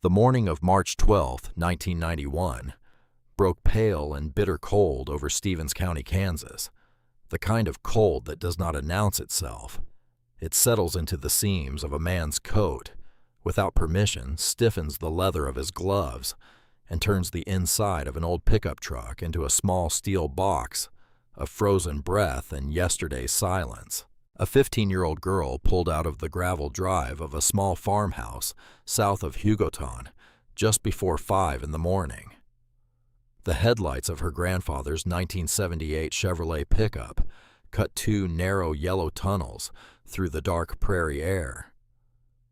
The morning of March 12, 1991, broke pale and bitter cold over Stevens County, Kansas, the kind of cold that does not announce itself. It settles into the seams of a man's coat, without permission, stiffens the leather of his gloves, and turns the inside of an old pickup truck into a small steel box of frozen breath and yesterday's silence. A 15-year-old girl pulled out of the gravel drive of a small farmhouse south of Hugoton just before 5 in the morning. The headlights of her grandfather's 1978 Chevrolet pickup cut 2 narrow yellow tunnels through the dark prairie air.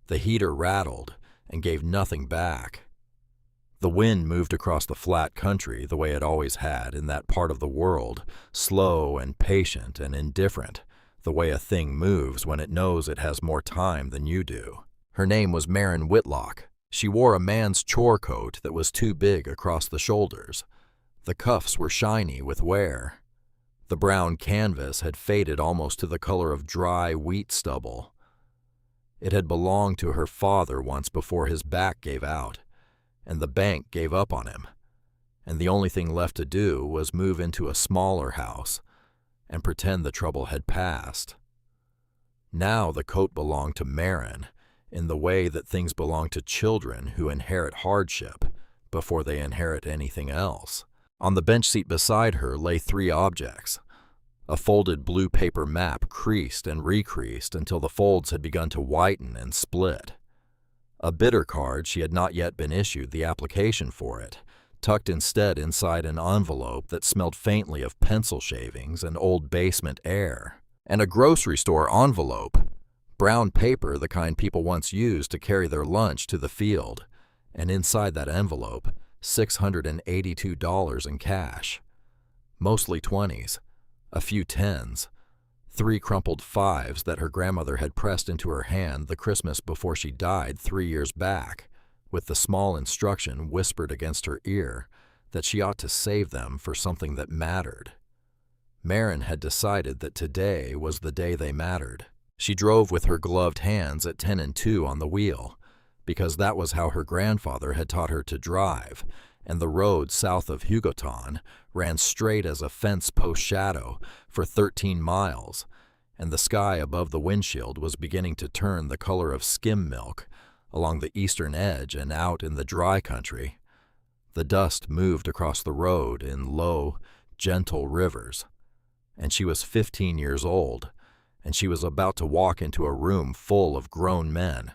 The heater rattled and gave nothing back. The wind moved across the flat country the way it always had in that part of the world, slow and patient and indifferent, the way a thing moves when it knows it has more time than you do. Her name was Maren Whitlock. She wore a man's chore coat that was too big across the shoulders. The cuffs were shiny with wear. The brown canvas had faded almost to the color of dry wheat stubble. It had belonged to her father once before his back gave out, and the bank gave up on him, and the only thing left to do was move into a smaller house and pretend the trouble had passed. Now the coat belonged to Maren, in the way that things belong to children who inherit hardship before they inherit anything else. On the bench seat beside her lay 3 objects. A folded blue paper map creased and recreased until the folds had begun to whiten and split. A bidder card she had not yet been issued the application for it, tucked instead inside an envelope that smelled faintly of pencil shavings and old basement air. And a grocery store envelope, brown paper the kind people once used to carry their lunch to the field, and inside that envelope, $682 in cash. Mostly 20s, a few 10s, 3 crumpled 5s that her grandmother had pressed into her hand the Christmas before she died 3 years back, with the small instruction whispered against her ear that she ought to save them for something that mattered. Maren had decided that today was the day they mattered. She drove with her gloved hands at 10 and 2 on the wheel, because that was how her grandfather had taught her to drive, and the road south of Hugoton ran straight as a fence post shadow for 13 miles, and the sky above the windshield was beginning to turn the color of skim milk along the eastern edge and out in the dry country. The dust moved across the road in low, gentle rivers, and she was 15 years old, and she was about to walk into a room full of grown men,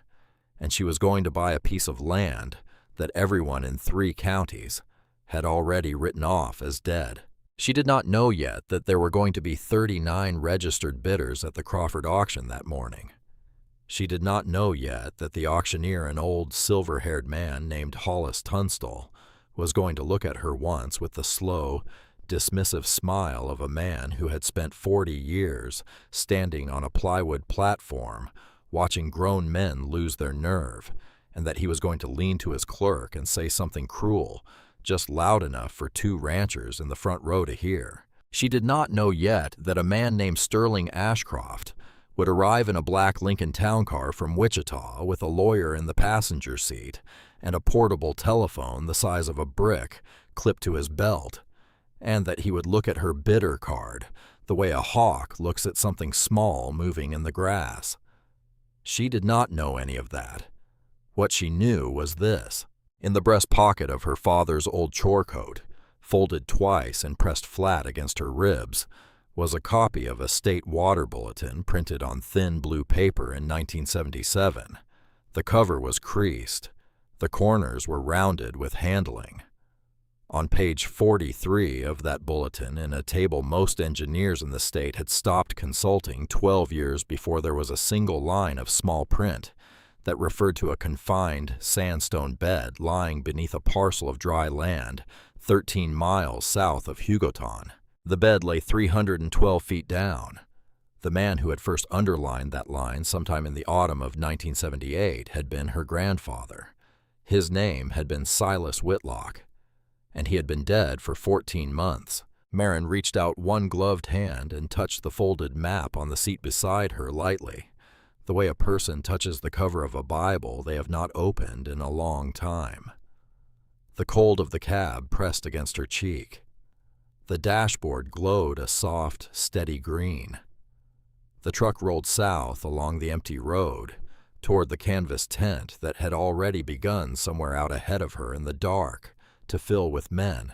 and she was going to buy a piece of land that everyone in 3 counties had already written off as dead. She did not know yet that there were going to be 39 registered bidders at the Crawford auction that morning. She did not know yet that the auctioneer, an old silver-haired man named Hollis Tunstall, was going to look at her once with the slow, dismissive smile of a man who had spent 40 years standing on a plywood platform watching grown men lose their nerve, and that he was going to lean to his clerk and say something cruel, just loud enough for 2 ranchers in the front row to hear. She did not know yet that a man named Sterling Ashcroft would arrive in a black Lincoln Town Car from Wichita with a lawyer in the passenger seat and a portable telephone the size of a brick clipped to his belt, and that he would look at her bidder card the way a hawk looks at something small moving in the grass. She did not know any of that. What she knew was this. In the breast pocket of her father's old chore coat, folded twice and pressed flat against her ribs, was a copy of a state water bulletin printed on thin blue paper in 1977. The cover was creased. The corners were rounded with handling. On page 43 of that bulletin, in a table most engineers in the state had stopped consulting 12 years before there was a single line of small print that referred to a confined sandstone bed lying beneath a parcel of dry land 13 miles south of Hugoton. The bed lay 312 feet down. The man who had first underlined that line sometime in the autumn of 1978 had been her grandfather. His name had been Silas Whitlock, and he had been dead for 14 months. Maren reached out one gloved hand and touched the folded map on the seat beside her lightly. the way a person touches the cover of a Bible they have not opened in a long time. The cold of the cab pressed against her cheek. The dashboard glowed a soft, steady green. The truck rolled south along the empty road, toward the canvas tent that had already begun somewhere out ahead of her in the dark to fill with men.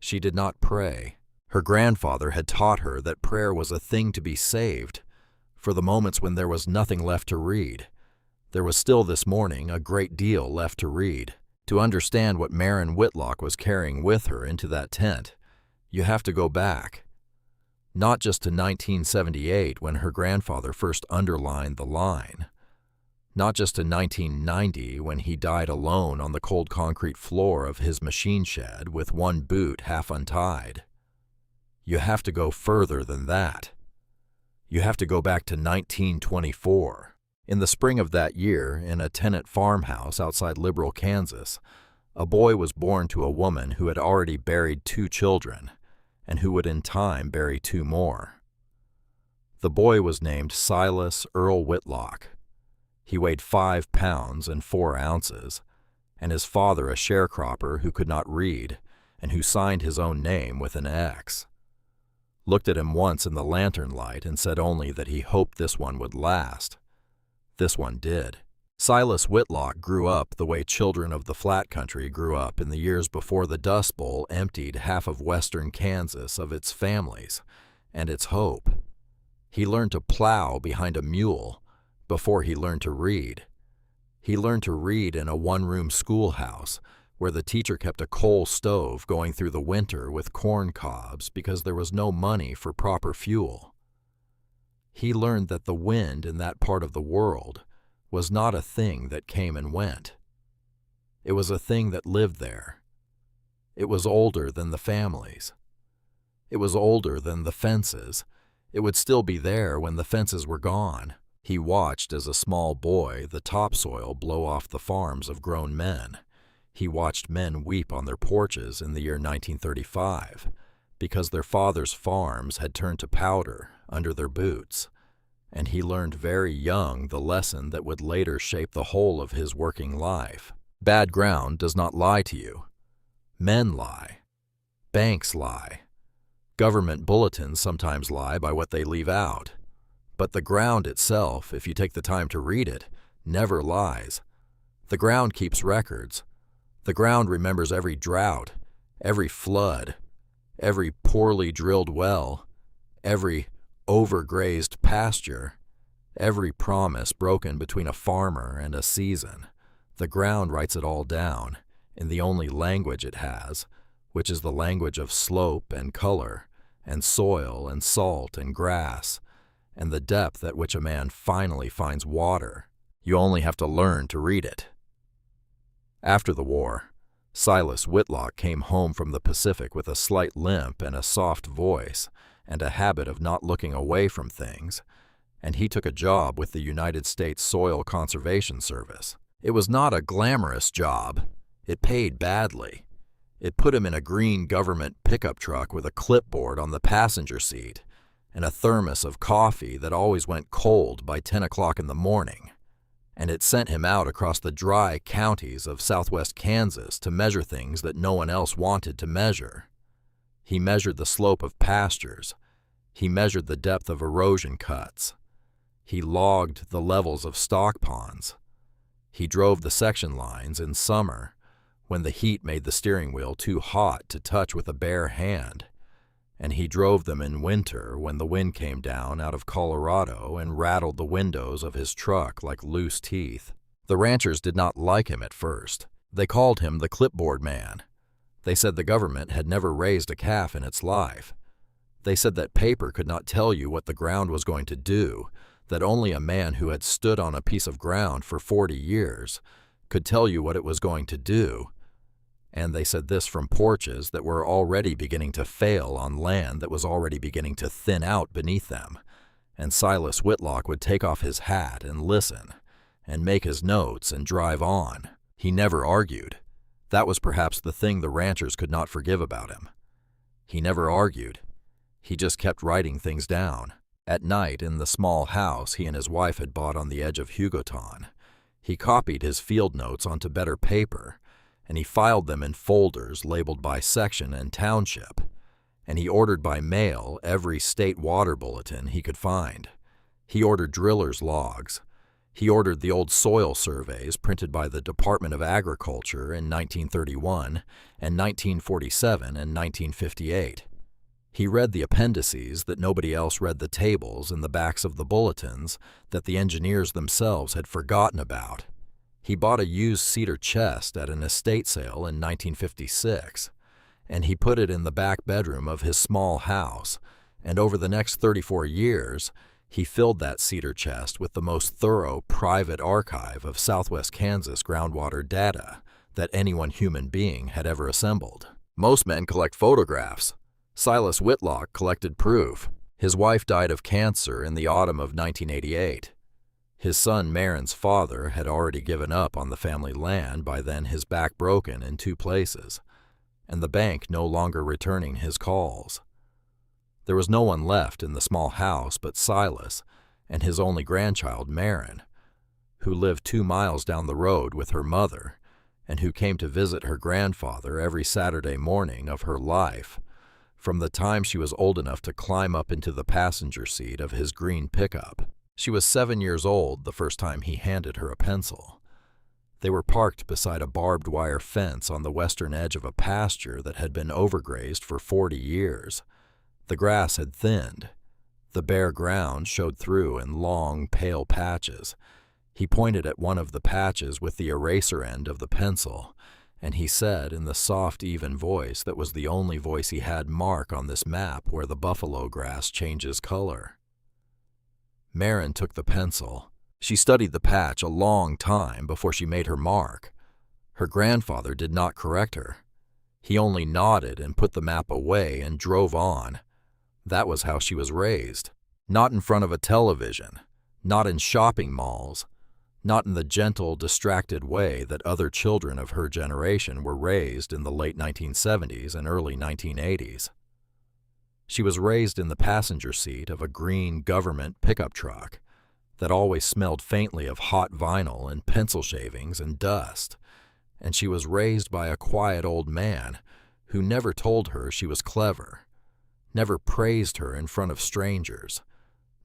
She did not pray. Her grandfather had taught her that prayer was a thing to be saved for the moments when there was nothing left to read. There was still this morning a great deal left to read. To understand what Maren Whitlock was carrying with her into that tent, you have to go back. Not just to 1978 when her grandfather first underlined the line. Not just to 1990 when he died alone on the cold concrete floor of his machine shed with one boot half untied. You have to go further than that. You have to go back to 1924. In the spring of that year, in a tenant farmhouse outside Liberal, Kansas, a boy was born to a woman who had already buried 2 children, and who would in time bury 2 more. The boy was named Silas Earl Whitlock. He weighed 5 pounds and 4 ounces, and his father a sharecropper who could not read and who signed his own name with an X. Looked at him once in the lantern light and said only that he hoped this one would last. This one did. Silas Whitlock grew up the way children of the flat country grew up in the years before the Dust Bowl emptied half of western Kansas of its families and its hope. He learned to plow behind a mule before he learned to read. He learned to read in a one-room schoolhouse where the teacher kept a coal stove going through the winter with corn cobs because there was no money for proper fuel. He learned that the wind in that part of the world was not a thing that came and went. It was a thing that lived there. It was older than the families. It was older than the fences. It would still be there when the fences were gone. He watched as a small boy the topsoil blow off the farms of grown men. He watched men weep on their porches in the year 1935 because their fathers' farms had turned to powder under their boots, and he learned very young the lesson that would later shape the whole of his working life. Bad ground does not lie to you. Men lie. Banks lie. Government bulletins sometimes lie by what they leave out. But the ground itself, if you take the time to read it, never lies. The ground keeps records. The ground remembers every drought, every flood, every poorly drilled well, every overgrazed pasture, every promise broken between a farmer and a season. The ground writes it all down in the only language it has, which is the language of slope and color, and soil and salt and grass, and the depth at which a man finally finds water. You only have to learn to read it. After the war, Silas Whitlock came home from the Pacific with a slight limp and a soft voice and a habit of not looking away from things, and he took a job with the United States Soil Conservation Service. It was not a glamorous job. It paid badly. It put him in a green government pickup truck with a clipboard on the passenger seat and a thermos of coffee that always went cold by 10 o'clock in the morning. And it sent him out across the dry counties of southwest Kansas to measure things that no one else wanted to measure. He measured the slope of pastures. He measured the depth of erosion cuts. He logged the levels of stock ponds. He drove the section lines in summer when the heat made the steering wheel too hot to touch with a bare hand, and he drove them in winter when the wind came down out of Colorado and rattled the windows of his truck like loose teeth. The ranchers did not like him at first. They called him the clipboard man. They said the government had never raised a calf in its life. They said that paper could not tell you what the ground was going to do, that only a man who had stood on a piece of ground for 40 years could tell you what it was going to do. And they said this from porches that were already beginning to fail on land that was already beginning to thin out beneath them. And Silas Whitlock would take off his hat and listen, and make his notes and drive on. He never argued. That was perhaps the thing the ranchers could not forgive about him. He never argued. He just kept writing things down. At night, in the small house he and his wife had bought on the edge of Hugoton, he copied his field notes onto better paper, and he filed them in folders labeled by section and township, and he ordered by mail every state water bulletin he could find. He ordered drillers' logs. He ordered the old soil surveys printed by the Department of Agriculture in 1931 and 1947 and 1958. He read the appendices that nobody else read, the tables in the backs of the bulletins that the engineers themselves had forgotten about. He bought a used cedar chest at an estate sale in 1956, and he put it in the back bedroom of his small house, and over the next 34 years, he filled that cedar chest with the most thorough private archive of Southwest Kansas groundwater data that any one human being had ever assembled. Most men collect photographs. Silas Whitlock collected proof. His wife died of cancer in the autumn of 1988. His son Marin's father had already given up on the family land, by then his back broken in 2 places, and the bank no longer returning his calls. There was no one left in the small house but Silas and his only grandchild, Marin, who lived 2 miles down the road with her mother and who came to visit her grandfather every Saturday morning of her life, from the time she was old enough to climb up into the passenger seat of his green pickup. She was 7 years old the first time he handed her a pencil. They were parked beside a barbed wire fence on the western edge of a pasture that had been overgrazed for 40 years. The grass had thinned. The bare ground showed through in long, pale patches. He pointed at one of the patches with the eraser end of the pencil, and he said in the soft, even voice that was the only voice he had, "Mark on this map where the buffalo grass changes color." Marin took the pencil. She studied the patch a long time before she made her mark. Her grandfather did not correct her. He only nodded and put the map away and drove on. That was how she was raised. Not in front of a television, not in shopping malls, not in the gentle, distracted way that other children of her generation were raised in the late 1970s and early 1980s. She was raised in the passenger seat of a green government pickup truck that always smelled faintly of hot vinyl and pencil shavings and dust, and she was raised by a quiet old man who never told her she was clever, never praised her in front of strangers,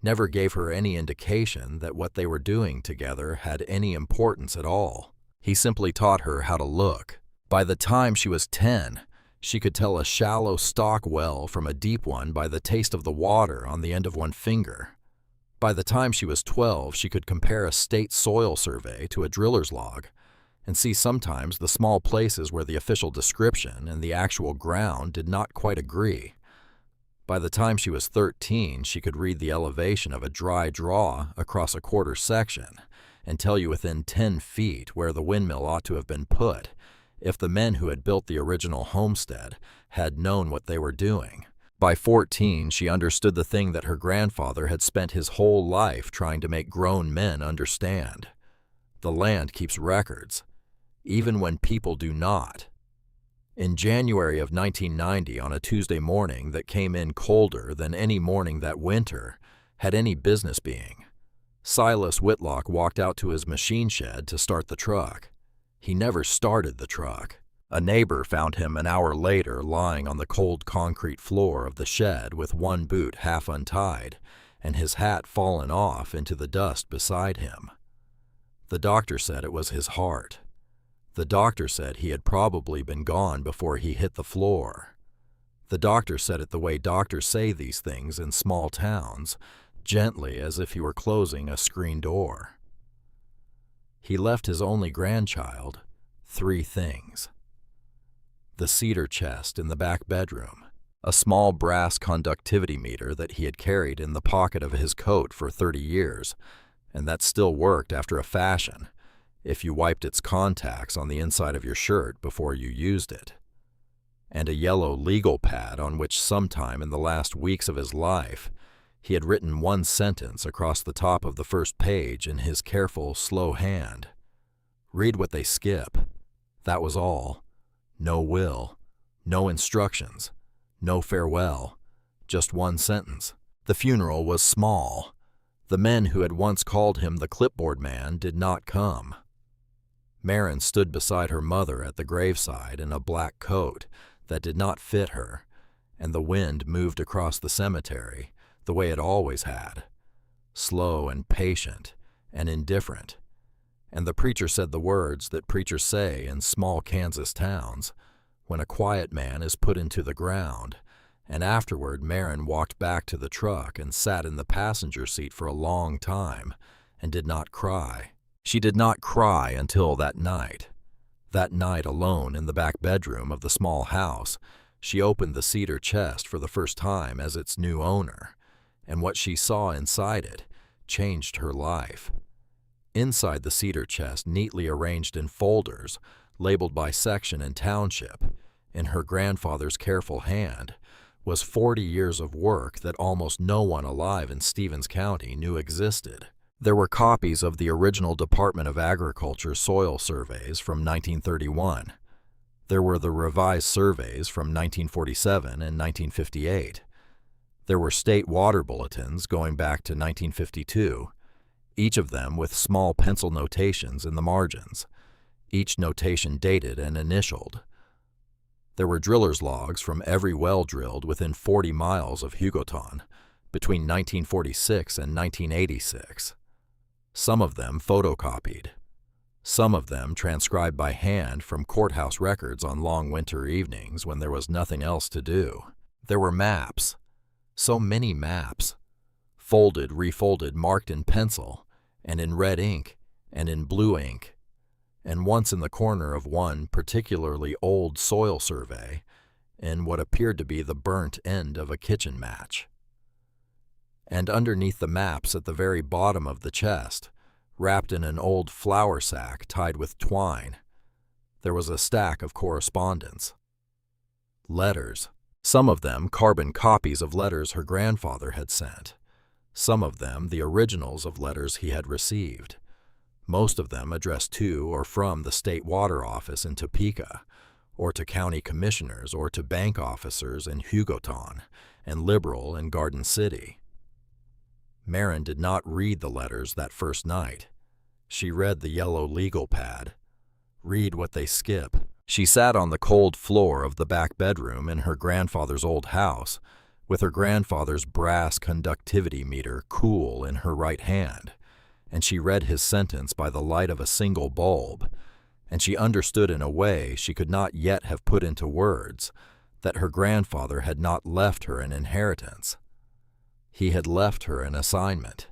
never gave her any indication that what they were doing together had any importance at all. He simply taught her how to look. By the time she was 10, she could tell a shallow stock well from a deep one by the taste of the water on the end of one finger. By the time she was 12, she could compare a state soil survey to a driller's log and see sometimes the small places where the official description and the actual ground did not quite agree. By the time she was 13, she could read the elevation of a dry draw across a quarter section and tell you within 10 feet where the windmill ought to have been put if the men who had built the original homestead had known what they were doing. By 14, she understood the thing that her grandfather had spent his whole life trying to make grown men understand. The land keeps records, even when people do not. In January of 1990, on a Tuesday morning that came in colder than any morning that winter had any business being, Silas Whitlock walked out to his machine shed to start the truck. He never started the truck. A neighbor found him an hour later lying on the cold concrete floor of the shed with one boot half untied and his hat fallen off into the dust beside him. The doctor said it was his heart. The doctor said he had probably been gone before he hit the floor. The doctor said it the way doctors say these things in small towns, gently as if he were closing a screen door. He left his only grandchild 3 things. The cedar chest in the back bedroom, a small brass conductivity meter that he had carried in the pocket of his coat for 30 years, and that still worked after a fashion, if you wiped its contacts on the inside of your shirt before you used it, and a yellow legal pad on which sometime in the last weeks of his life he had written one sentence across the top of the first page in his careful, slow hand. Read what they skip. That was all. No will, no instructions, no farewell, just one sentence. The funeral was small. The men who had once called him the clipboard man did not come. Maren stood beside her mother at the graveside in a black coat that did not fit her, and the wind moved across the cemetery the way it always had, slow and patient and indifferent. And the preacher said the words that preachers say in small Kansas towns when a quiet man is put into the ground, and afterward Maren walked back to the truck and sat in the passenger seat for a long time and did not cry. She did not cry until that night. That night alone in the back bedroom of the small house, she opened the cedar chest for the first time as its new owner, and what she saw inside it changed her life. Inside the cedar chest, neatly arranged in folders, labeled by section and township, in her grandfather's careful hand, was 40 years of work that almost no one alive in Stevens County knew existed. There were copies of the original Department of Agriculture soil surveys from 1931. There were the revised surveys from 1947 and 1958. There were state water bulletins going back to 1952, each of them with small pencil notations in the margins, each notation dated and initialed. There were driller's logs from every well drilled within 40 miles of Hugoton between 1946 and 1986. Some of them photocopied. Some of them transcribed by hand from courthouse records on long winter evenings when there was nothing else to do. There were maps. So many maps. Folded, refolded, marked in pencil, and in red ink, and in blue ink. And once in the corner of one particularly old soil survey, in what appeared to be the burnt end of a kitchen match. And underneath the maps at the very bottom of the chest, wrapped in an old flour sack tied with twine, there was a stack of correspondence. Letters. Some of them carbon copies of letters her grandfather had sent. Some of them the originals of letters he had received. Most of them addressed to or from the state water office in Topeka, or to county commissioners or to bank officers in Hugoton and Liberal in Garden City. Maren did not read the letters that first night. She read the yellow legal pad. Read what they skip. She sat on the cold floor of the back bedroom in her grandfather's old house, with her grandfather's brass conductivity meter cool in her right hand, and she read his sentence by the light of a single bulb, and she understood in a way she could not yet have put into words that her grandfather had not left her an inheritance. He had left her an assignment.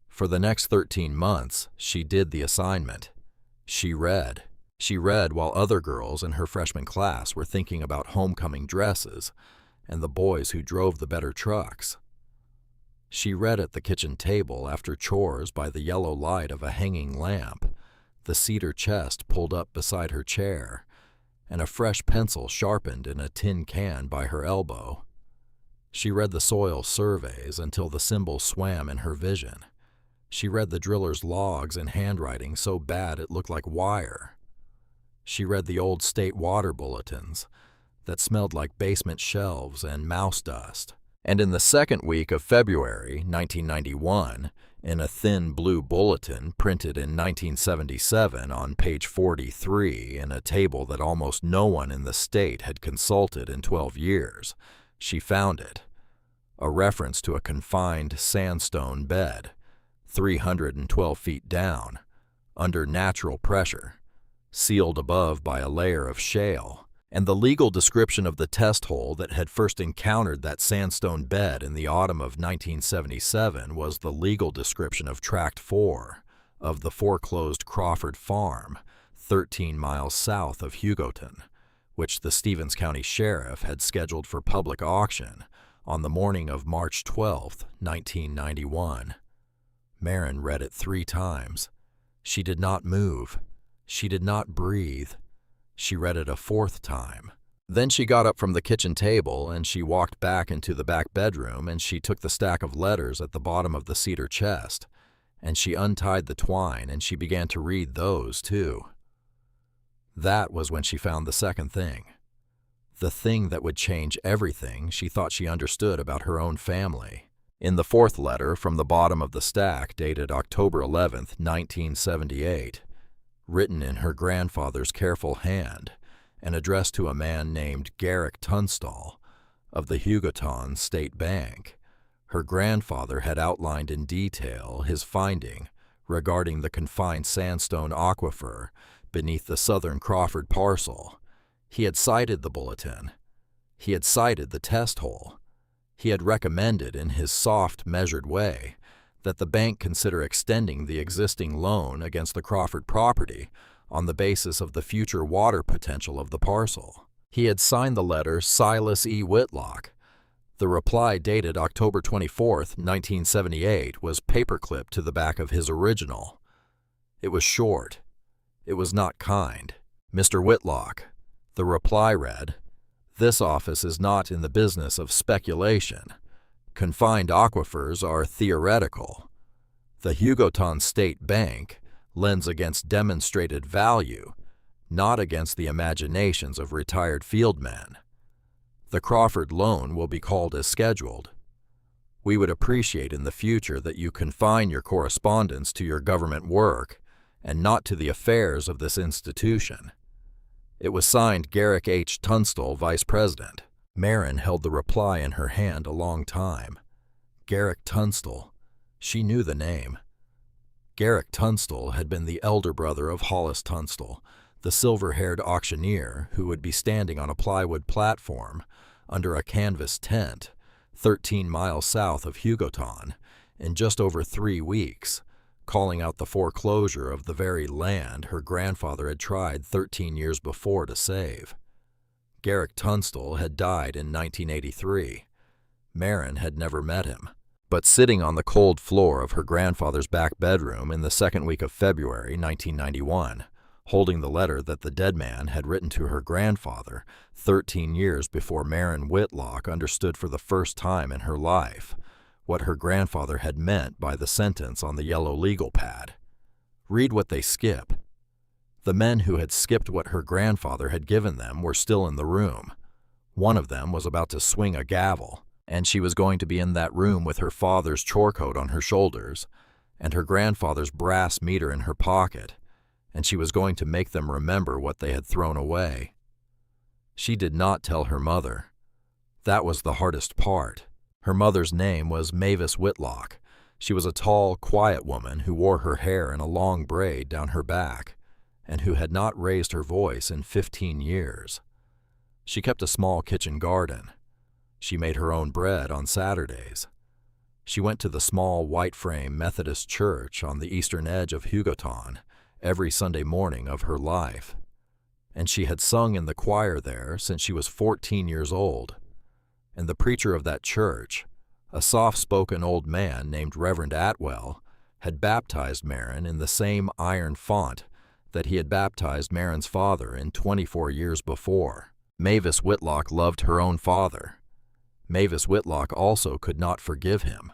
For the next 13 months, she did the assignment. She read. She read while other girls in her freshman class were thinking about homecoming dresses and the boys who drove the better trucks. She read at the kitchen table after chores by the yellow light of a hanging lamp, the cedar chest pulled up beside her chair, and a fresh pencil sharpened in a tin can by her elbow. She read the soil surveys until the symbols swam in her vision. She read the driller's logs in handwriting so bad it looked like wire. She read the old state water bulletins that smelled like basement shelves and mouse dust. And in the second week of February 1991, in a thin blue bulletin printed in 1977 on page 43 in a table that almost no one in the state had consulted in 12 years, she found it. A reference to a confined sandstone bed, 312 feet down, under natural pressure, sealed above by a layer of shale, and the legal description of the test hole that had first encountered that sandstone bed in the autumn of 1977 was the legal description of Tract 4 of the foreclosed Crawford Farm, 13 miles south of Hugoton, which the Stevens County Sheriff had scheduled for public auction on the morning of March 12, 1991. Maren read it 3 times. She did not move. She did not breathe. She read it a 4th time. Then she got up from the kitchen table and she walked back into the back bedroom and she took the stack of letters at the bottom of the cedar chest and she untied the twine and she began to read those too. That was when she found the second thing. The thing that would change everything she thought she understood about her own family. In the fourth letter from the bottom of the stack, dated October 11th, 1978, written in her grandfather's careful hand and addressed to a man named Garrick Tunstall of the Hugoton State Bank, her grandfather had outlined in detail his finding regarding the confined sandstone aquifer beneath the southern Crawford parcel. He had cited the bulletin. He had cited the test hole. He had recommended in his soft, measured way that the bank consider extending the existing loan against the Crawford property on the basis of the future water potential of the parcel. He had signed the letter Silas E. Whitlock. The reply, dated October 24th, 1978, was paperclipped to the back of his original. It was short. It was not kind. Mr. Whitlock, the reply read, "This office is not in the business of speculation. Confined aquifers are theoretical. The Hugoton State Bank lends against demonstrated value, not against the imaginations of retired fieldmen. The Crawford loan will be called as scheduled. We would appreciate in the future that you confine your correspondence to your government work and not to the affairs of this institution." It was signed Garrick H. Tunstall, Vice President. Marin held the reply in her hand a long time. Garrick Tunstall. She knew the name. Garrick Tunstall had been the elder brother of Hollis Tunstall, the silver-haired auctioneer who would be standing on a plywood platform under a canvas tent 13 miles south of Hugoton in just over 3 weeks, calling out the foreclosure of the very land her grandfather had tried 13 years before to save. Garrick Tunstall had died in 1983. Marin had never met him. But sitting on the cold floor of her grandfather's back bedroom in the second week of February 1991, holding the letter that the dead man had written to her grandfather 13 years before Marin Whitlock understood for the first time in her life what her grandfather had meant by the sentence on the yellow legal pad. Read what they skip. The men who had skipped what her grandfather had given them were still in the room. One of them was about to swing a gavel, and she was going to be in that room with her father's chore coat on her shoulders and her grandfather's brass meter in her pocket, and she was going to make them remember what they had thrown away. She did not tell her mother. That was the hardest part. Her mother's name was Mavis Whitlock. She was a tall, quiet woman who wore her hair in a long braid down her back and who had not raised her voice in 15 years. She kept a small kitchen garden. She made her own bread on Saturdays. She went to the small white-frame Methodist church on the eastern edge of Hugoton every Sunday morning of her life, and she had sung in the choir there since she was 14 years old. And the preacher of that church, a soft-spoken old man named Reverend Atwell, had baptized Marin in the same iron font that he had baptized Marin's father in 24 years before. Mavis Whitlock loved her own father. Mavis Whitlock also could not forgive him.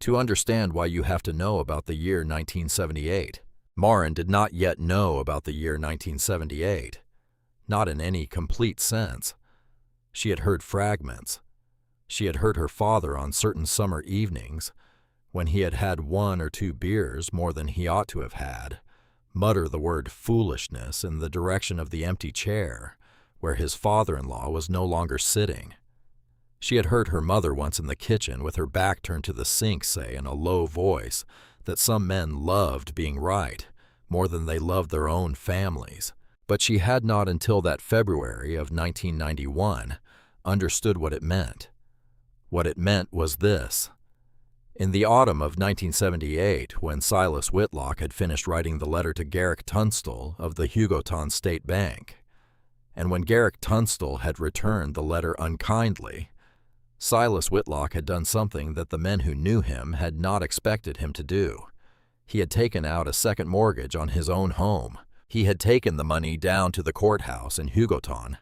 To understand why you have to know about the year 1978. Marin did not yet know about the year 1978, not in any complete sense. She had heard fragments. She had heard her father on certain summer evenings, when he had had 1 or 2 beers more than he ought to have had, mutter the word foolishness in the direction of the empty chair, where his father-in-law was no longer sitting. She had heard her mother once in the kitchen with her back turned to the sink say in a low voice that some men loved being right more than they loved their own families. But she had not until that February of 1991 understood what it meant. What it meant was this. In the autumn of 1978, when Silas Whitlock had finished writing the letter to Garrick Tunstall of the Hugoton State Bank, and when Garrick Tunstall had returned the letter unkindly, Silas Whitlock had done something that the men who knew him had not expected him to do. He had taken out a second mortgage on his own home. He had taken the money down to the courthouse in Hugoton,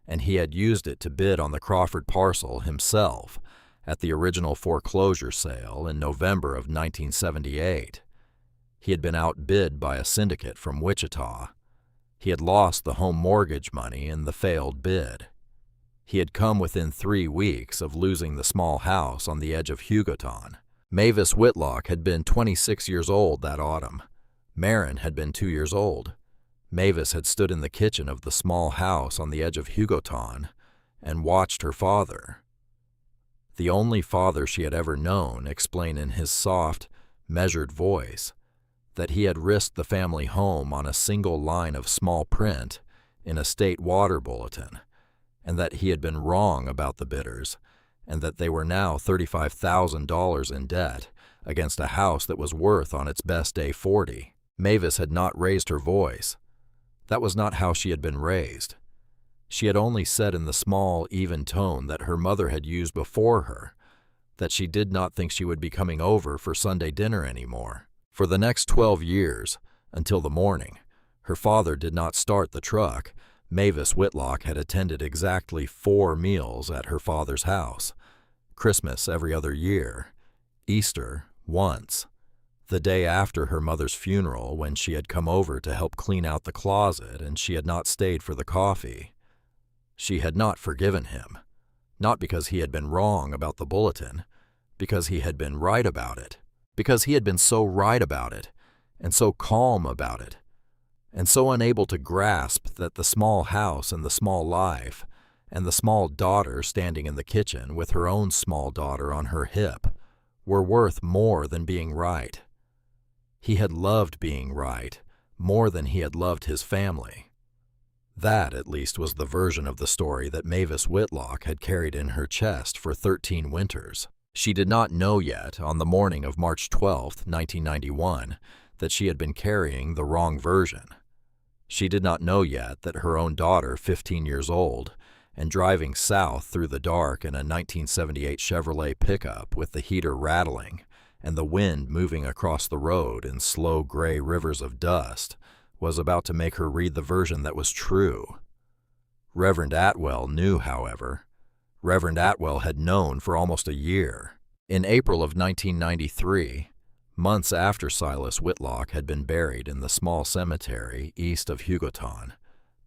and he had used it to bid on the Crawford parcel himself at the original foreclosure sale in November of 1978. He had been outbid by a syndicate from Wichita. He had lost the home mortgage money in the failed bid. He had come within 3 weeks of losing the small house on the edge of Hugoton. Mavis Whitlock had been 26 years old that autumn. Maren had been 2 years old. Mavis had stood in the kitchen of the small house on the edge of Hugoton and watched her father, the only father she had ever known, explain in his soft, measured voice that he had risked the family home on a single line of small print in a state water bulletin, and that he had been wrong about the bidders, and that they were now $35,000 in debt against a house that was worth on its best day 40. Mavis had not raised her voice. That was not how she had been raised. She had only said in the small, even tone that her mother had used before her that she did not think she would be coming over for Sunday dinner anymore. For the next 12 years, until the morning, her father did not start the truck. Mavis Whitlock had attended exactly 4 meals at her father's house. Christmas every other year, Easter once, the day after her mother's funeral when she had come over to help clean out the closet and she had not stayed for the coffee. She had not forgiven him, not because he had been wrong about the bulletin, because he had been right about it, because he had been so right about it, and so calm about it, and so unable to grasp that the small house and the small life, and the small daughter standing in the kitchen with her own small daughter on her hip, were worth more than being right. He had loved being right more than he had loved his family. That, at least, was the version of the story that Mavis Whitlock had carried in her chest for 13 winters. She did not know yet, on the morning of March 12, 1991, that she had been carrying the wrong version. She did not know yet that her own daughter, 15 years old, and driving south through the dark in a 1978 Chevrolet pickup with the heater rattling and the wind moving across the road in slow gray rivers of dust, was about to make her read the version that was true. Reverend Atwell knew, however. Reverend Atwell had known for almost a year. In April of 1993, months after Silas Whitlock had been buried in the small cemetery east of Hugoton,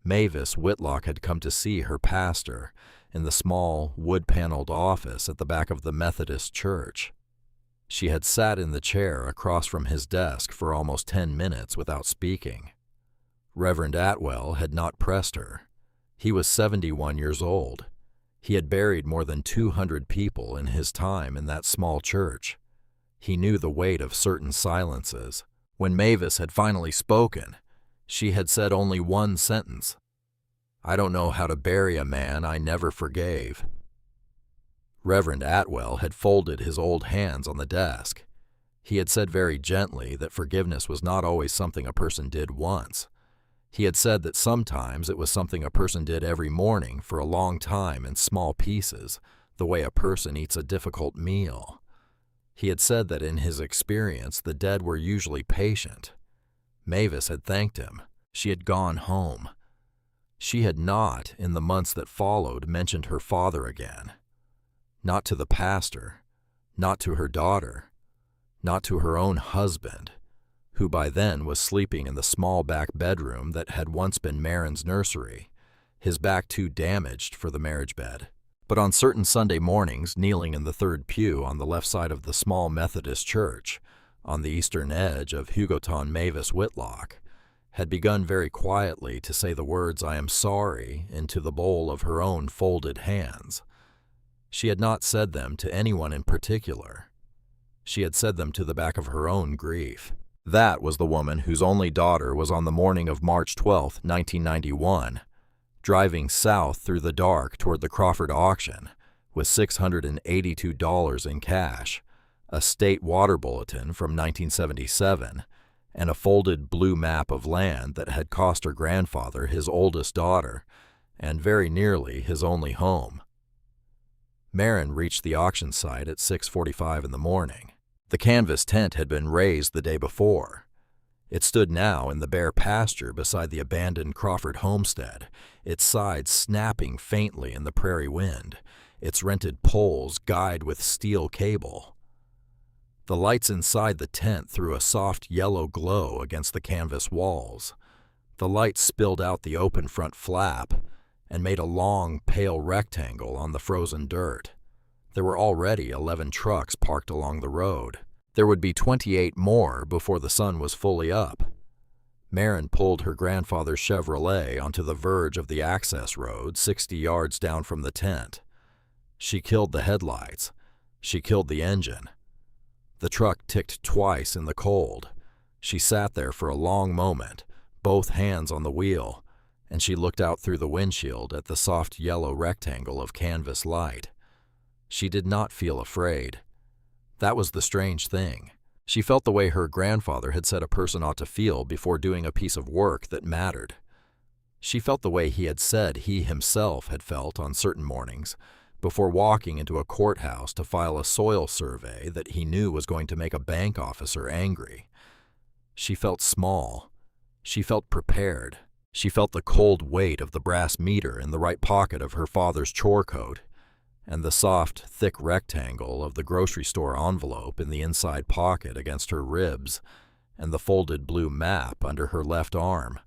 Mavis Whitlock had come to see her pastor in the small, wood-paneled office at the back of the Methodist church. She had sat in the chair across from his desk for almost 10 minutes without speaking. Reverend Atwell had not pressed her. He was 71 years old. He had buried more than 200 people in his time in that small church. He knew the weight of certain silences. When Mavis had finally spoken, she had said only one sentence: "I don't know how to bury a man I never forgave." Reverend Atwell had folded his old hands on the desk. He had said very gently that forgiveness was not always something a person did once. He had said that sometimes it was something a person did every morning for a long time in small pieces, the way a person eats a difficult meal. He had said that in his experience the dead were usually patient. Mavis had thanked him. She had gone home. She had not, in the months that followed, mentioned her father again. Not to the pastor, not to her daughter, not to her own husband, who by then was sleeping in the small back bedroom that had once been Maren's nursery, his back too damaged for the marriage bed. But on certain Sunday mornings, kneeling in the third pew on the left side of the small Methodist church, on the eastern edge of Hugoton, Mavis Whitlock had begun very quietly to say the words "I am sorry" into the bowl of her own folded hands. She had not said them to anyone in particular. She had said them to the back of her own grief. That was the woman whose only daughter was on the morning of March 12, 1991, driving south through the dark toward the Crawford auction with $682 in cash, a state water bulletin from 1977, and a folded blue map of land that had cost her grandfather his oldest daughter and very nearly his only home. Maren reached the auction site at 6:45 in the morning. The canvas tent had been raised the day before. It stood now in the bare pasture beside the abandoned Crawford homestead, its sides snapping faintly in the prairie wind, its rented poles guyed with steel cable. The lights inside the tent threw a soft yellow glow against the canvas walls. The light spilled out the open front flap, and made a long, pale rectangle on the frozen dirt. There were already 11 trucks parked along the road. There would be 28 more before the sun was fully up. Maren pulled her grandfather's Chevrolet onto the verge of the access road 60 yards down from the tent. She killed the headlights. She killed the engine. The truck ticked twice in the cold. She sat there for a long moment, both hands on the wheel, and she looked out through the windshield at the soft yellow rectangle of canvas light. She did not feel afraid. That was the strange thing. She felt the way her grandfather had said a person ought to feel before doing a piece of work that mattered. She felt the way he had said he himself had felt on certain mornings before walking into a courthouse to file a soil survey that he knew was going to make a bank officer angry. She felt small. She felt prepared. She felt the cold weight of the brass meter in the right pocket of her father's chore coat, and the soft, thick rectangle of the grocery store envelope in the inside pocket against her ribs, and the folded blue map under her left arm.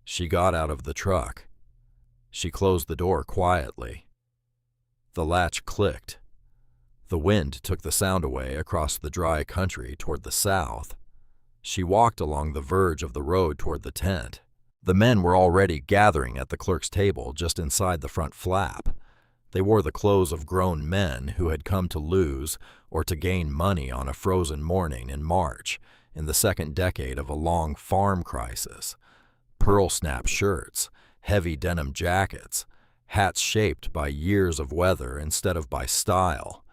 She got out of the truck. She closed the door quietly. The latch clicked. The wind took the sound away across the dry country toward the south. She walked along the verge of the road toward the tent. The men were already gathering at the clerk's table just inside the front flap. They wore the clothes of grown men who had come to lose or to gain money on a frozen morning in March in the second decade of a long farm crisis. Pearl-snap shirts, heavy denim jackets, hats shaped by years of weather instead of by style.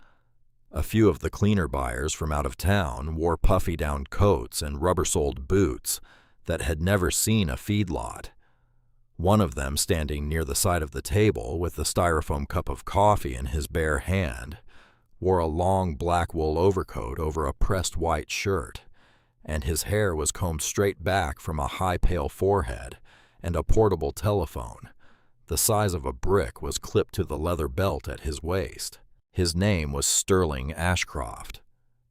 A few of the cleaner buyers from out of town wore puffy-down coats and rubber-soled boots that had never seen a feedlot. One of them, standing near the side of the table with the styrofoam cup of coffee in his bare hand, wore a long black wool overcoat over a pressed white shirt, and his hair was combed straight back from a high pale forehead, and a portable telephone, the size of a brick, was clipped to the leather belt at his waist. His name was Sterling Ashcroft.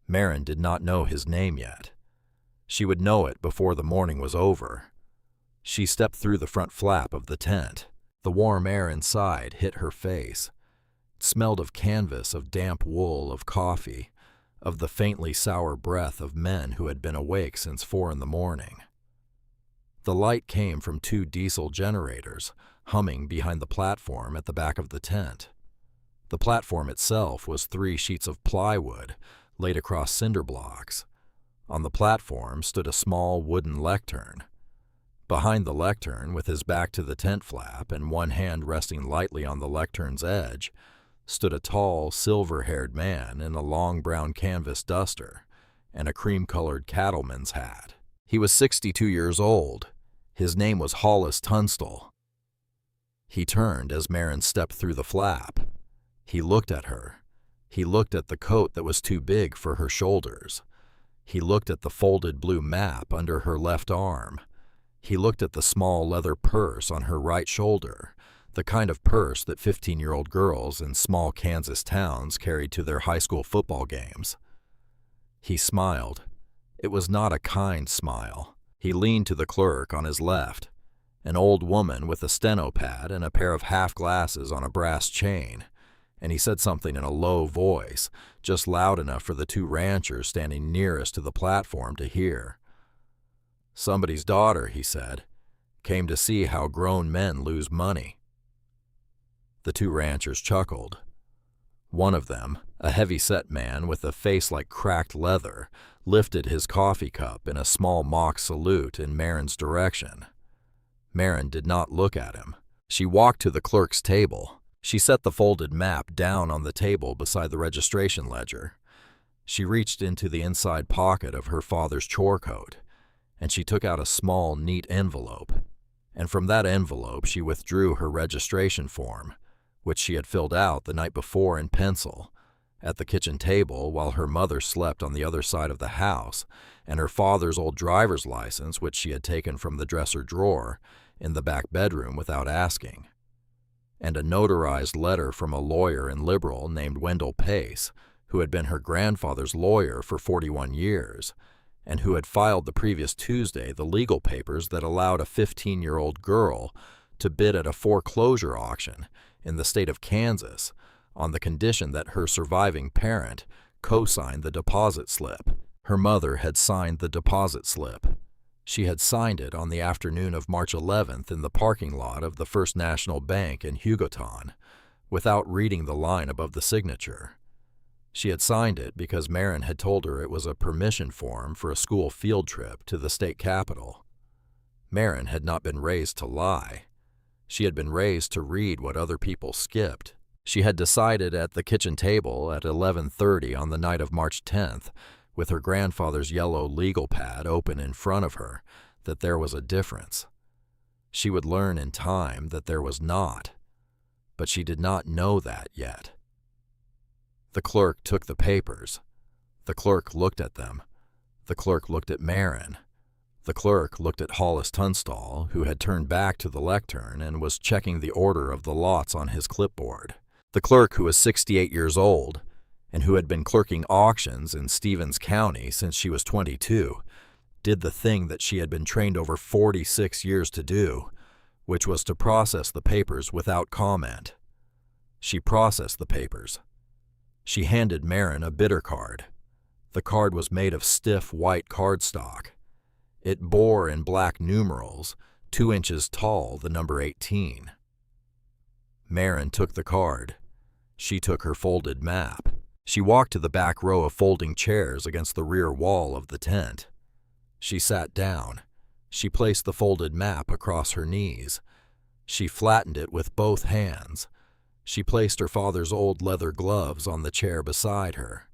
Maren did not know his name yet. She would know it before the morning was over. She stepped through the front flap of the tent. The warm air inside hit her face. It smelled of canvas, of damp wool, of coffee, of the faintly sour breath of men who had been awake since 4 in the morning. The light came from 2 diesel generators, humming behind the platform at the back of the tent. The platform itself was 3 sheets of plywood laid across cinder blocks. On the platform stood a small wooden lectern. Behind the lectern, with his back to the tent flap and one hand resting lightly on the lectern's edge, stood a tall, silver-haired man in a long brown canvas duster and a cream-colored cattleman's hat. He was 62 years old. His name was Hollis Tunstall. He turned as Maren stepped through the flap. He looked at her. He looked at the coat that was too big for her shoulders. He looked at the folded blue map under her left arm. He looked at the small leather purse on her right shoulder, the kind of purse that 15-year-old girls in small Kansas towns carried to their high school football games. He smiled. It was not a kind smile. He leaned to the clerk on his left, an old woman with a steno pad and a pair of half-glasses on a brass chain, and he said something in a low voice, just loud enough for the 2 ranchers standing nearest to the platform to hear. "Somebody's daughter," he said, "came to see how grown men lose money." The 2 ranchers chuckled. One of them, a heavy-set man with a face like cracked leather, lifted his coffee cup in a small mock salute in Maren's direction. Maren did not look at him. She walked to the clerk's table. She set the folded map down on the table beside the registration ledger. She reached into the inside pocket of her father's chore coat, and she took out a small, neat envelope. And from that envelope she withdrew her registration form, which she had filled out the night before in pencil, at the kitchen table while her mother slept on the other side of the house, and her father's old driver's license, which she had taken from the dresser drawer in the back bedroom without asking, and a notarized letter from a lawyer and liberal named Wendell Pace, who had been her grandfather's lawyer for 41 years, and who had filed the previous Tuesday the legal papers that allowed a 15-year-old girl to bid at a foreclosure auction in the state of Kansas on the condition that her surviving parent co-signed the deposit slip. Her mother had signed the deposit slip. She had signed it on the afternoon of March 11th in the parking lot of the First National Bank in Hugoton, without reading the line above the signature. She had signed it because Marin had told her it was a permission form for a school field trip to the state capitol. Marin had not been raised to lie. She had been raised to read what other people skipped. She had decided at the kitchen table at 11:30 on the night of March 10th, with her grandfather's yellow legal pad open in front of her, that there was a difference. She would learn in time that there was not, but she did not know that yet. The clerk took the papers. The clerk looked at them. The clerk looked at Marin. The clerk looked at Hollis Tunstall, who had turned back to the lectern and was checking the order of the lots on his clipboard. The clerk, who was 68 years old, and who had been clerking auctions in Stevens County since she was 22, did the thing that she had been trained over 46 years to do, which was to process the papers without comment. She processed the papers. She handed Marin a bidder card. The card was made of stiff white cardstock. It bore in black numerals, 2 inches tall, the number 18. Marin took the card. She took her folded map. She walked to the back row of folding chairs against the rear wall of the tent. She sat down. She placed the folded map across her knees. She flattened it with both hands. She placed her father's old leather gloves on the chair beside her.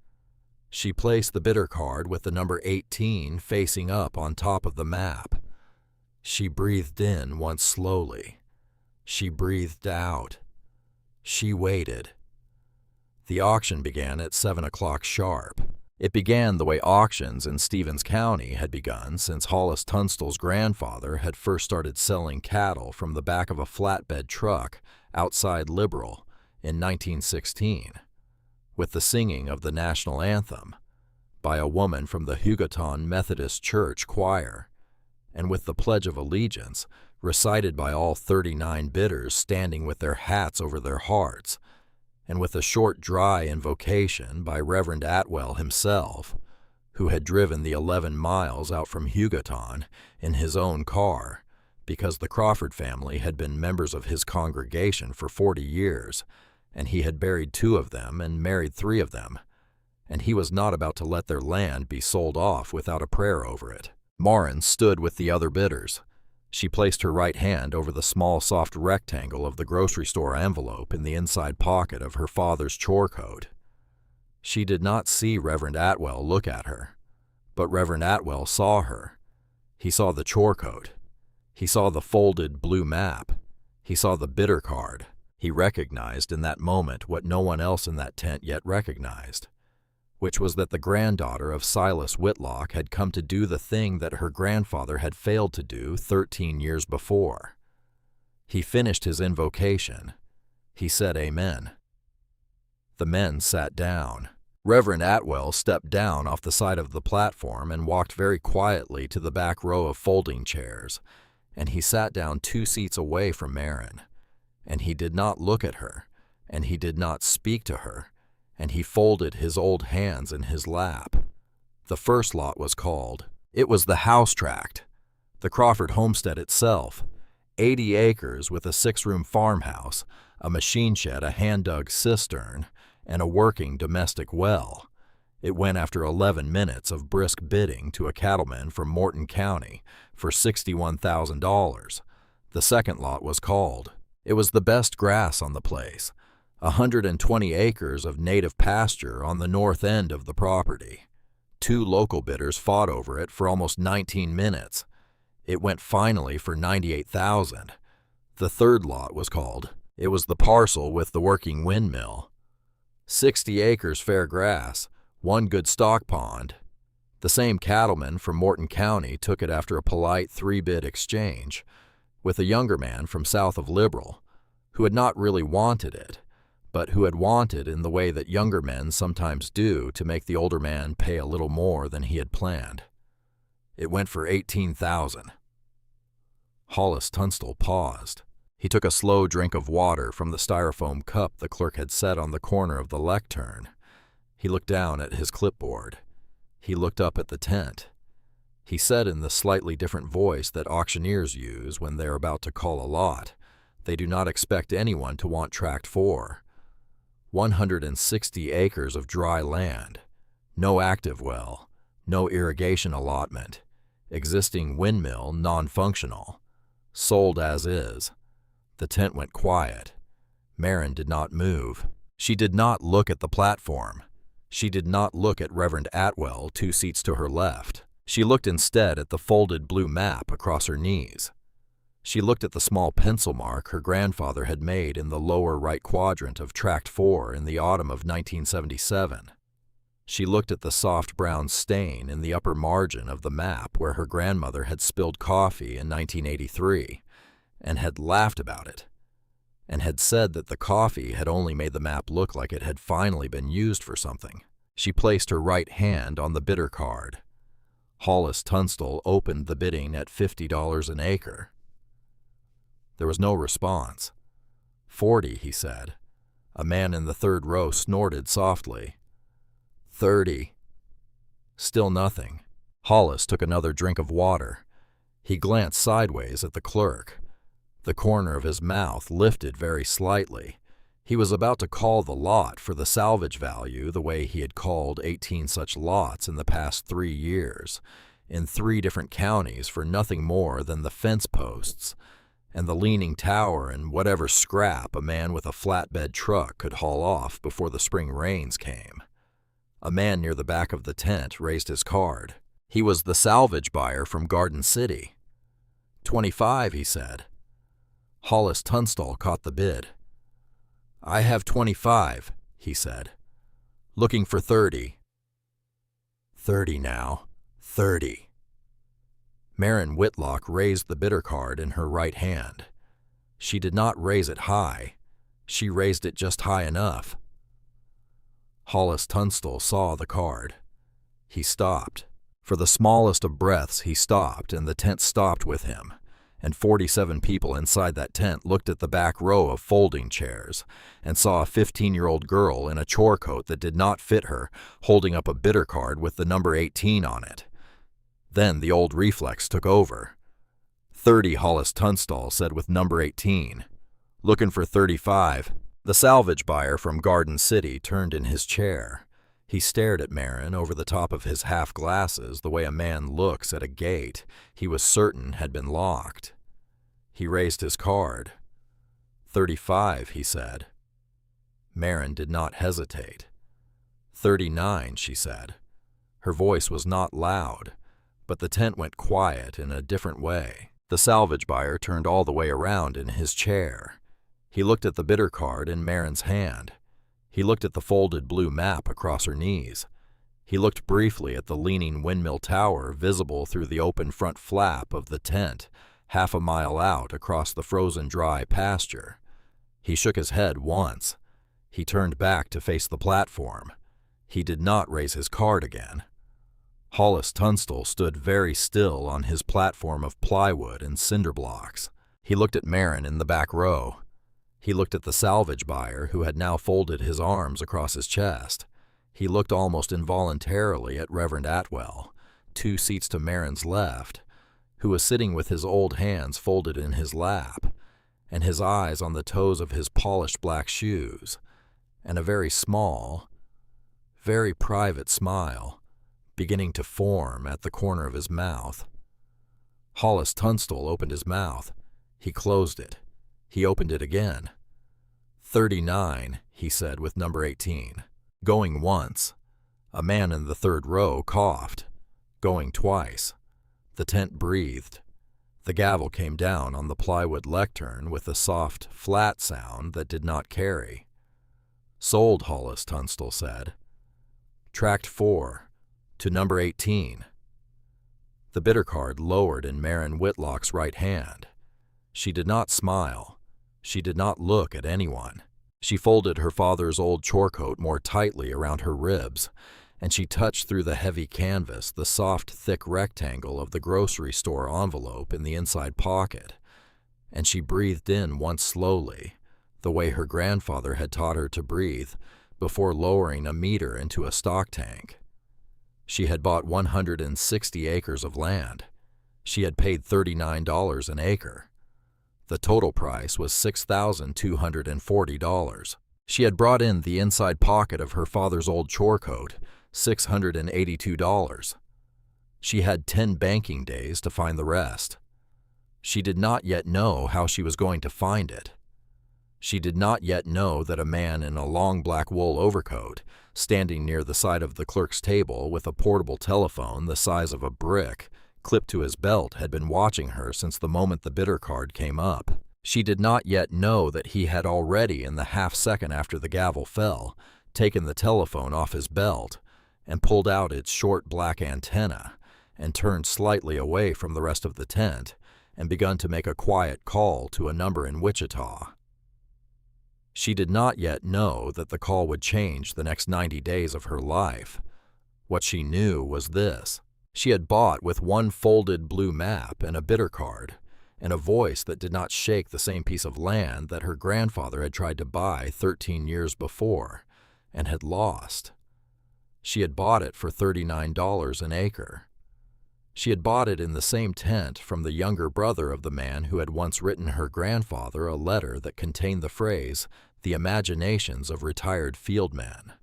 She placed the bidder card with the number 18 facing up on top of the map. She breathed in once slowly. She breathed out. She waited. The auction began at 7 o'clock sharp. It began the way auctions in Stevens County had begun since Hollis Tunstall's grandfather had first started selling cattle from the back of a flatbed truck outside Liberal in 1916, with the singing of the national anthem by a woman from the Hugoton Methodist Church choir, and with the Pledge of Allegiance recited by all 39 bidders standing with their hats over their hearts, and with a short dry invocation by Reverend Atwell himself, who had driven the 11 miles out from Hugoton in his own car, because the Crawford family had been members of his congregation for 40 years, and he had buried 2 of them and married 3 of them, and he was not about to let their land be sold off without a prayer over it. Marin stood with the other bidders. She placed her right hand over the small soft rectangle of the grocery store envelope in the inside pocket of her father's chore coat. She did not see Reverend Atwell look at her, but Reverend Atwell saw her. He saw the chore coat. He saw the folded blue map. He saw the bidder card. He recognized in that moment what no one else in that tent yet recognized, which was that the granddaughter of Silas Whitlock had come to do the thing that her grandfather had failed to do 13 years before. He finished his invocation. He said amen. The men sat down. Reverend Atwell stepped down off the side of the platform and walked very quietly to the back row of folding chairs, and he sat down 2 seats away from Marin, and he did not look at her, and he did not speak to her, and he folded his old hands in his lap. The first lot was called. It was the house tract, the Crawford homestead itself, 80 acres with a 6-room farmhouse, a machine shed, a hand-dug cistern, and a working domestic well. It went after 11 minutes of brisk bidding to a cattleman from Morton County for $61,000. The second lot was called. It was the best grass on the place, 120 acres of native pasture on the north end of the property. 2 local bidders fought over it for almost 19 minutes. It went finally for $98,000. The third lot was called. It was the parcel with the working windmill. 60 acres fair grass, 1 good stock pond. The same cattleman from Morton County took it after a polite 3-bid exchange with a younger man from south of Liberal, who had not really wanted it, but who had wanted in the way that younger men sometimes do to make the older man pay a little more than he had planned. It went for $18,000. Hollis Tunstall paused. He took a slow drink of water from the styrofoam cup the clerk had set on the corner of the lectern. He looked down at his clipboard. He looked up at the tent. He said in the slightly different voice that auctioneers use when they're about to call a lot, they do not expect anyone to want Tract 4. 160 acres of dry land. No active well. No irrigation allotment. Existing windmill non-functional. Sold as is. The tent went quiet. Marin did not move. She did not look at the platform. She did not look at Reverend Atwell 2 seats to her left. She looked instead at the folded blue map across her knees. She looked at the small pencil mark her grandfather had made in the lower right quadrant of Tract 4 in the autumn of 1977. She looked at the soft brown stain in the upper margin of the map where her grandmother had spilled coffee in 1983 and had laughed about it, and had said that the coffee had only made the map look like it had finally been used for something. She placed her right hand on the bidder card. Hollis Tunstall opened the bidding at $50 an acre. There was no response. 40, he said. A man in the third row snorted softly. 30. Still nothing. Hollis took another drink of water. He glanced sideways at the clerk. The corner of his mouth lifted very slightly. He was about to call the lot for the salvage value the way he had called 18 such lots in the past 3 years, in 3 different counties for nothing more than the fence posts and the leaning tower and whatever scrap a man with a flatbed truck could haul off before the spring rains came. A man near the back of the tent raised his card. He was the salvage buyer from Garden City. 25, he said. Hollis Tunstall caught the bid. I have 25, he said. Looking for 30. 30 now. 30. Marin Whitlock raised the bidder card in her right hand. She did not raise it high. She raised it just high enough. Hollis Tunstall saw the card. He stopped. For the smallest of breaths he stopped, and the tent stopped with him, and 47 people inside that tent looked at the back row of folding chairs and saw a 15-year-old girl in a chore coat that did not fit her holding up a bidder card with the number 18 on it. Then the old reflex took over. 30, Hollis Tunstall said with number 18. Looking for 35. The salvage buyer from Garden City turned in his chair. He stared at Marin over the top of his half-glasses the way a man looks at a gate he was certain had been locked. He raised his card. 35, he said. Marin did not hesitate. 39, she said. Her voice was not loud, but the tent went quiet in a different way. The salvage buyer turned all the way around in his chair. He looked at the bidder card in Marin's hand. He looked at the folded blue map across her knees. He looked briefly at the leaning windmill tower visible through the open front flap of the tent, half a mile out across the frozen dry pasture. He shook his head once. He turned back to face the platform. He did not raise his card again. Hollis Tunstall stood very still on his platform of plywood and cinder blocks. He looked at Marin in the back row. He looked at the salvage buyer, who had now folded his arms across his chest. He looked almost involuntarily at Reverend Atwell, 2 seats to Marin's left, who was sitting with his old hands folded in his lap, and his eyes on the toes of his polished black shoes, and a very small, very private smile beginning to form at the corner of his mouth. Hollis Tunstall opened his mouth. He closed it. He opened it again. 39, he said with number 18. Going once. A man in the third row coughed. Going twice. The tent breathed. The gavel came down on the plywood lectern with a soft, flat sound that did not carry. Sold, Hollis Tunstall said. Tract 4. To number 18. The bidder card lowered in Marin Whitlock's right hand. She did not smile. She did not look at anyone. She folded her father's old chore coat more tightly around her ribs, and she touched through the heavy canvas the soft, thick rectangle of the grocery store envelope in the inside pocket. and she breathed in once slowly, the way her grandfather had taught her to breathe, before lowering a meter into a stock tank. She had bought 160 acres of land. She had paid $39 an acre. The total price was $6,240. She had brought in the inside pocket of her father's old chore coat, $682. She had 10 banking days to find the rest. She did not yet know how she was going to find it. She did not yet know that a man in a long black wool overcoat, standing near the side of the clerk's table with a portable telephone the size of a brick clipped to his belt, had been watching her since the moment the bidder card came up. She did not yet know that he had already, in the half second after the gavel fell, taken the telephone off his belt and pulled out its short black antenna and turned slightly away from the rest of the tent and begun to make a quiet call to a number in Wichita. She did not yet know that the call would change the next 90 days of her life. What she knew was this: she had bought with one folded blue map and a bidder card, and a voice that did not shake the same piece of land that her grandfather had tried to buy 13 years before and had lost. She had bought it for $39 an acre. She had bought it in the same tent from the younger brother of the man who had once written her grandfather a letter that contained the phrase, "The imaginations of retired fieldmen."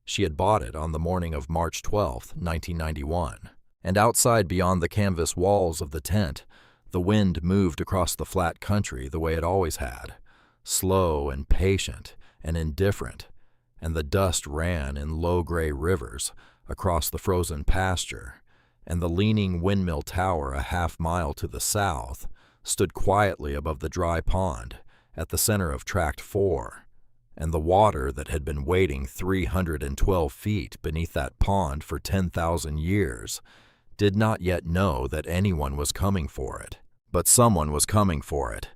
She had bought it on the morning of March 12, 1991. And outside, beyond the canvas walls of the tent, the wind moved across the flat country the way it always had, slow and patient and indifferent, and the dust ran in low gray rivers across the frozen pasture, and the leaning windmill tower a half mile to the south stood quietly above the dry pond at the center of Tract 4, and the water that had been waiting 312 feet beneath that pond for 10,000 years did not yet know that anyone was coming for it. But someone was coming for it,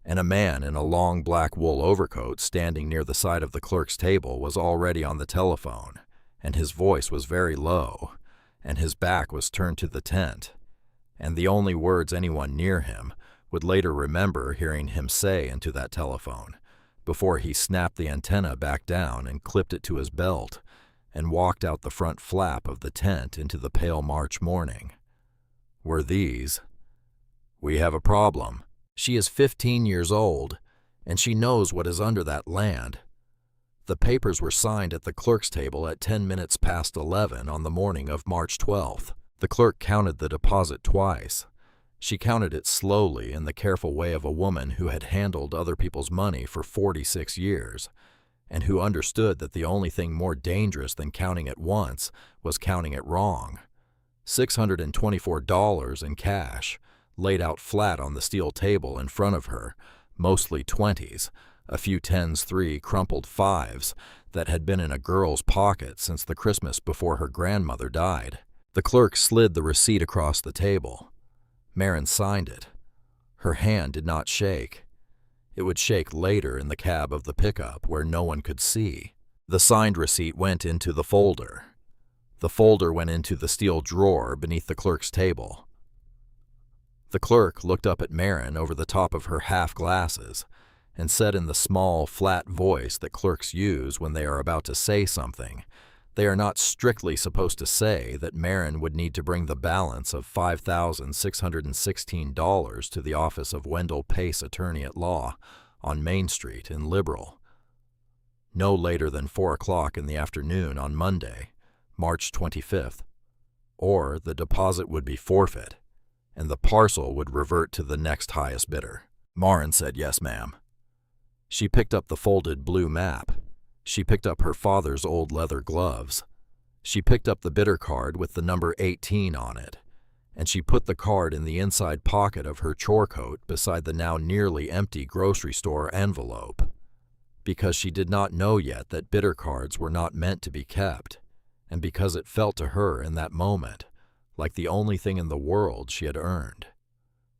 and a man in a long black wool overcoat standing near the side of the clerk's table was already on the telephone, and his voice was very low, and his back was turned to the tent, and the only words anyone near him would later remember hearing him say into that telephone, before he snapped the antenna back down and clipped it to his belt and walked out the front flap of the tent into the pale March morning, were these: "We have a problem. She is 15 years old, and she knows what is under that land." The papers were signed at the clerk's table at 10 minutes past 11 on the morning of March 12th. The clerk counted the deposit twice. She counted it slowly in the careful way of a woman who had handled other people's money for 46 years, and who understood that the only thing more dangerous than counting at once was counting it wrong. $624 in cash, laid out flat on the steel table in front of her, mostly 20s, a few 10s, 3 crumpled 5s that had been in a girl's pocket since the Christmas before her grandmother died. The clerk slid the receipt across the table. Marin signed it. Her hand did not shake. It would shake later in the cab of the pickup where no one could see. The signed receipt went into the folder. The folder went into the steel drawer beneath the clerk's table. The clerk looked up at Marin over the top of her half glasses and said in the small, flat voice that clerks use when they are about to say something they are not strictly supposed to say, that Marin would need to bring the balance of $5,616 to the office of Wendell Pace, attorney at law, on Main Street in Liberal, no later than 4 o'clock in the afternoon on Monday, March 25th, or the deposit would be forfeit, and the parcel would revert to the next highest bidder. Marin said, "Yes, ma'am." She picked up the folded blue map. She picked up her father's old leather gloves. She picked up the bidder card with the number 18 on it, and she put the card in the inside pocket of her chore coat beside the now nearly empty grocery store envelope, because she did not know yet that bidder cards were not meant to be kept, and because it felt to her in that moment like the only thing in the world she had earned.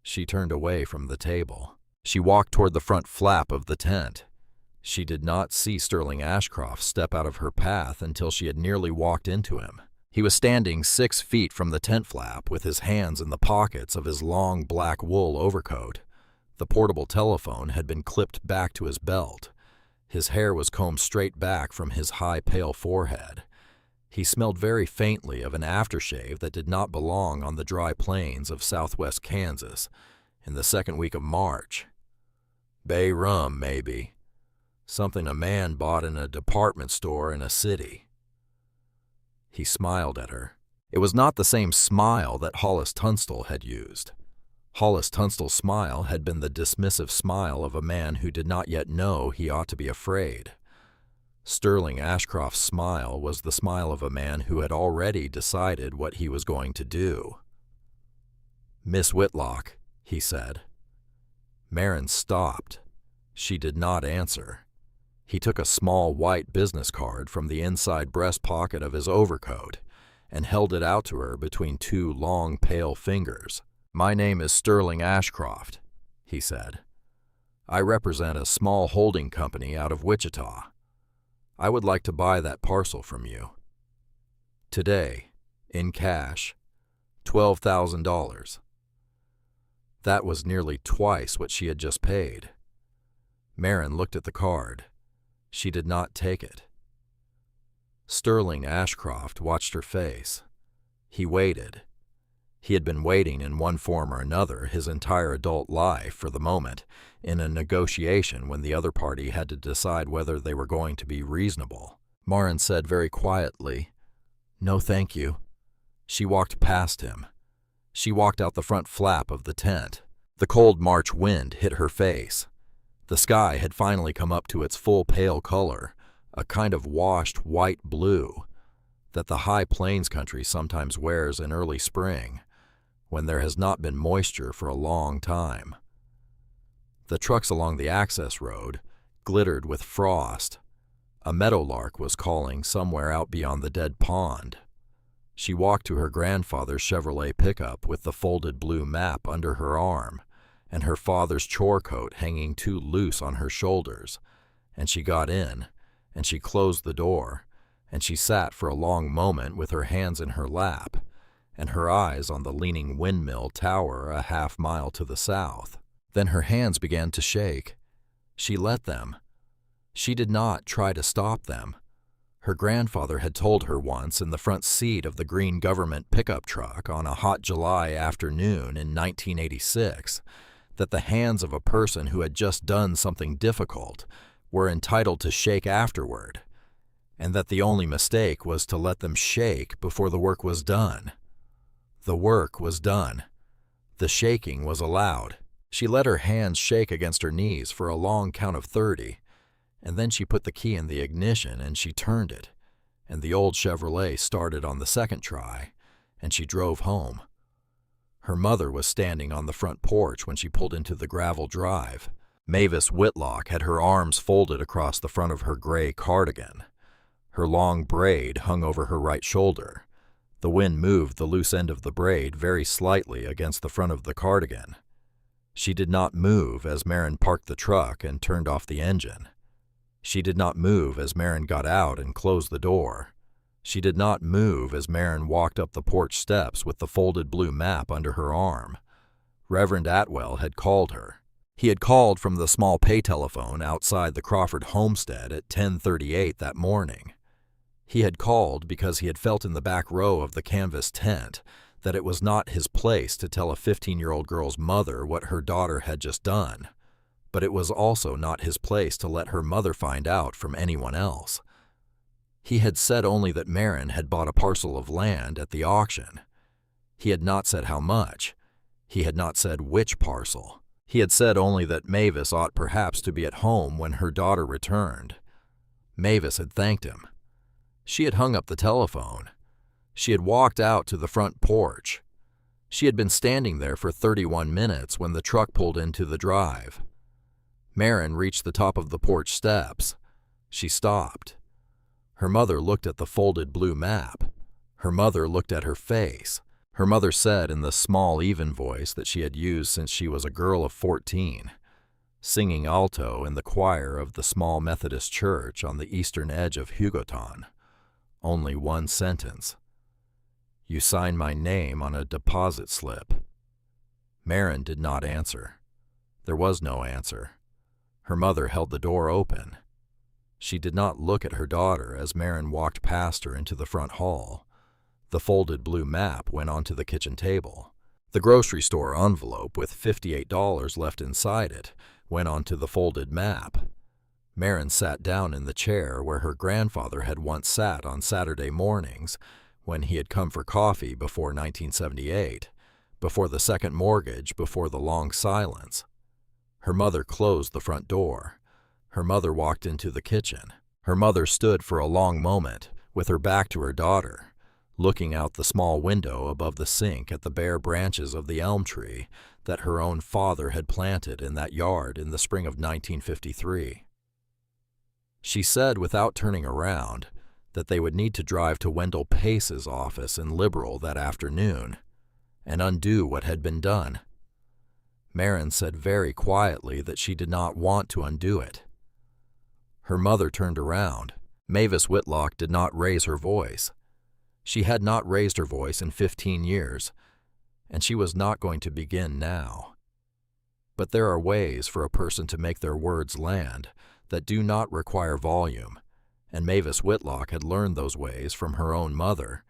She turned away from the table. She walked toward the front flap of the tent. She did not see Sterling Ashcroft step out of her path until she had nearly walked into him. He was standing 6 feet from the tent flap with his hands in the pockets of his long black wool overcoat, The portable telephone had been clipped back to his belt. His hair was combed straight back from his high, pale forehead. He smelled very faintly of an aftershave that did not belong on the dry plains of southwest Kansas in the second week of March. Bay rum, maybe. Something a man bought in a department store in a city. He smiled at her. It was not the same smile that Hollis Tunstall had used. Hollis Tunstall's smile had been the dismissive smile of a man who did not yet know he ought to be afraid. Sterling Ashcroft's smile was the smile of a man who had already decided what he was going to do. "Miss Whitlock," he said. Marin stopped. She did not answer. He took a small white business card from the inside breast pocket of his overcoat and held it out to her between two long, pale fingers. "My name is Sterling Ashcroft," he said. "I represent a small holding company out of Wichita. I would like to buy that parcel from you. Today, in cash, $12,000. That was nearly twice what she had just paid. Marin looked at the card. She did not take it. Sterling Ashcroft watched her face. He waited. He had been waiting in one form or another his entire adult life for the moment, in a negotiation when the other party had to decide whether they were going to be reasonable. Marin said very quietly, "No, thank you." She walked past him. She walked out the front flap of the tent. The cold March wind hit her face. The sky had finally come up to its full pale color, a kind of washed white blue that the high plains country sometimes wears in early spring, when there has not been moisture for a long time. The trucks along the access road glittered with frost. A meadowlark was calling somewhere out beyond the dead pond. She walked to her grandfather's Chevrolet pickup with the folded blue map under her arm and her father's chore coat hanging too loose on her shoulders, and she got in, and she closed the door, and she sat for a long moment with her hands in her lap and her eyes on the leaning windmill tower a half-mile to the south. Then her hands began to shake. She let them. She did not try to stop them. Her grandfather had told her once in the front seat of the green government pickup truck on a hot July afternoon in 1986 that the hands of a person who had just done something difficult were entitled to shake afterward, and that the only mistake was to let them shake before the work was done. The work was done. The shaking was allowed. She let her hands shake against her knees for a long count of 30, and then she put the key in the ignition and she turned it, and the old Chevrolet started on the second try, and she drove home. Her mother was standing on the front porch when she pulled into the gravel drive. Mavis Whitlock had her arms folded across the front of her gray cardigan. Her long braid hung over her right shoulder. The wind moved the loose end of the braid very slightly against the front of the cardigan. She did not move as Marin parked the truck and turned off the engine. She did not move as Marin got out and closed the door. She did not move as Marin walked up the porch steps with the folded blue map under her arm. Reverend Atwell had called her. He had called from the small pay telephone outside the Crawford homestead at 10:38 that morning. He had called because he had felt in the back row of the canvas tent that it was not his place to tell a 15-year-old girl's mother what her daughter had just done, but it was also not his place to let her mother find out from anyone else. He had said only that Marin had bought a parcel of land at the auction. He had not said how much. He had not said which parcel. He had said only that Mavis ought perhaps to be at home when her daughter returned. Mavis had thanked him. She had hung up the telephone. She had walked out to the front porch. She had been standing there for 31 minutes when the truck pulled into the drive. Marin reached the top of the porch steps. She stopped. Her mother looked at the folded blue map. Her mother looked at her face. Her mother said in the small, even voice that she had used since she was a girl of 14, singing alto in the choir of the small Methodist church on the eastern edge of Hugoton, only one sentence. "You sign my name on a deposit slip." Marin did not answer. There was no answer. Her mother held the door open. She did not look at her daughter as Maren walked past her into the front hall. The folded blue map went onto the kitchen table. The grocery store envelope with $58 left inside it went onto the folded map. Maren sat down in the chair where her grandfather had once sat on Saturday mornings when he had come for coffee before 1978, before the second mortgage, before the long silence. Her mother closed the front door. Her mother walked into the kitchen. Her mother stood for a long moment, with her back to her daughter, looking out the small window above the sink at the bare branches of the elm tree that her own father had planted in that yard in the spring of 1953. She said, without turning around, that they would need to drive to Wendell Pace's office in Liberal that afternoon and undo what had been done. Maren said very quietly that she did not want to undo it. Her mother turned around. Mavis Whitlock did not raise her voice. She had not raised her voice in 15 years, and she was not going to begin now. But there are ways for a person to make their words land that do not require volume, and Mavis Whitlock had learned those ways from her own mother,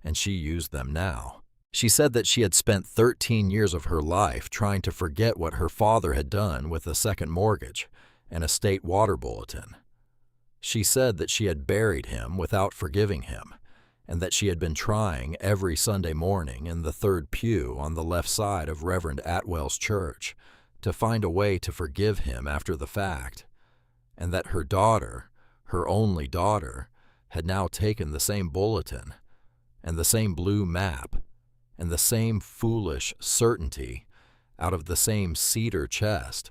and she used them now. She said that she had spent 13 years of her life trying to forget what her father had done with a second mortgage and a state water bulletin. She said that she had buried him without forgiving him, and that she had been trying every Sunday morning in the third pew on the left side of Reverend Atwell's church to find a way to forgive him after the fact, and that her daughter, her only daughter, had now taken the same bulletin and the same blue map and the same foolish certainty out of the same cedar chest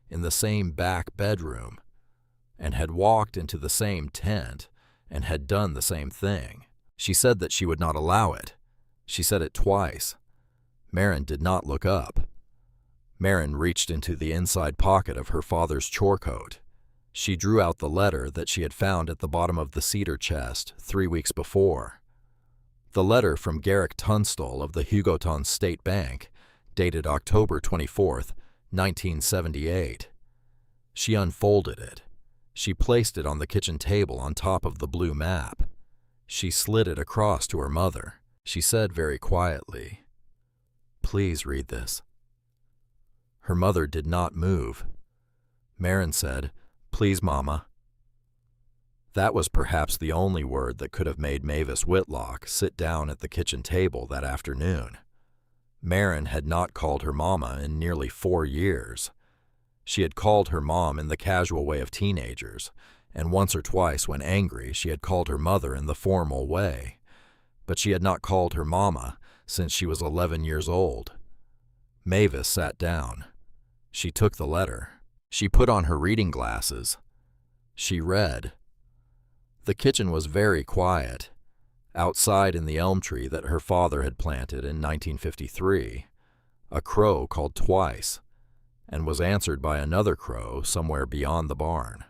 in the same back bedroom, and had walked into the same tent and had done the same thing. She said that she would not allow it. She said it twice. Maren did not look up. Maren reached into the inside pocket of her father's chore coat. She drew out the letter that she had found at the bottom of the cedar chest 3 weeks before. The letter from Garrick Tunstall of the Hugoton State Bank, dated October 24th, 1978. She unfolded it. She placed it on the kitchen table on top of the blue map. She slid it across to her mother. She said very quietly, "Please read this." Her mother did not move. Maren said, "Please, Mama." That was perhaps the only word that could have made Mavis Whitlock sit down at the kitchen table that afternoon. Maren had not called her mama in nearly 4 years. She had called her mom in the casual way of teenagers, and once or twice when angry she had called her mother in the formal way, but she had not called her mama since she was 11 years old. Mavis sat down. She took the letter. She put on her reading glasses. She read. The kitchen was very quiet. Outside in the elm tree that her father had planted in 1953, a crow called twice and was answered by another crow somewhere beyond the barn.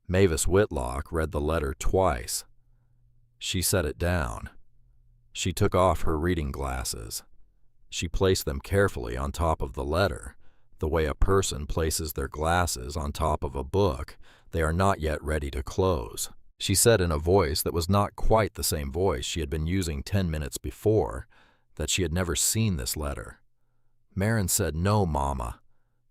Mavis Whitlock read the letter twice. She set it down. She took off her reading glasses. She placed them carefully on top of the letter, the way a person places their glasses on top of a book they are not yet ready to close. She said in a voice that was not quite the same voice she had been using 10 minutes before that she had never seen this letter. Maren said, "No, Mama."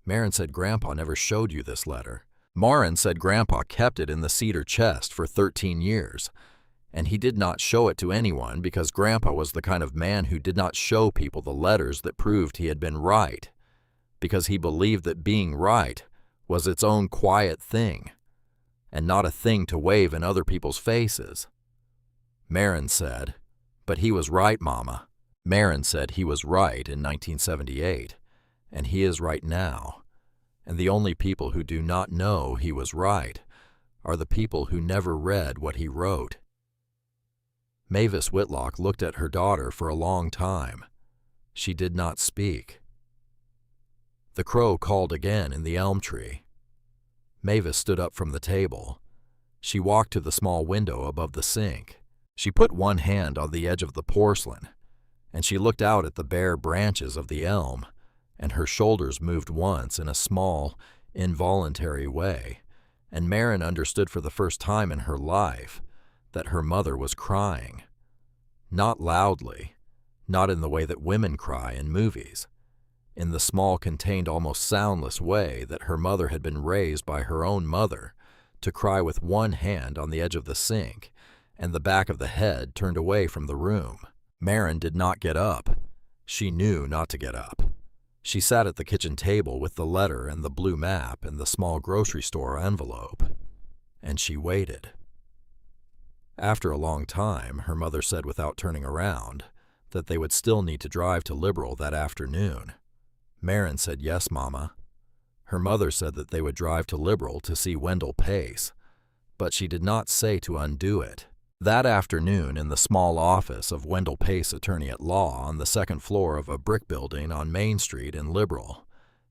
Maren said, "Grandpa never showed you this letter." Maren said Grandpa kept it in the cedar chest for 13 years, and he did not show it to anyone because Grandpa was the kind of man who did not show people the letters that proved he had been right, because he believed that being right was its own quiet thing, and not a thing to wave in other people's faces. Maren said, "But he was right, Mama." Maren said he was right in 1978, and he is right now, and the only people who do not know he was right are the people who never read what he wrote. Mavis Whitlock looked at her daughter for a long time. She did not speak. The crow called again in the elm tree. Mavis stood up from the table. She walked to the small window above the sink. She put one hand on the edge of the porcelain, and she looked out at the bare branches of the elm and her shoulders moved once in a small, involuntary way, and Marin understood for the first time in her life that her mother was crying. Not loudly, not in the way that women cry in movies, in the small, contained, almost soundless way that her mother had been raised by her own mother to cry with one hand on the edge of the sink and the back of the head turned away from the room. Marin did not get up. She knew not to get up. She sat at the kitchen table with the letter and the blue map and the small grocery store envelope, and she waited. After a long time, her mother said without turning around that they would still need to drive to Liberal that afternoon. Marin said, "Yes, Mama." Her mother said that they would drive to Liberal to see Wendell Pace, but she did not say to undo it. That afternoon, in the small office of Wendell Pace, attorney at law, on the second floor of a brick building on Main Street in Liberal,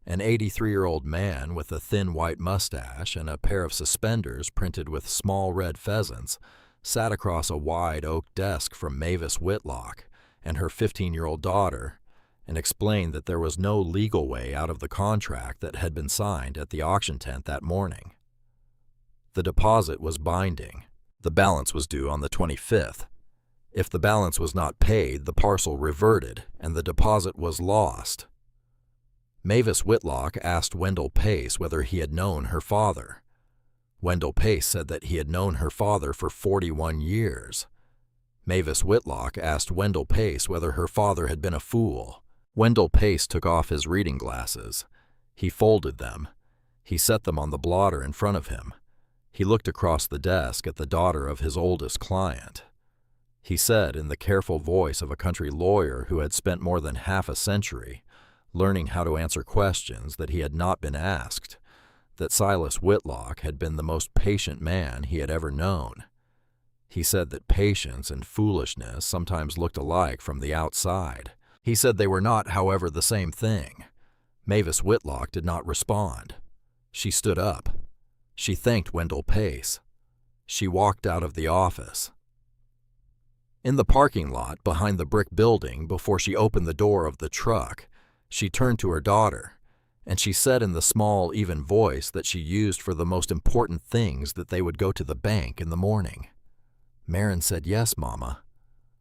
an 83-year-old man with a thin white mustache and a pair of suspenders printed with small red pheasants sat across a wide oak desk from Mavis Whitlock and her 15-year-old daughter and explained that there was no legal way out of the contract that had been signed at the auction tent that morning. The deposit was binding. The balance was due on the 25th. If the balance was not paid, the parcel reverted and the deposit was lost. Mavis Whitlock asked Wendell Pace whether he had known her father. Wendell Pace said that he had known her father for 41 years. Mavis Whitlock asked Wendell Pace whether her father had been a fool. Wendell Pace took off his reading glasses. He folded them. He set them on the blotter in front of him. He looked across the desk at the daughter of his oldest client. He said in the careful voice of a country lawyer who had spent more than half a century learning how to answer questions that he had not been asked, that Silas Whitlock had been the most patient man he had ever known. He said that patience and foolishness sometimes looked alike from the outside. He said they were not, however, the same thing. Mavis Whitlock did not respond. She stood up. She thanked Wendell Pace. She walked out of the office. In the parking lot behind the brick building, before she opened the door of the truck, she turned to her daughter, and she said in the small, even voice that she used for the most important things that they would go to the bank in the morning. Marin said, "Yes, Mama."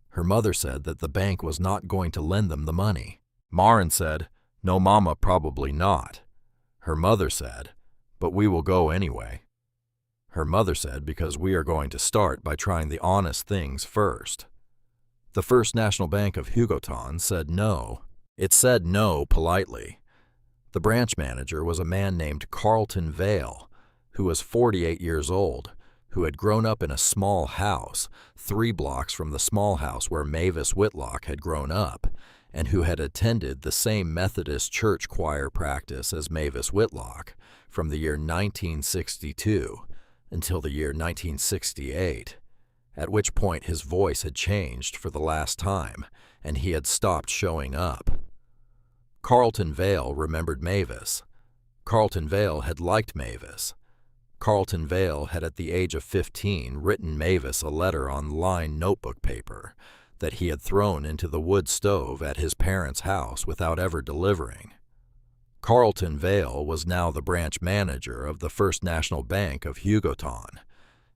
Her mother said that the bank was not going to lend them the money. Marin said, "No, Mama, probably not." Her mother said, "But we will go anyway." Her mother said, "Because we are going to start by trying the honest things first." The First National Bank of Hugoton said no. It said no politely. The branch manager was a man named Carlton Vale, who was 48 years old, who had grown up in a small house 3 blocks from the small house where Mavis Whitlock had grown up, and who had attended the same Methodist church choir practice as Mavis Whitlock from the year 1962 until the year 1968, at which point his voice had changed for the last time, and he had stopped showing up. Carlton Vale remembered Mavis. Carlton Vale had liked Mavis. Carlton Vale had at the age of 15 written Mavis a letter on lined notebook paper that he had thrown into the wood stove at his parents' house without ever delivering. Carlton Vale was now the branch manager of the First National Bank of Hugoton,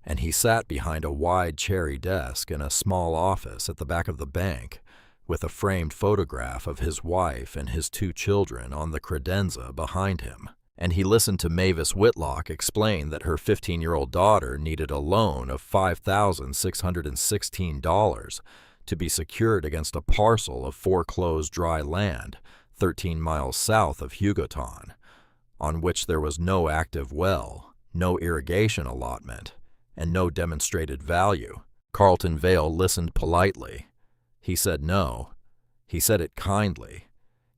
and he sat behind a wide cherry desk in a small office at the back of the bank with a framed photograph of his wife and his 2 children on the credenza behind him, and he listened to Mavis Whitlock explain that her 15-year-old daughter needed a loan of $5,616 to be secured against a parcel of foreclosed dry land 13 miles south of Hugoton, on which there was no active well, no irrigation allotment, and no demonstrated value. Carlton Vale listened politely. He said no. He said it kindly.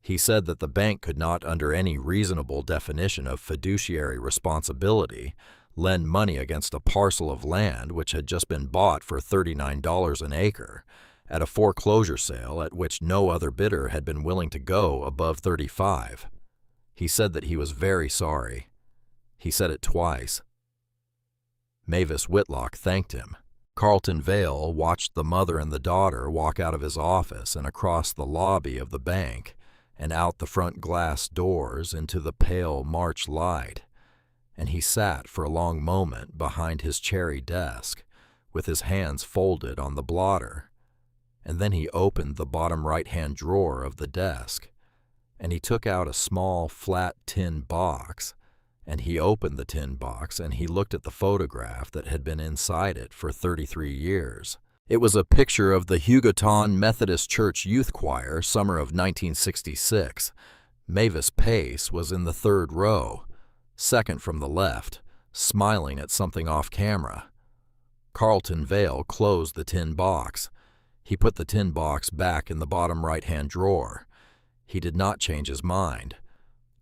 He said that the bank could not, under any reasonable definition of fiduciary responsibility, lend money against a parcel of land which had just been bought for $39 an acre, at a foreclosure sale at which no other bidder had been willing to go above 35. He said that he was very sorry. He said it twice. Mavis Whitlock thanked him. Carlton Vale watched the mother and the daughter walk out of his office and across the lobby of the bank and out the front glass doors into the pale March light, and he sat for a long moment behind his cherry desk, with his hands folded on the blotter, and then he opened the bottom right-hand drawer of the desk, and he took out a small, flat tin box, and he opened the tin box and he looked at the photograph that had been inside it for 33 years. It was a picture of the Hugoton Methodist Church Youth Choir, summer of 1966. Mavis Pace was in the third row, second from the left, smiling at something off camera. Carlton Vale closed the tin box. He put the tin box back in the bottom right-hand drawer. He did not change his mind.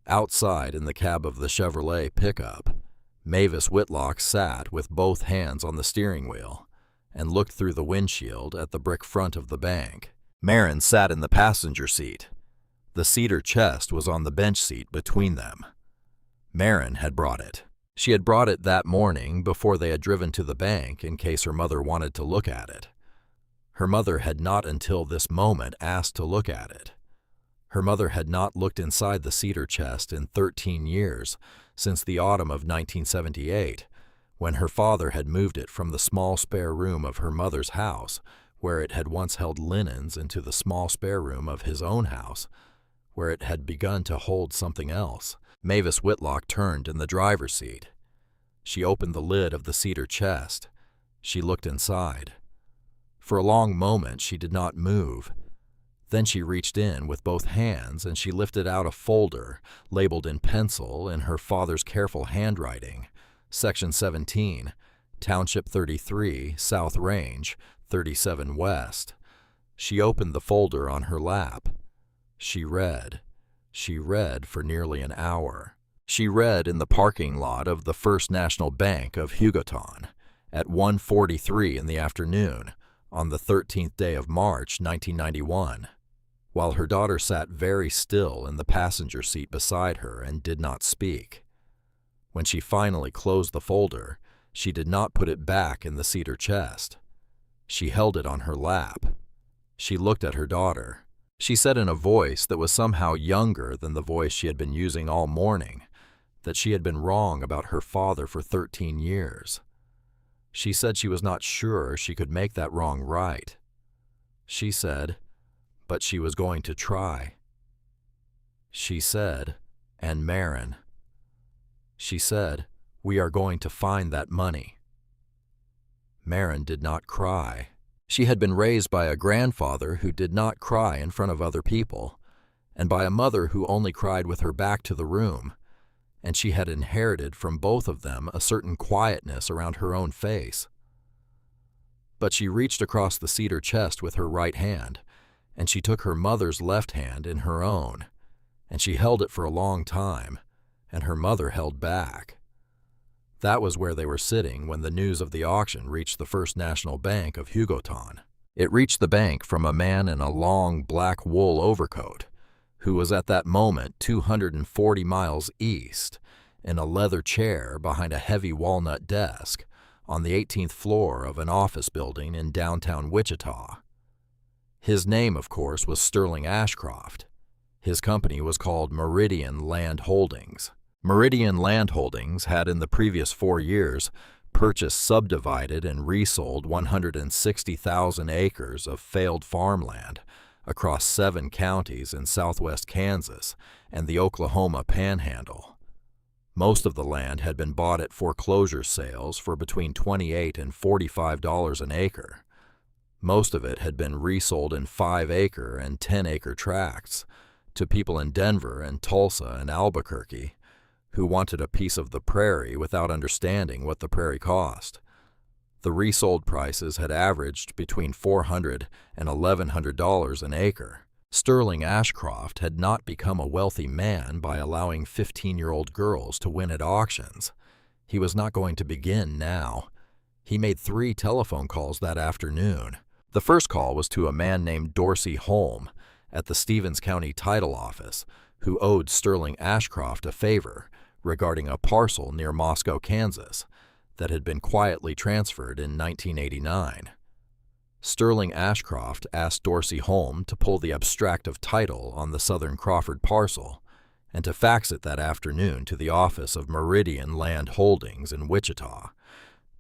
Outside in the cab of the Chevrolet pickup, Mavis Whitlock sat with both hands on the steering wheel and looked through the windshield at the brick front of the bank. Marin sat in the passenger seat. The cedar chest was on the bench seat between them. Marin had brought it. She had brought it that morning before they had driven to the bank in case her mother wanted to look at it. Her mother had not until this moment asked to look at it. Her mother had not looked inside the cedar chest in 13 years, since the autumn of 1978, when her father had moved it from the small spare room of her mother's house, where it had once held linens, into the small spare room of his own house, where it had begun to hold something else. Mavis Whitlock turned in the driver's seat. She opened the lid of the cedar chest. She looked inside. For a long moment she did not move. Then she reached in with both hands and she lifted out a folder labeled in pencil in her father's careful handwriting, Section 17, Township 33, South Range, 37 West. She opened the folder on her lap. She read. She read for nearly an hour. She read in the parking lot of the First National Bank of Hugoton at 1:43 in the afternoon on the 13th day of March, 1991. While her daughter sat very still in the passenger seat beside her and did not speak. When she finally closed the folder, she did not put it back in the cedar chest. She held it on her lap. She looked at her daughter. She said in a voice that was somehow younger than the voice she had been using all morning, that she had been wrong about her father for 13 years. She said she was not sure she could make that wrong right. She said, but she was going to try. She said, and Marin. She said, we are going to find that money. Marin did not cry. She had been raised by a grandfather who did not cry in front of other people, and by a mother who only cried with her back to the room, and she had inherited from both of them a certain quietness around her own face. But she reached across the cedar chest with her right hand, and she took her mother's left hand in her own, and she held it for a long time, and her mother held back. That was where they were sitting when the news of the auction reached the First National Bank of Hugoton. It reached the bank from a man in a long black wool overcoat, who was at that moment 240 miles east, in a leather chair behind a heavy walnut desk on the 18th floor of an office building in downtown Wichita. His name, of course, was Sterling Ashcroft. His company was called Meridian Land Holdings. Meridian Land Holdings had in the previous 4 years purchased, subdivided, and resold 160,000 acres of failed farmland across 7 counties in southwest Kansas and the Oklahoma Panhandle. Most of the land had been bought at foreclosure sales for between $28 and $45 an acre. Most of it had been resold in 5-acre and 10-acre tracts to people in Denver and Tulsa and Albuquerque who wanted a piece of the prairie without understanding what the prairie cost. The resold prices had averaged between $400 and $1,100 an acre. Sterling Ashcroft had not become a wealthy man by allowing 15-year-old girls to win at auctions. He was not going to begin now. He made 3 telephone calls that afternoon. The first call was to a man named Dorsey Holm at the Stevens County Title Office, who owed Sterling Ashcroft a favor regarding a parcel near Moscow, Kansas, that had been quietly transferred in 1989. Sterling Ashcroft asked Dorsey Holm to pull the abstract of title on the Southern Crawford parcel and to fax it that afternoon to the office of Meridian Land Holdings in Wichita.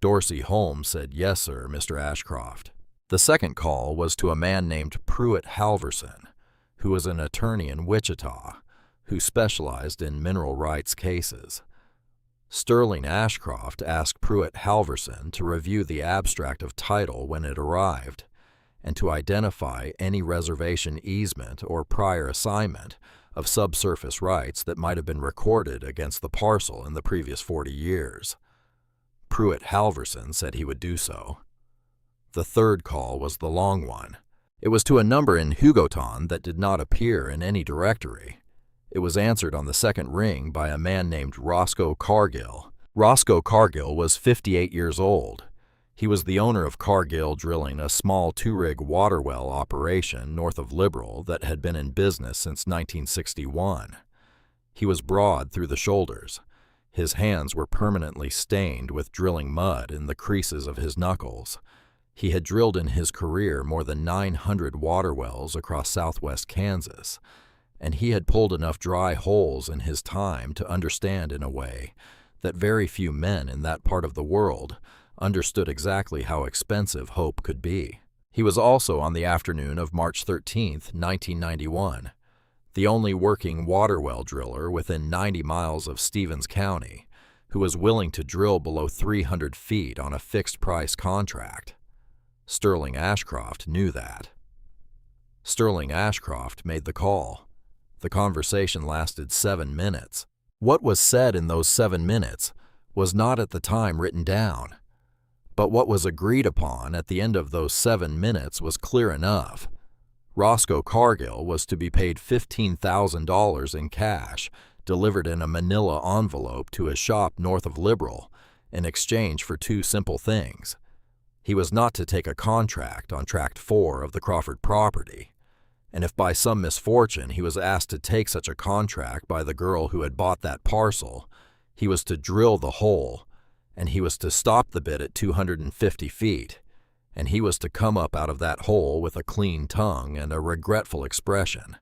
Dorsey Holm said, "Yes, sir, Mr. Ashcroft." The second call was to a man named Pruitt Halverson, who was an attorney in Wichita, who specialized in mineral rights cases. Sterling Ashcroft asked Pruitt Halverson to review the abstract of title when it arrived, and to identify any reservation easement or prior assignment of subsurface rights that might have been recorded against the parcel in the previous 40 years. Pruitt Halverson said he would do so. The third call was the long one. It was to a number in Hugoton that did not appear in any directory. It was answered on the second ring by a man named Roscoe Cargill. Roscoe Cargill was 58 years old. He was the owner of Cargill Drilling, a small two-rig water well operation north of Liberal that had been in business since 1961. He was broad through the shoulders. His hands were permanently stained with drilling mud in the creases of his knuckles. He had drilled in his career more than 900 water wells across southwest Kansas, and he had pulled enough dry holes in his time to understand in a way that very few men in that part of the world understood exactly how expensive hope could be. He was also on the afternoon of March 13, 1991, the only working water well driller within 90 miles of Stevens County who was willing to drill below 300 feet on a fixed-price contract. Sterling Ashcroft knew that. Sterling Ashcroft made the call. The conversation lasted 7 minutes. What was said in those 7 minutes was not at the time written down, but what was agreed upon at the end of those 7 minutes was clear enough. Roscoe Cargill was to be paid $15,000 in cash, delivered in a manila envelope to a shop north of Liberal, in exchange for 2 simple things. He was not to take a contract on Tract 4 of the Crawford property, and if by some misfortune he was asked to take such a contract by the girl who had bought that parcel, he was to drill the hole, and he was to stop the bit at 250 feet, and he was to come up out of that hole with a clean tongue and a regretful expression,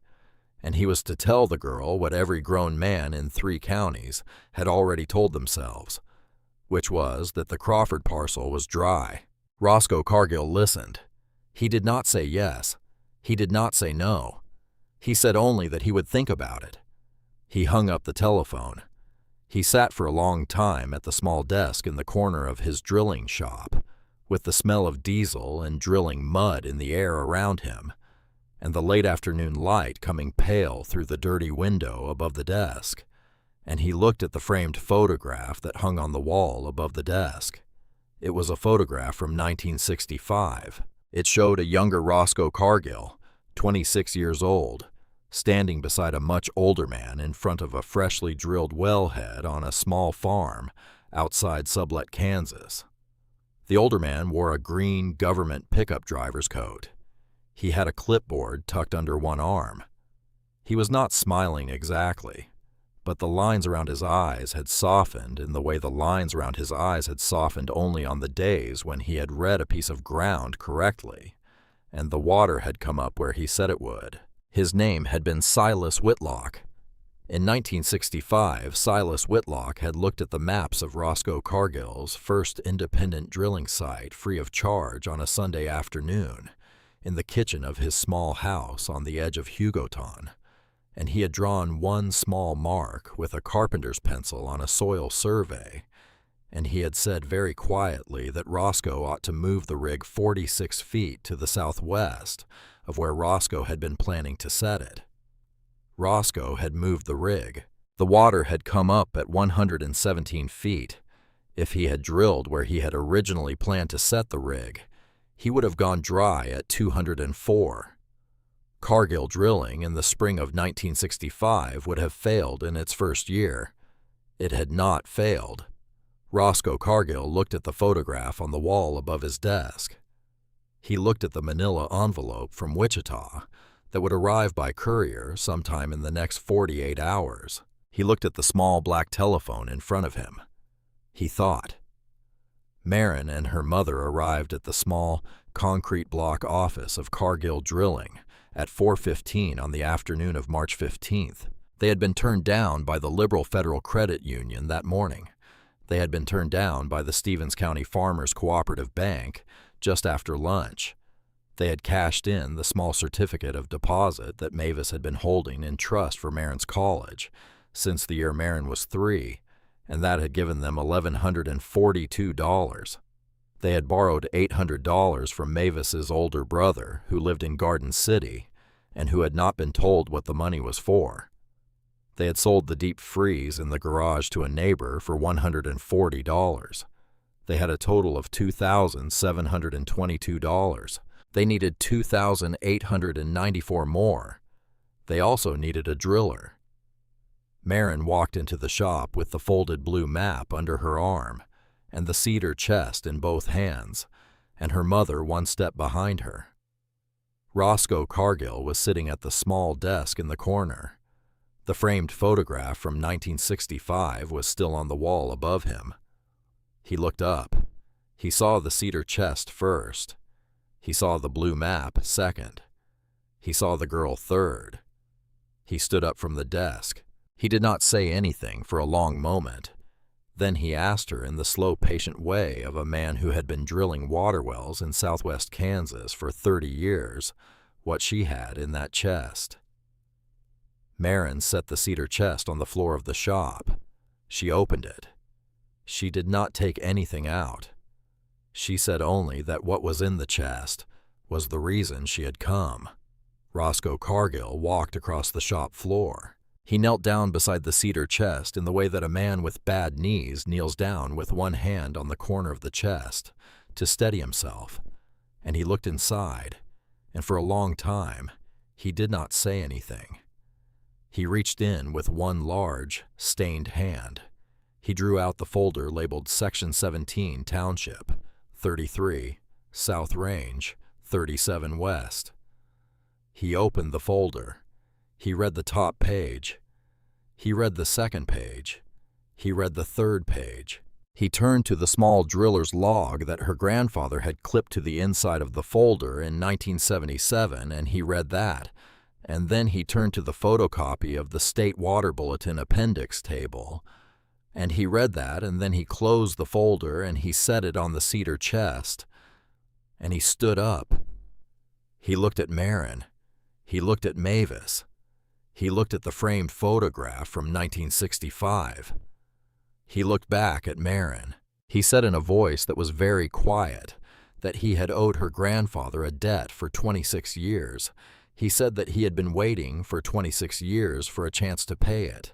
and he was to tell the girl what every grown man in 3 counties had already told themselves, which was that the Crawford parcel was dry. Roscoe Cargill listened. He did not say yes. He did not say no. He said only that he would think about it. He hung up the telephone. He sat for a long time at the small desk in the corner of his drilling shop, with the smell of diesel and drilling mud in the air around him, and the late afternoon light coming pale through the dirty window above the desk, and he looked at the framed photograph that hung on the wall above the desk. It was a photograph from 1965. It showed a younger Roscoe Cargill, 26 years old, standing beside a much older man in front of a freshly drilled wellhead on a small farm outside Sublette, Kansas. The older man wore a green government pickup driver's coat. He had a clipboard tucked under one arm. He was not smiling exactly, but the lines around his eyes had softened in the way the lines around his eyes had softened only on the days when he had read a piece of ground correctly, and the water had come up where he said it would. His name had been Silas Whitlock. In 1965, Silas Whitlock had looked at the maps of Roscoe Cargill's first independent drilling site free of charge on a Sunday afternoon in the kitchen of his small house on the edge of Hugoton, and he had drawn one small mark with a carpenter's pencil on a soil survey, and he had said very quietly that Roscoe ought to move the rig 46 feet to the southwest of where Roscoe had been planning to set it. Roscoe had moved the rig. The water had come up at 117 feet. If he had drilled where he had originally planned to set the rig, he would have gone dry at 204. Cargill Drilling in the spring of 1965 would have failed in its first year. It had not failed. Roscoe Cargill looked at the photograph on the wall above his desk. He looked at the manila envelope from Wichita that would arrive by courier sometime in the next 48 hours. He looked at the small black telephone in front of him. He thought, Marin and her mother arrived at the small, concrete block office of Cargill Drilling at 4:15 on the afternoon of March 15th. They had been turned down by the Liberal Federal Credit Union that morning. They had been turned down by the Stevens County Farmers Cooperative Bank just after lunch. They had cashed in the small certificate of deposit that Mavis had been holding in trust for Marin's college since the year Marin was 3, and that had given them $1,142. They had borrowed $800 from Mavis's older brother, who lived in Garden City, and who had not been told what the money was for. They had sold the deep freeze in the garage to a neighbor for $140. They had a total of $2,722. They needed $2,894 more. They also needed a driller. Marin walked into the shop with the folded blue map under her arm and the cedar chest in both hands, and her mother one step behind her. Roscoe Cargill was sitting at the small desk in the corner. The framed photograph from 1965 was still on the wall above him. He looked up. He saw the cedar chest first. He saw the blue map second. He saw the girl third. He stood up from the desk. He did not say anything for a long moment. Then he asked her in the slow, patient way of a man who had been drilling water wells in southwest Kansas for 30 years what she had in that chest. Marin set the cedar chest on the floor of the shop. She opened it. She did not take anything out. She said only that what was in the chest was the reason she had come. Roscoe Cargill walked across the shop floor. He knelt down beside the cedar chest in the way that a man with bad knees kneels down with one hand on the corner of the chest to steady himself, and he looked inside, and for a long time he did not say anything. He reached in with one large, stained hand. He drew out the folder labeled Section 17 Township, 33, South Range, 37 West. He opened the folder. He read the top page. He read the second page. He read the third page. He turned to the small driller's log that her grandfather had clipped to the inside of the folder in 1977, and he read that. And then he turned to the photocopy of the State Water Bulletin Appendix table. And he read that, and then he closed the folder, and he set it on the cedar chest. And he stood up. He looked at Marin. He looked at Mavis. He looked at the framed photograph from 1965. He looked back at Marin. He said in a voice that was very quiet that he had owed her grandfather a debt for 26 years. He said that he had been waiting for 26 years for a chance to pay it.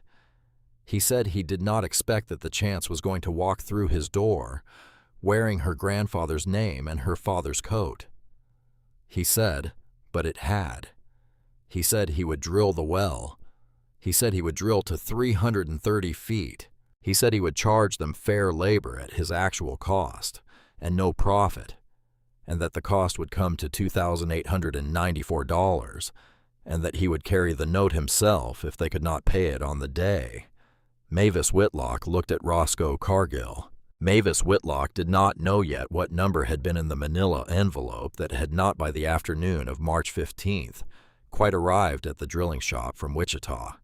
He said he did not expect that the chance was going to walk through his door, wearing her grandfather's name and her father's coat. He said, but it had. He said he would drill the well. He said he would drill to 330 feet. He said he would charge them fair labor at his actual cost, and no profit, and that the cost would come to $2,894, and that he would carry the note himself if they could not pay it on the day. Mavis Whitlock looked at Roscoe Cargill. Mavis Whitlock did not know yet what number had been in the manila envelope that had not by the afternoon of March 15th quite arrived at the drilling shop from Wichita.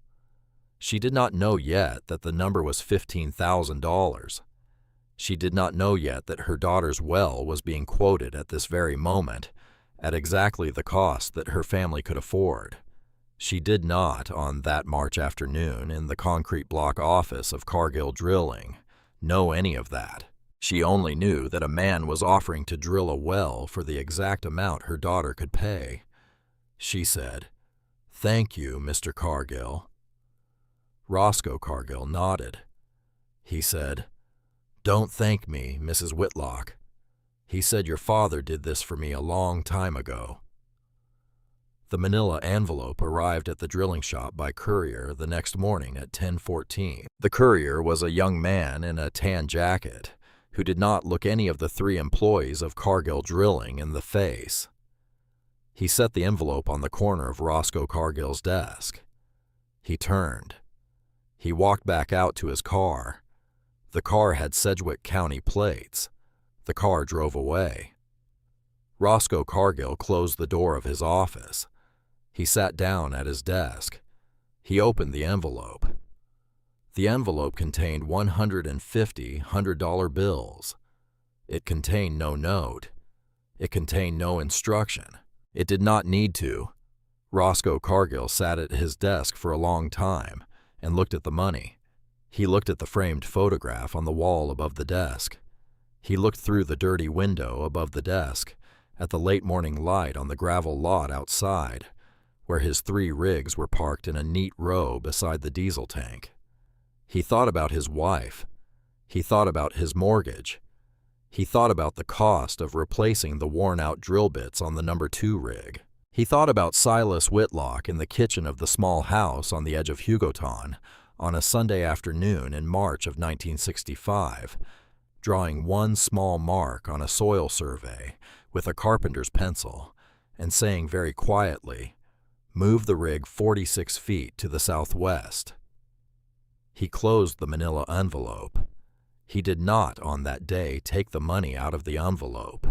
She did not know yet that the number was $15,000. She did not know yet that her daughter's well was being quoted at this very moment at exactly the cost that her family could afford. She did not, on that March afternoon in the concrete block office of Cargill Drilling, know any of that. She only knew that a man was offering to drill a well for the exact amount her daughter could pay. She said, "Thank you, Mr. Cargill." Roscoe Cargill nodded. He said, "Don't thank me, Mrs. Whitlock. He said your father did this for me a long time ago." The manila envelope arrived at the drilling shop by courier the next morning at 10:14. The courier was a young man in a tan jacket who did not look any of the 3 employees of Cargill Drilling in the face. He set the envelope on the corner of Roscoe Cargill's desk. He turned. He walked back out to his car. The car had Sedgwick County plates. The car drove away. Roscoe Cargill closed the door of his office. He sat down at his desk. He opened the envelope. The envelope contained 150 $100 bills. It contained no note. It contained no instruction. It did not need to. Roscoe Cargill sat at his desk for a long time and looked at the money. He looked at the framed photograph on the wall above the desk. He looked through the dirty window above the desk at the late morning light on the gravel lot outside, where his 3 rigs were parked in a neat row beside the diesel tank. He thought about his wife. He thought about his mortgage. He thought about the cost of replacing the worn-out drill bits on the number 2 rig. He thought about Silas Whitlock in the kitchen of the small house on the edge of Hugoton on a Sunday afternoon in March of 1965, drawing one small mark on a soil survey with a carpenter's pencil and saying very quietly, "Move the rig 46 feet to the southwest." He closed the manila envelope. He did not on that day take the money out of the envelope.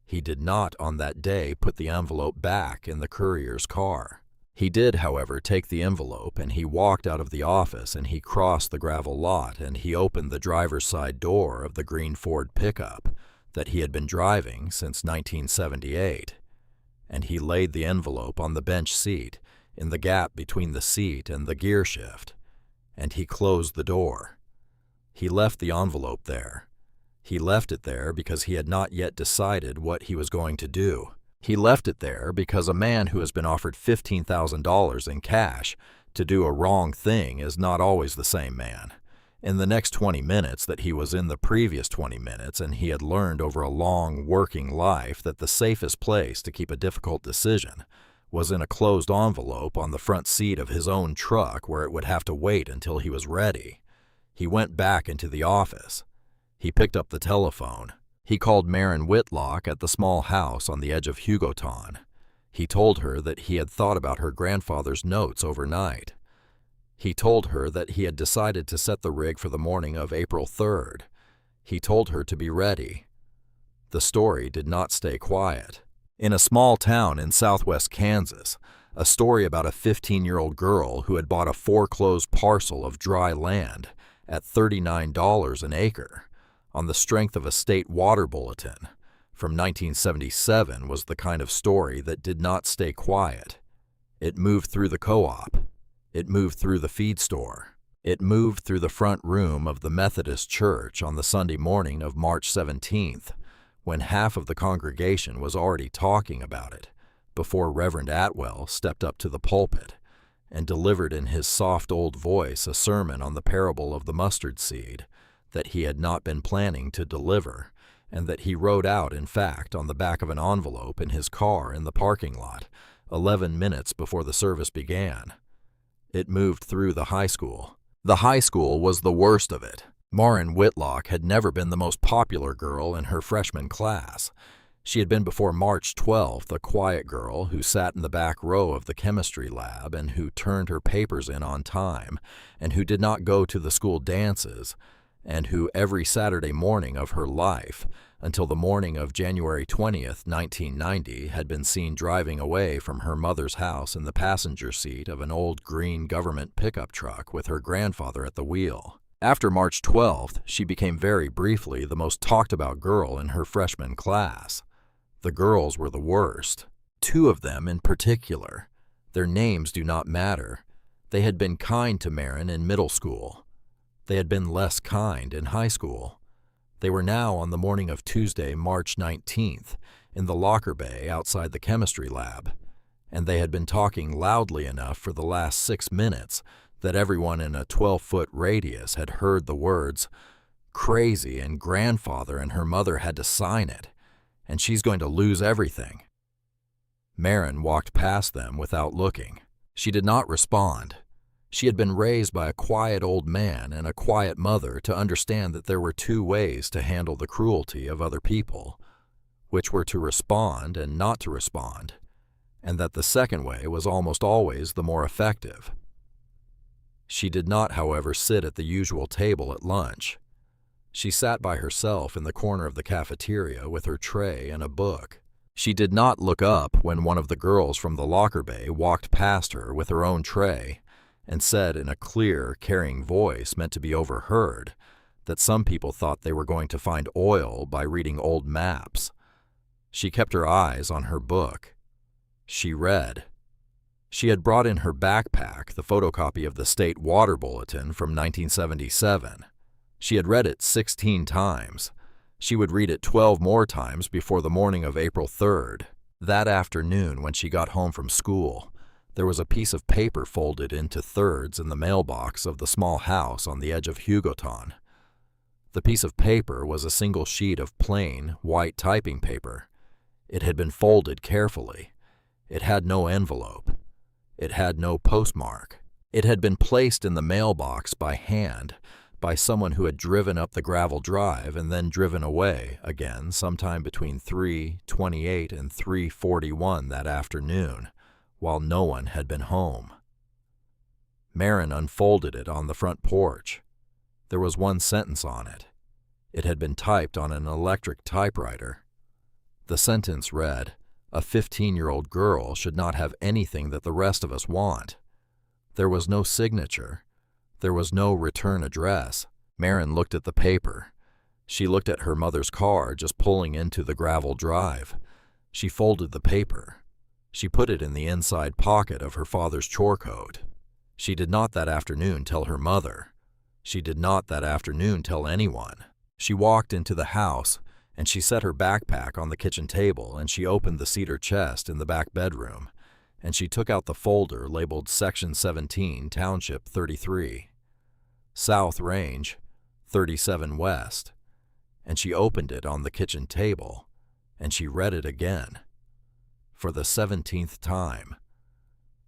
He did not on that day put the envelope back in the courier's car. He did, however, take the envelope, and he walked out of the office, and he crossed the gravel lot, and he opened the driver's side door of the green Ford pickup that he had been driving since 1978, and he laid the envelope on the bench seat in the gap between the seat and the gear shift, and he closed the door. He left the envelope there. He left it there because he had not yet decided what he was going to do. He left it there because a man who has been offered $15,000 in cash to do a wrong thing is not always the same man. In the next 20 minutes that he was in the previous 20 minutes, and he had learned over a long working life that the safest place to keep a difficult decision was in a closed envelope on the front seat of his own truck where it would have to wait until he was ready. He went back into the office. He picked up the telephone. He called Maren Whitlock at the small house on the edge of Hugoton. He told her that he had thought about her grandfather's notes overnight. He told her that he had decided to set the rig for the morning of April 3rd. He told her to be ready. The story did not stay quiet. In a small town in southwest Kansas, a story about a 15-year-old girl who had bought a foreclosed parcel of dry land at $39 an acre on the strength of a state water bulletin from 1977 was the kind of story that did not stay quiet. It moved through the co-op. It moved through the feed store. It moved through the front room of the Methodist Church on the Sunday morning of March 17th, when half of the congregation was already talking about it, before Reverend Atwell stepped up to the pulpit and delivered in his soft old voice a sermon on the parable of the mustard seed that he had not been planning to deliver, and that he wrote out, in fact, on the back of an envelope in his car in the parking lot 11 minutes before the service began. It moved through the high school. The high school was the worst of it. Maren Whitlock had never been the most popular girl in her freshman class. She had been before March 12th a quiet girl who sat in the back row of the chemistry lab and who turned her papers in on time and who did not go to the school dances, and who every Saturday morning of her life, until the morning of January 20th, 1990, had been seen driving away from her mother's house in the passenger seat of an old green government pickup truck with her grandfather at the wheel. After March 12th, she became very briefly the most talked-about girl in her freshman class. The girls were the worst. 2 of them in particular. Their names do not matter. They had been kind to Maren in middle school. They had been less kind in high school. They were now on the morning of Tuesday, March 19th, in the locker bay outside the chemistry lab, and they had been talking loudly enough for the last 6 minutes that everyone in a 12-foot radius had heard the words, "Crazy," and grandfather and her mother had to sign it, and she's going to lose everything. Maren walked past them without looking. She did not respond. She had been raised by a quiet old man and a quiet mother to understand that there were 2 ways to handle the cruelty of other people, which were to respond and not to respond, and that the second way was almost always the more effective. She did not, however, sit at the usual table at lunch. She sat by herself in the corner of the cafeteria with her tray and a book. She did not look up when one of the girls from the locker bay walked past her with her own tray and said in a clear, carrying voice meant to be overheard that some people thought they were going to find oil by reading old maps. She kept her eyes on her book. She read. She had brought in her backpack the photocopy of the State Water Bulletin from 1977. She had read it 16 times. She would read it 12 more times before the morning of April 3rd. That afternoon, when she got home from school, there was a piece of paper folded into thirds in the mailbox of the small house on the edge of Hugoton. The piece of paper was a single sheet of plain, white typing paper. It had been folded carefully. It had no envelope. It had no postmark. It had been placed in the mailbox by hand by someone who had driven up the gravel drive and then driven away again sometime between 3:28 and 3:41 that afternoon, while no one had been home. Marin unfolded it on the front porch. There was one sentence on it. It had been typed on an electric typewriter. The sentence read, "A 15-year-old girl should not have anything that the rest of us want." There was no signature. There was no return address. Marin looked at the paper. She looked at her mother's car just pulling into the gravel drive. She folded the paper. She put it in the inside pocket of her father's chore coat. She did not that afternoon tell her mother. She did not that afternoon tell anyone. She walked into the house, and she set her backpack on the kitchen table, and she opened the cedar chest in the back bedroom, and she took out the folder labeled Section 17, Township 33, South Range 37 West, and she opened it on the kitchen table, and she read it again. For the 17th time.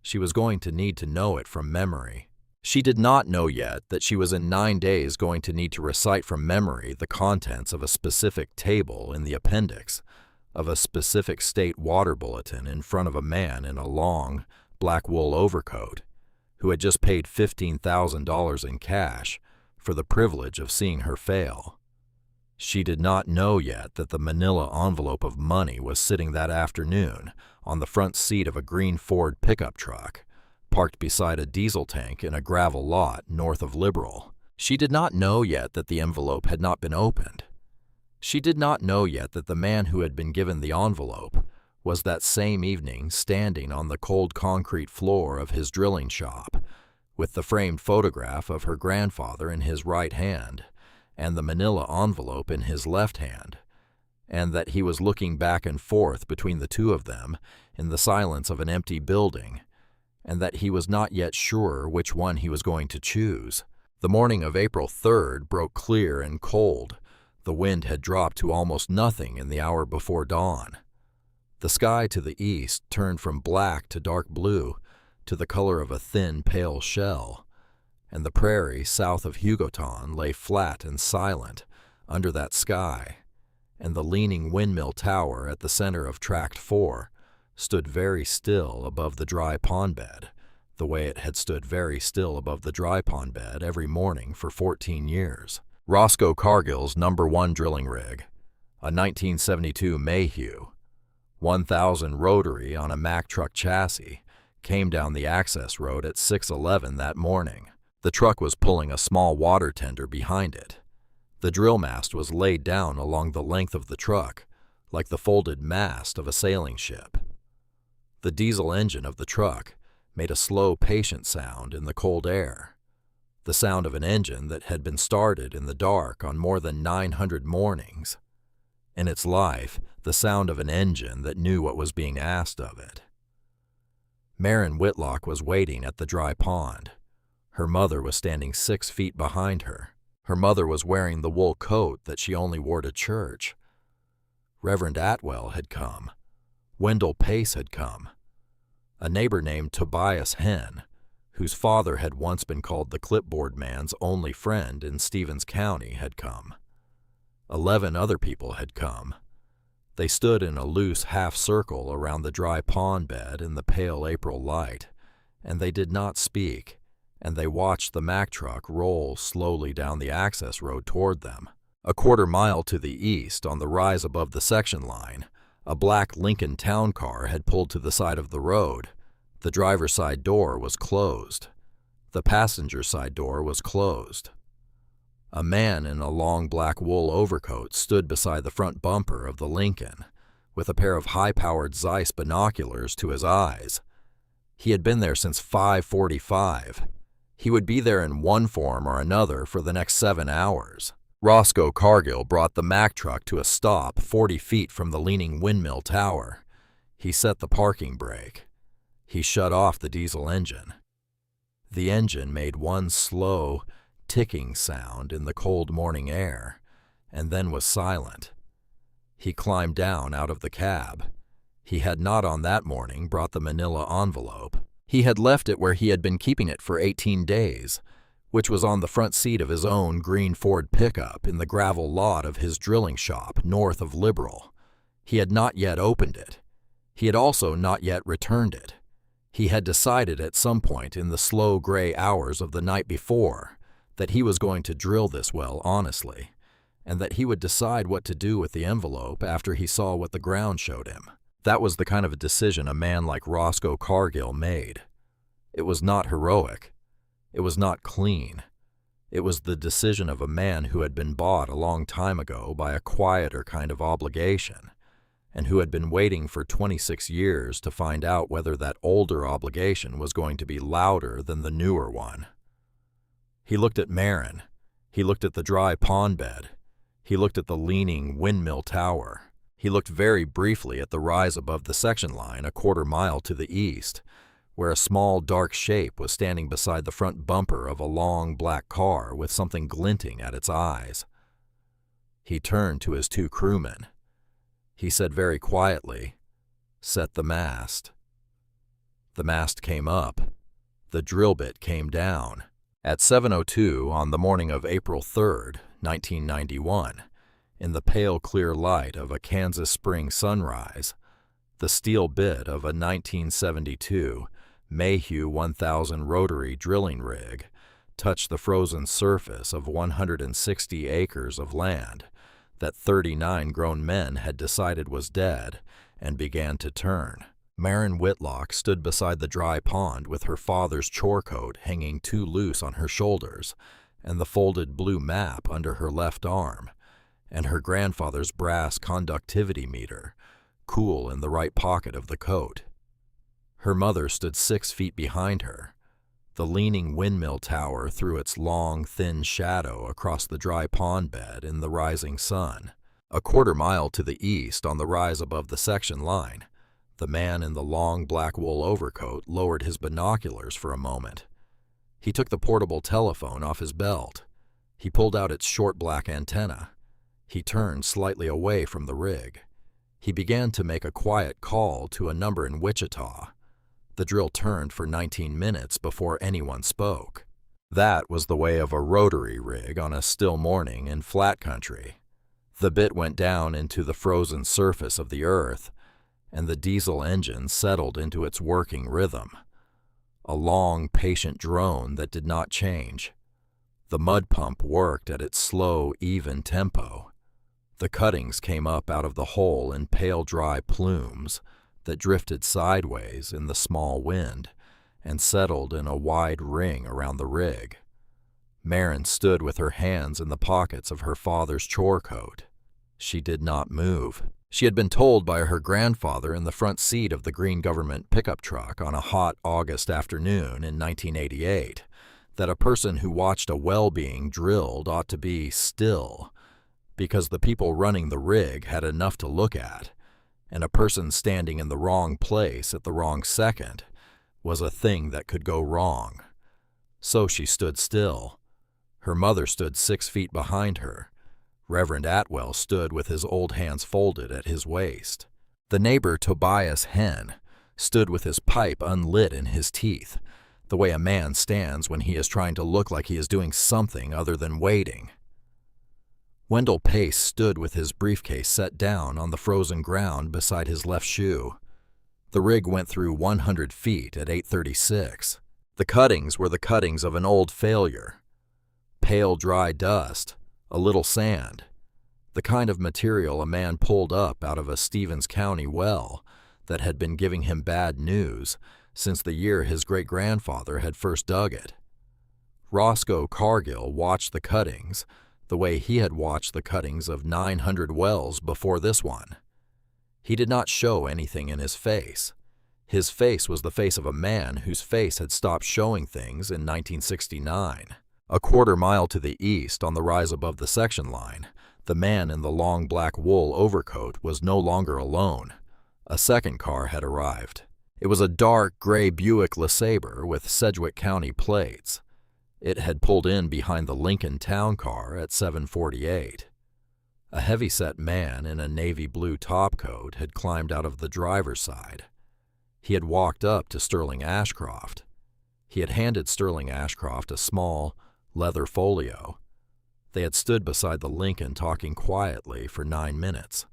She was going to need to know it from memory. She did not know yet that she was in 9 days going to need to recite from memory the contents of a specific table in the appendix of a specific state water bulletin in front of a man in a long, black wool overcoat who had just paid $15,000 in cash for the privilege of seeing her fail. She did not know yet that the manila envelope of money was sitting that afternoon on the front seat of a green Ford pickup truck, parked beside a diesel tank in a gravel lot north of Liberal. She did not know yet that the envelope had not been opened. She did not know yet that the man who had been given the envelope was that same evening standing on the cold concrete floor of his drilling shop, with the framed photograph of her grandfather in his right hand and the manila envelope in his left hand, and that he was looking back and forth between the two of them in the silence of an empty building, and that he was not yet sure which one he was going to choose. The morning of April 3rd broke clear and cold. The wind had dropped to almost nothing in the hour before dawn. The sky to the east turned from black to dark blue to the color of a thin, pale shell, and the prairie south of Hugoton lay flat and silent under that sky, and the leaning windmill tower at the center of Tract 4 stood very still above the dry pond bed, the way it had stood very still above the dry pond bed every morning for 14 years. Roscoe Cargill's No. 1 drilling rig, a 1972 Mayhew, 1000 rotary on a Mack truck chassis, came down the access road at 6:11 that morning. The truck was pulling a small water tender behind it. The drill mast was laid down along the length of the truck, like the folded mast of a sailing ship. The diesel engine of the truck made a slow, patient sound in the cold air, the sound of an engine that had been started in the dark on more than 900 mornings. In its life, the sound of an engine that knew what was being asked of it. Marin Whitlock was waiting at the dry pond. Her mother was standing 6 feet behind her. Her mother was wearing the wool coat that she only wore to church. Reverend Atwell had come. Wendell Pace had come. A neighbor named Tobias Henn, whose father had once been called the clipboard man's only friend in Stevens County, had come. 11 other people had come. They stood in a loose half-circle around the dry pond bed in the pale April light, and they did not speak, and they watched the Mack truck roll slowly down the access road toward them. A quarter-mile to the east, on the rise above the section line, a black Lincoln town car had pulled to the side of the road. The driver's side door was closed. The passenger side door was closed. A man in a long black wool overcoat stood beside the front bumper of the Lincoln, with a pair of high-powered Zeiss binoculars to his eyes. He had been there since 5:45. He would be there in one form or another for the next 7 hours. Roscoe Cargill brought the Mack truck to a stop 40 feet from the leaning windmill tower. He set the parking brake. He shut off the diesel engine. The engine made one slow, ticking sound in the cold morning air, and then was silent. He climbed down out of the cab. He had not on that morning brought the manila envelope. He had left it where he had been keeping it for 18 days, which was on the front seat of his own green Ford pickup in the gravel lot of his drilling shop north of Liberal. He had not yet opened it. He had also not yet returned it. He had decided at some point in the slow gray hours of the night before that he was going to drill this well honestly, and that he would decide what to do with the envelope after he saw what the ground showed him. That was the kind of a decision a man like Roscoe Cargill made. It was not heroic. It was not clean. It was the decision of a man who had been bought a long time ago by a quieter kind of obligation, and who had been waiting for 26 years to find out whether that older obligation was going to be louder than the newer one. He looked at Marin. He looked at the dry pond bed. He looked at the leaning windmill tower. He looked very briefly at the rise above the section line a quarter-mile to the east, where a small dark shape was standing beside the front bumper of a long black car with something glinting at its eyes. He turned to his 2 crewmen. He said very quietly, "Set the mast." The mast came up. The drill bit came down. At 7:02 on the morning of April 3rd, 1991, in the pale clear light of a Kansas spring sunrise, the steel bit of a 1972 Mayhew 1000 rotary drilling rig touched the frozen surface of 160 acres of land that 39 grown men had decided was dead and began to turn. Marin Whitlock stood beside the dry pond with her father's chore coat hanging too loose on her shoulders and the folded blue map under her left arm, and her grandfather's brass conductivity meter cool in the right pocket of the coat. Her mother stood 6 feet behind her. The leaning windmill tower threw its long, thin shadow across the dry pond bed in the rising sun. A quarter-mile to the east, on the rise above the section line, the man in the long black wool overcoat lowered his binoculars for a moment. He took the portable telephone off his belt. He pulled out its short black antenna. He turned slightly away from the rig. He began to make a quiet call to a number in Wichita. The drill turned for 19 minutes before anyone spoke. That was the way of a rotary rig on a still morning in flat country. The bit went down into the frozen surface of the earth, and the diesel engine settled into its working rhythm. A long, patient drone that did not change. The mud pump worked at its slow, even tempo. The cuttings came up out of the hole in pale dry plumes that drifted sideways in the small wind and settled in a wide ring around the rig. Marin stood with her hands in the pockets of her father's chore coat. She did not move. She had been told by her grandfather in the front seat of the green government pickup truck on a hot August afternoon in 1988 that a person who watched a well being drilled ought to be still, because the people running the rig had enough to look at, and a person standing in the wrong place at the wrong second was a thing that could go wrong. So she stood still. Her mother stood 6 feet behind her. Reverend Atwell stood with his old hands folded at his waist. The neighbor Tobias Henn stood with his pipe unlit in his teeth, the way a man stands when he is trying to look like he is doing something other than waiting. Wendell Pace stood with his briefcase set down on the frozen ground beside his left shoe. The rig went through 100 feet at 8:36. The cuttings were the cuttings of an old failure. Pale dry dust, a little sand, the kind of material a man pulled up out of a Stevens County well that had been giving him bad news since the year his great-grandfather had first dug it. Roscoe Cargill watched the cuttings the way he had watched the cuttings of 900 wells before this one. He did not show anything in his face. His face was the face of a man whose face had stopped showing things in 1969. A quarter-mile to the east, on the rise above the section line, the man in the long black wool overcoat was no longer alone. A second car had arrived. It was a dark gray Buick LeSabre with Sedgwick County plates. It had pulled in behind the Lincoln Town Car at 7:48. A heavy-set man in a navy blue topcoat had climbed out of the driver's side. He had walked up to Sterling Ashcroft. He had handed Sterling Ashcroft a small, leather folio. They had stood beside the Lincoln talking quietly for 9 minutes.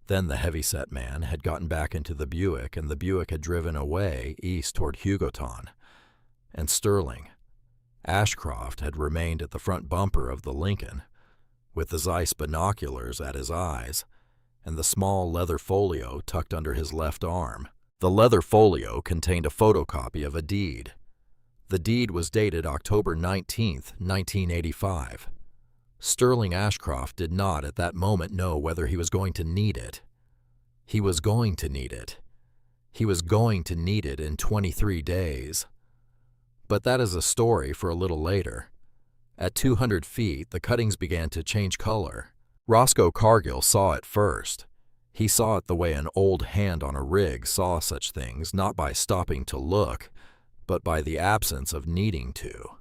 Then the heavy-set man had gotten back into the Buick, and the Buick had driven away east toward Hugoton. And Sterling Ashcroft had remained at the front bumper of the Lincoln, with the Zeiss binoculars at his eyes, and the small leather folio tucked under his left arm. The leather folio contained a photocopy of a deed. The deed was dated October 19, 1985. Sterling Ashcroft did not at that moment know whether he was going to need it. He was going to need it. He was going to need it in 23 days. But that is a story for a little later. At 200 feet, the cuttings began to change color. Roscoe Cargill saw it first. He saw it the way an old hand on a rig saw such things, not by stopping to look, but by the absence of needing to.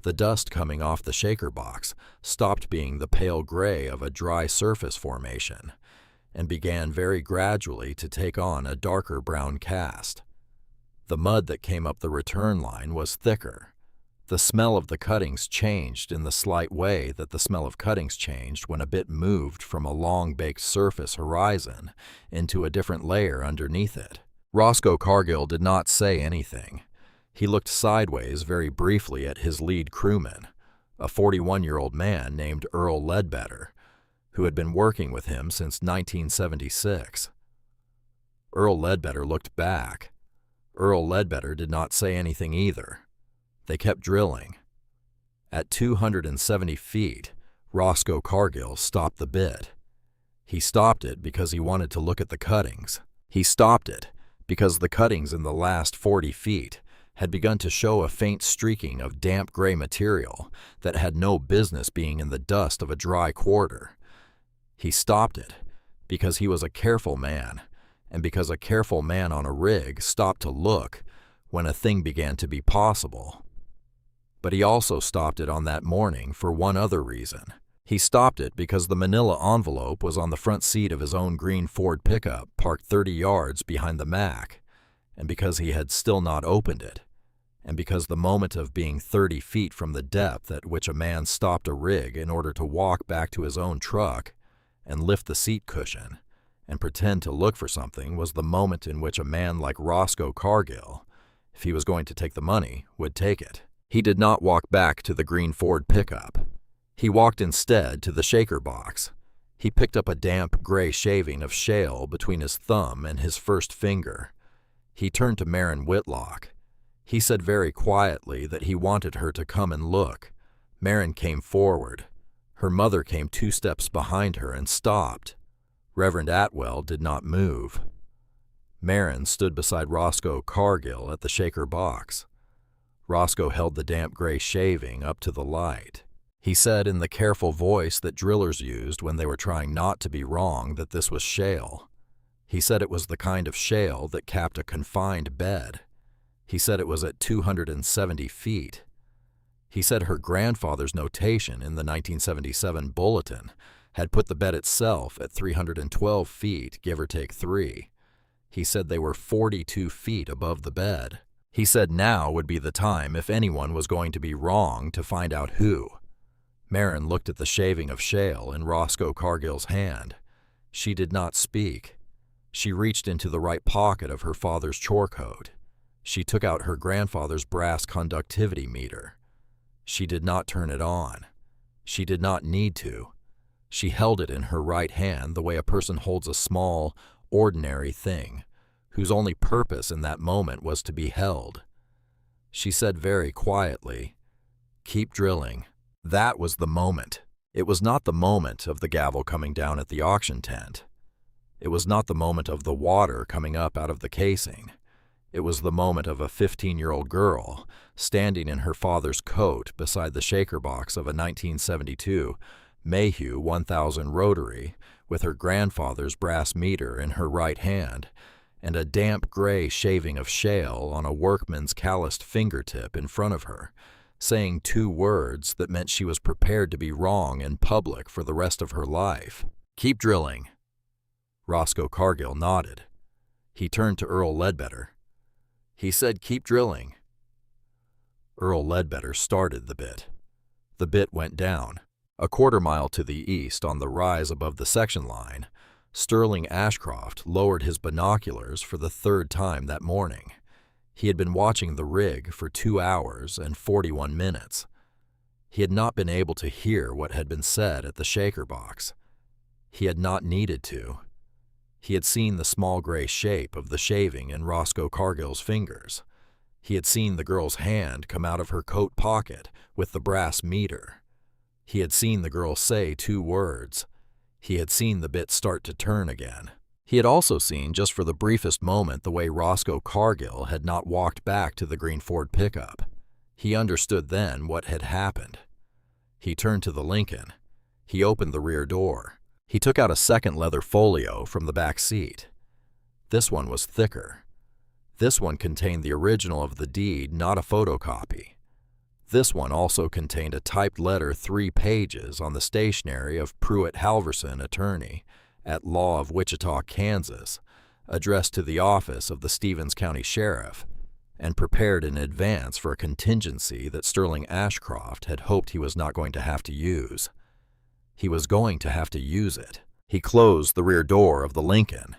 The dust coming off the shaker box stopped being the pale gray of a dry surface formation and began very gradually to take on a darker brown cast. The mud that came up the return line was thicker. The smell of the cuttings changed in the slight way that the smell of cuttings changed when a bit moved from a long baked surface horizon into a different layer underneath it. Roscoe Cargill did not say anything. He looked sideways very briefly at his lead crewman, a 41-year-old man named Earl Ledbetter, who had been working with him since 1976. Earl Ledbetter looked back. Earl Ledbetter did not say anything either. They kept drilling. At 270 feet, Roscoe Cargill stopped the bit. He stopped it because he wanted to look at the cuttings. He stopped it because the cuttings in the last 40 feet had begun to show a faint streaking of damp gray material that had no business being in the dust of a dry quarter. He stopped it because he was a careful man, and because a careful man on a rig stopped to look when a thing began to be possible. But he also stopped it on that morning for one other reason. He stopped it because the manila envelope was on the front seat of his own green Ford pickup parked 30 yards behind the Mac, and because he had still not opened it, and because the moment of being 30 feet from the depth at which a man stopped a rig in order to walk back to his own truck and lift the seat cushion and pretend to look for something was the moment in which a man like Roscoe Cargill, if he was going to take the money, would take it. He did not walk back to the green Ford pickup. He walked instead to the shaker box. He picked up a damp gray shaving of shale between his thumb and his first finger. He turned to Marin Whitlock. He said very quietly that he wanted her to come and look. Marin came forward. Her mother came 2 steps behind her and stopped. Reverend Atwell did not move. Marin stood beside Roscoe Cargill at the shaker box. Roscoe held the damp gray shaving up to the light. He said in the careful voice that drillers used when they were trying not to be wrong that this was shale. He said it was the kind of shale that capped a confined bed. He said it was at 270 feet. He said her grandfather's notation in the 1977 bulletin had put the bed itself at 312 feet, give or take 3. He said they were 42 feet above the bed. He said now would be the time, if anyone was going to be wrong, to find out who. Marin looked at the shaving of shale in Roscoe Cargill's hand. She did not speak. She reached into the right pocket of her father's chore coat. She took out her grandfather's brass conductivity meter. She did not turn it on. She did not need to. She held it in her right hand the way a person holds a small, ordinary thing, whose only purpose in that moment was to be held. She said very quietly, "Keep drilling." That was the moment. It was not the moment of the gavel coming down at the auction tent. It was not the moment of the water coming up out of the casing. It was the moment of a 15-year-old girl standing in her father's coat beside the shaker box of a 1972 Mayhew 1000 rotary with her grandfather's brass meter in her right hand and a damp gray shaving of shale on a workman's calloused fingertip in front of her, saying two words that meant she was prepared to be wrong in public for the rest of her life. "Keep drilling." Roscoe Cargill nodded. He turned to Earl Ledbetter. He said, "Keep drilling." Earl Ledbetter started the bit. The bit went down. A quarter-mile to the east on the rise above the section line, Sterling Ashcroft lowered his binoculars for the third time that morning. He had been watching the rig for 2 hours and 41 minutes. He had not been able to hear what had been said at the shaker box. He had not needed to. He had seen the small gray shape of the shaving in Roscoe Cargill's fingers. He had seen the girl's hand come out of her coat pocket with the brass meter. He had seen the girl say two words. He had seen the bit start to turn again. He had also seen, just for the briefest moment, the way Roscoe Cargill had not walked back to the green Ford pickup. He understood then what had happened. He turned to the Lincoln. He opened the rear door. He took out a second leather folio from the back seat. This one was thicker. This one contained the original of the deed, not a photocopy. This one also contained a typed letter 3 pages on the stationery of Pruitt Halverson, attorney, at law of Wichita, Kansas, addressed to the office of the Stevens County Sheriff, and prepared in advance for a contingency that Sterling Ashcroft had hoped he was not going to have to use. He was going to have to use it. He closed the rear door of the Lincoln.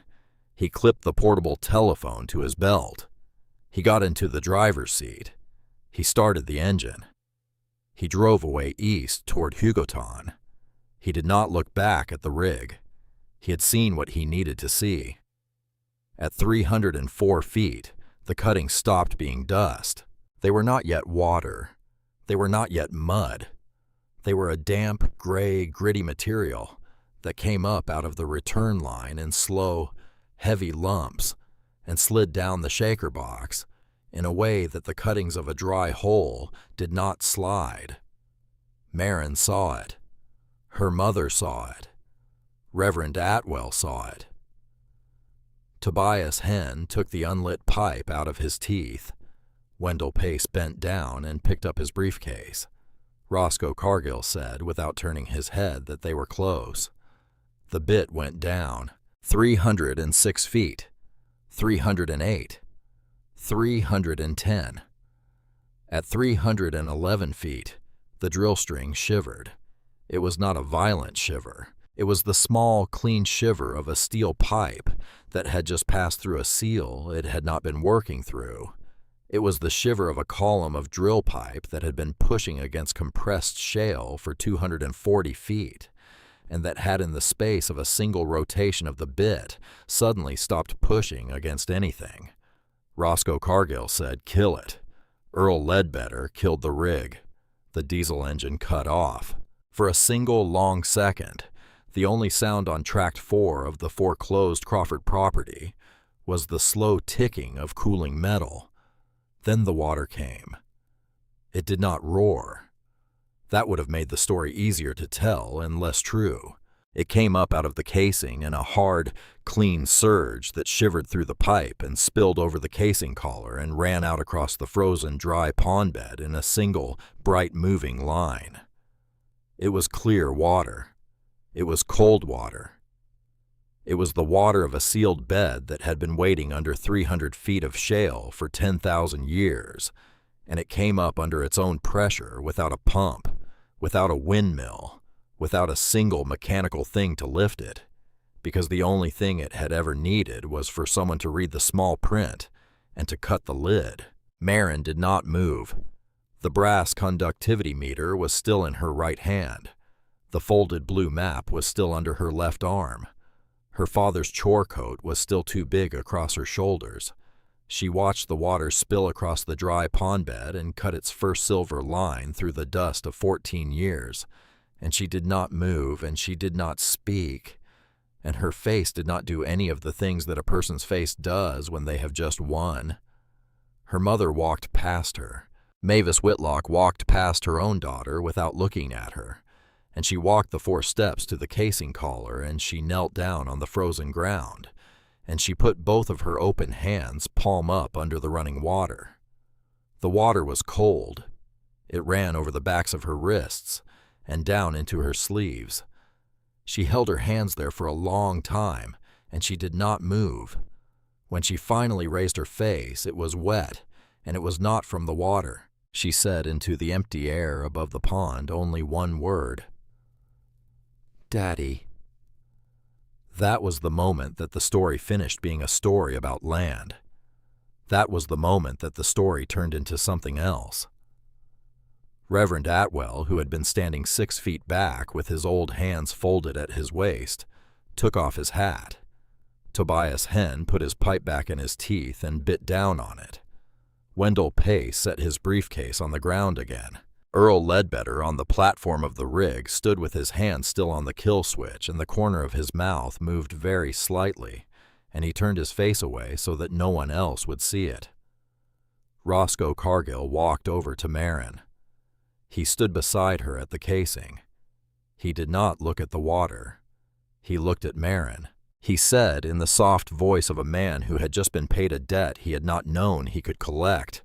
He clipped the portable telephone to his belt. He got into the driver's seat. He started the engine. He drove away east toward Hugoton. He did not look back at the rig. He had seen what he needed to see. At 304 feet, the cuttings stopped being dust. They were not yet water. They were not yet mud. They were a damp, gray, gritty material that came up out of the return line in slow, heavy lumps and slid down the shaker box in a way that the cuttings of a dry hole did not slide. Marin saw it. Her mother saw it. Reverend Atwell saw it. Tobias Henn took the unlit pipe out of his teeth. Wendell Pace bent down and picked up his briefcase. Roscoe Cargill said, without turning his head, that they were close. The bit went down. 306 feet. 308. 310. At 311 feet, the drill string shivered. It was not a violent shiver. It was the small, clean shiver of a steel pipe that had just passed through a seal it had not been working through. It was the shiver of a column of drill pipe that had been pushing against compressed shale for 240 feet, and that had, in the space of a single rotation of the bit, suddenly stopped pushing against anything. Roscoe Cargill said, "Kill it." Earl Ledbetter killed the rig. The diesel engine cut off. For a single long second, the only sound on Tract 4 of the foreclosed Crawford property was the slow ticking of cooling metal. Then the water came. It did not roar. That would have made the story easier to tell and less true. It came up out of the casing in a hard, clean surge that shivered through the pipe and spilled over the casing collar and ran out across the frozen, dry pond bed in a single, bright moving line. It was clear water. It was cold water. It was the water of a sealed bed that had been waiting under 300 feet of shale for 10,000 years, and it came up under its own pressure without a pump, without a windmill, without a single mechanical thing to lift it, because the only thing it had ever needed was for someone to read the small print and to cut the lid. Marin did not move. The brass conductivity meter was still in her right hand. The folded blue map was still under her left arm. Her father's chore coat was still too big across her shoulders. She watched the water spill across the dry pond bed and cut its first silver line through the dust of 14 years, and she did not move, and she did not speak, and her face did not do any of the things that a person's face does when they have just won. Her mother walked past her. Mavis Whitlock walked past her own daughter without looking at her, and she walked the 4 steps to the casing collar, and she knelt down on the frozen ground, and she put both of her open hands palm up under the running water. The water was cold. It ran over the backs of her wrists and down into her sleeves. She held her hands there for a long time, and she did not move. When she finally raised her face, it was wet, and it was not from the water. She said into the empty air above the pond only one word: "Daddy." That was the moment that the story finished being a story about land. That was the moment that the story turned into something else. Reverend Atwell, who had been standing 6 feet back with his old hands folded at his waist, took off his hat. Tobias Henn put his pipe back in his teeth and bit down on it. Wendell Pace set his briefcase on the ground again. Earl Ledbetter on the platform of the rig stood with his hand still on the kill switch, and the corner of his mouth moved very slightly, and he turned his face away so that no one else would see it. Roscoe Cargill walked over to Marin. He stood beside her at the casing. He did not look at the water. He looked at Marin. He said in the soft voice of a man who had just been paid a debt he had not known he could collect,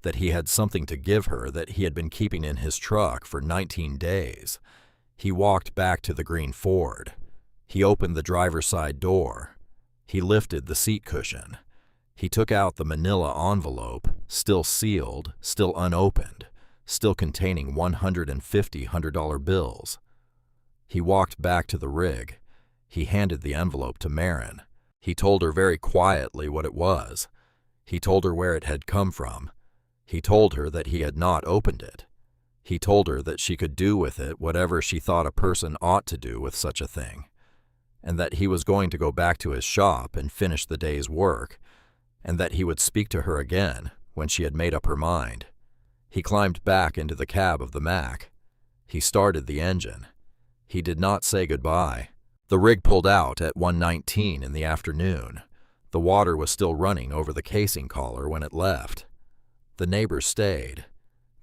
that he had something to give her that he had been keeping in his truck for 19 days. He walked back to the green Ford. He opened the driver's side door. He lifted the seat cushion. He took out the manila envelope, still sealed, still unopened, still containing 150 $100 bills. He walked back to the rig. He handed the envelope to Marin. He told her very quietly what it was. He told her where it had come from. He told her that he had not opened it. He told her that she could do with it whatever she thought a person ought to do with such a thing, and that he was going to go back to his shop and finish the day's work, and that he would speak to her again when she had made up her mind. He climbed back into the cab of the Mac. He started the engine. He did not say goodbye. The rig pulled out at 1:19 in the afternoon. The water was still running over the casing collar when it left. The neighbors stayed.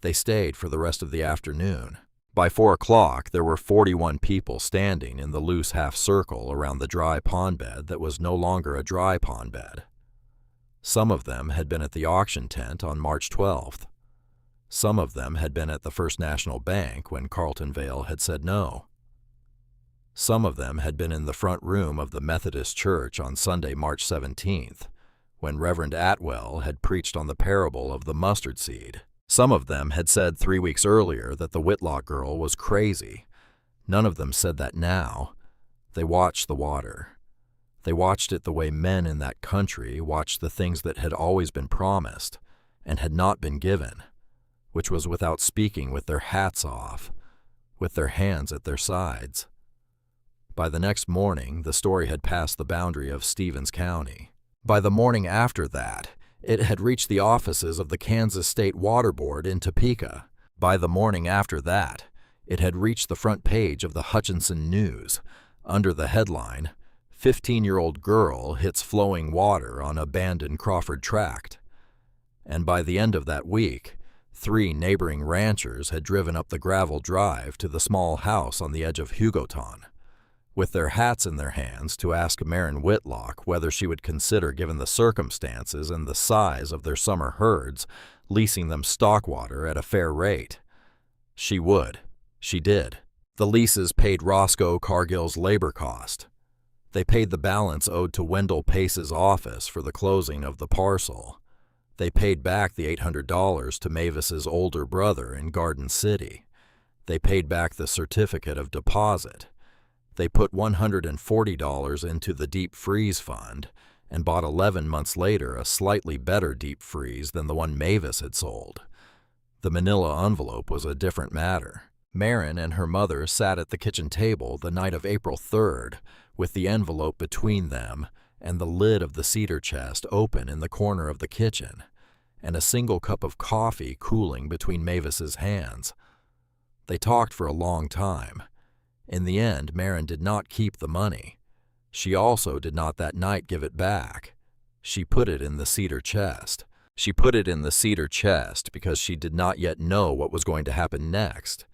They stayed for the rest of the afternoon. By 4 o'clock, there were 41 people standing in the loose half-circle around the dry pond bed that was no longer a dry pond bed. Some of them had been at the auction tent on March 12th. Some of them had been at the First National Bank when Carltonvale had said no. Some of them had been in the front room of the Methodist Church on Sunday, March 17th, when Reverend Atwell had preached on the parable of the mustard seed. Some of them had said 3 weeks earlier that the Whitlock girl was crazy. None of them said that now. They watched the water. They watched it the way men in that country watched the things that had always been promised and had not been given, which was without speaking, with their hats off, with their hands at their sides. By the next morning, the story had passed the boundary of Stevens County. By the morning after that, it had reached the offices of the Kansas State Water Board in Topeka. By the morning after that, it had reached the front page of the Hutchinson News, under the headline, "15-year-old girl hits flowing water on abandoned Crawford tract." And by the end of that week, 3 neighboring ranchers had driven up the gravel drive to the small house on the edge of Hugoton, with their hats in their hands, to ask Marin Whitlock whether she would consider, given the circumstances and the size of their summer herds, leasing them stock water at a fair rate. She would. She did. The leases paid Roscoe Cargill's labor cost. They paid the balance owed to Wendell Pace's office for the closing of the parcel. They paid back the $800 to Mavis's older brother in Garden City. They paid back the certificate of deposit. They put $140 into the deep freeze fund and bought 11 months later a slightly better deep freeze than the one Mavis had sold. The manila envelope was a different matter. Marin and her mother sat at the kitchen table the night of April 3rd, with the envelope between them and the lid of the cedar chest open in the corner of the kitchen, and a single cup of coffee cooling between Mavis's hands. They talked for a long time. In the end, Marin did not keep the money. She also did not that night give it back. She put it in the cedar chest. She put it in the cedar chest because she did not yet know what was going to happen next,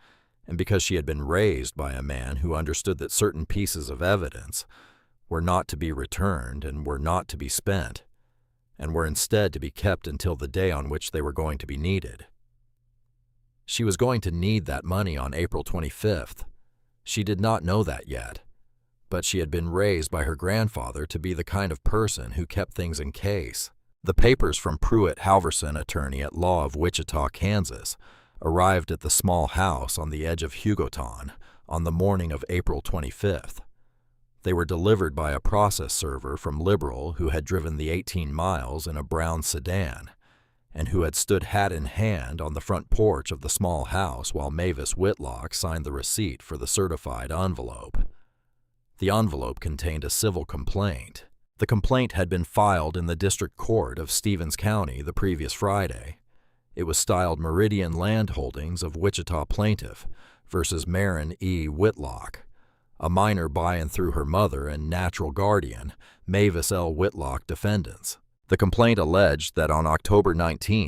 and because she had been raised by a man who understood that certain pieces of evidence were not to be returned and were not to be spent, and were instead to be kept until the day on which they were going to be needed. She was going to need that money on April 25th. She did not know that yet, but she had been raised by her grandfather to be the kind of person who kept things in case. The papers from Pruitt Halverson, attorney at law of Wichita, Kansas, arrived at the small house on the edge of Hugoton on the morning of April 25th. They were delivered by a process server from Liberal who had driven the 18 miles in a brown sedan, and who had stood hat in hand on the front porch of the small house while Mavis Whitlock signed the receipt for the certified envelope. The envelope contained a civil complaint. The complaint had been filed in the District Court of Stevens County the previous Friday. It was styled Meridian Land Holdings of Wichita Plaintiff versus Marin E. Whitlock, a minor by and through her mother and natural guardian, Mavis L. Whitlock, defendants. The complaint alleged that on October 19,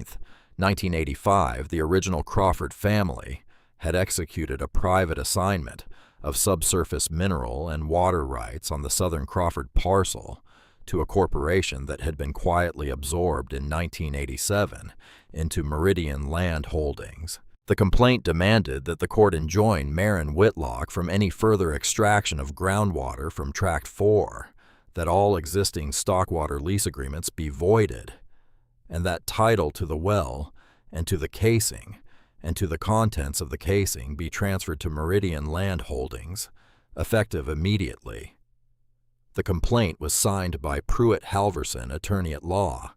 1985, the original Crawford family had executed a private assignment of subsurface mineral and water rights on the southern Crawford parcel to a corporation that had been quietly absorbed in 1987 into Meridian Land Holdings. The complaint demanded that the court enjoin Marin Whitlock from any further extraction of groundwater from Tract 4, that all existing stockwater lease agreements be voided, and that title to the well and to the casing and to the contents of the casing be transferred to Meridian Land Holdings, effective immediately. The complaint was signed by Pruitt Halverson, attorney at law.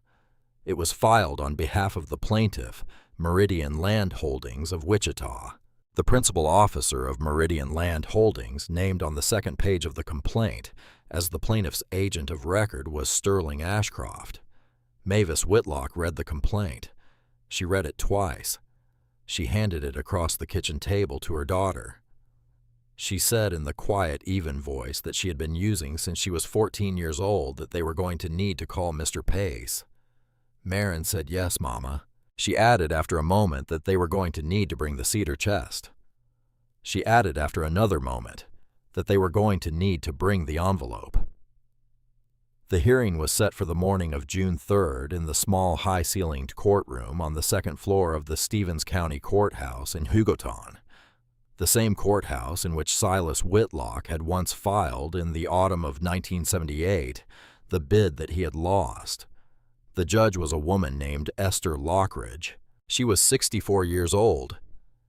It was filed on behalf of the plaintiff, Meridian Land Holdings of Wichita. The principal officer of Meridian Land Holdings, named on the second page of the complaint as the plaintiff's agent of record, was Sterling Ashcroft. Mavis Whitlock read the complaint. She read it twice. She handed it across the kitchen table to her daughter. She said in the quiet, even voice that she had been using since she was 14 years old that they were going to need to call Mr. Pace. Marin said, "Yes, Mama." She added after a moment that they were going to need to bring the cedar chest. She added after another moment that they were going to need to bring the envelope. The hearing was set for the morning of June 3rd in the small, high-ceilinged courtroom on the second floor of the Stevens County Courthouse in Hugoton, the same courthouse in which Silas Whitlock had once filed in the autumn of 1978 the bid that he had lost. The judge was a woman named Esther Lockridge. She was 64 years old.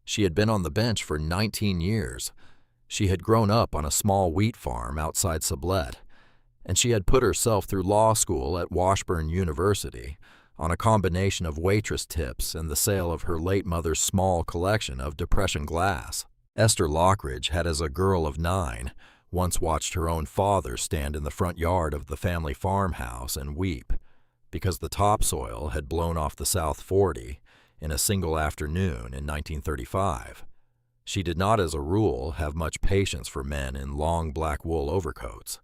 She had been on the bench for 19 years. She had grown up on a small wheat farm outside Sublette, and she had put herself through law school at Washburn University on a combination of waitress tips and the sale of her late mother's small collection of depression glass. Esther Lockridge had, as a girl of 9, once watched her own father stand in the front yard of the family farmhouse and weep because the topsoil had blown off the South 40 in a single afternoon in 1935. She did not, as a rule, have much patience for men in long black wool overcoats.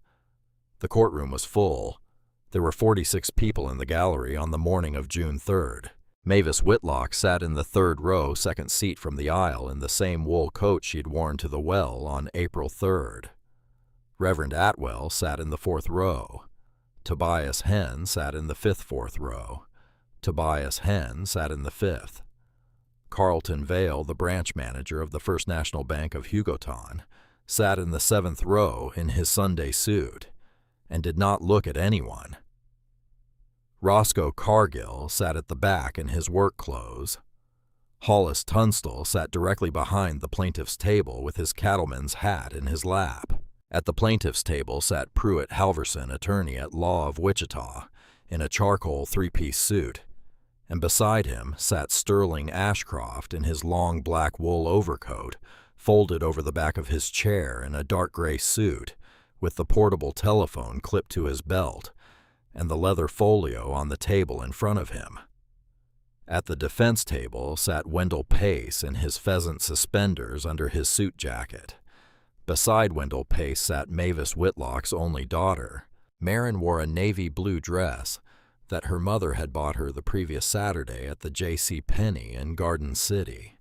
The courtroom was full. There were 46 people in the gallery on the morning of June 3rd. Mavis Whitlock sat in the third row, second seat from the aisle, in the same wool coat she'd worn to the well on April 3rd. Reverend Atwell sat in the fourth row. Tobias Henn sat in the fourth row. Tobias Henn sat in the fifth. Carlton Vale, the branch manager of the First National Bank of Hugoton, sat in the 7th row in his Sunday suit and did not look at anyone. Roscoe Cargill sat at the back in his work clothes. Hollis Tunstall sat directly behind the plaintiff's table with his cattleman's hat in his lap. At the plaintiff's table sat Pruitt Halverson, attorney at law of Wichita, in a charcoal 3-piece suit, and beside him sat Sterling Ashcroft in his long black wool overcoat, folded over the back of his chair in a dark gray suit, with the portable telephone clipped to his belt, and the leather folio on the table in front of him. At the defense table sat Wendell Pace in his pheasant suspenders under his suit jacket. Beside Wendell Pace sat Mavis Whitlock's only daughter. Marin wore a navy blue dress that her mother had bought her the previous Saturday at the J.C. Penney in Garden City.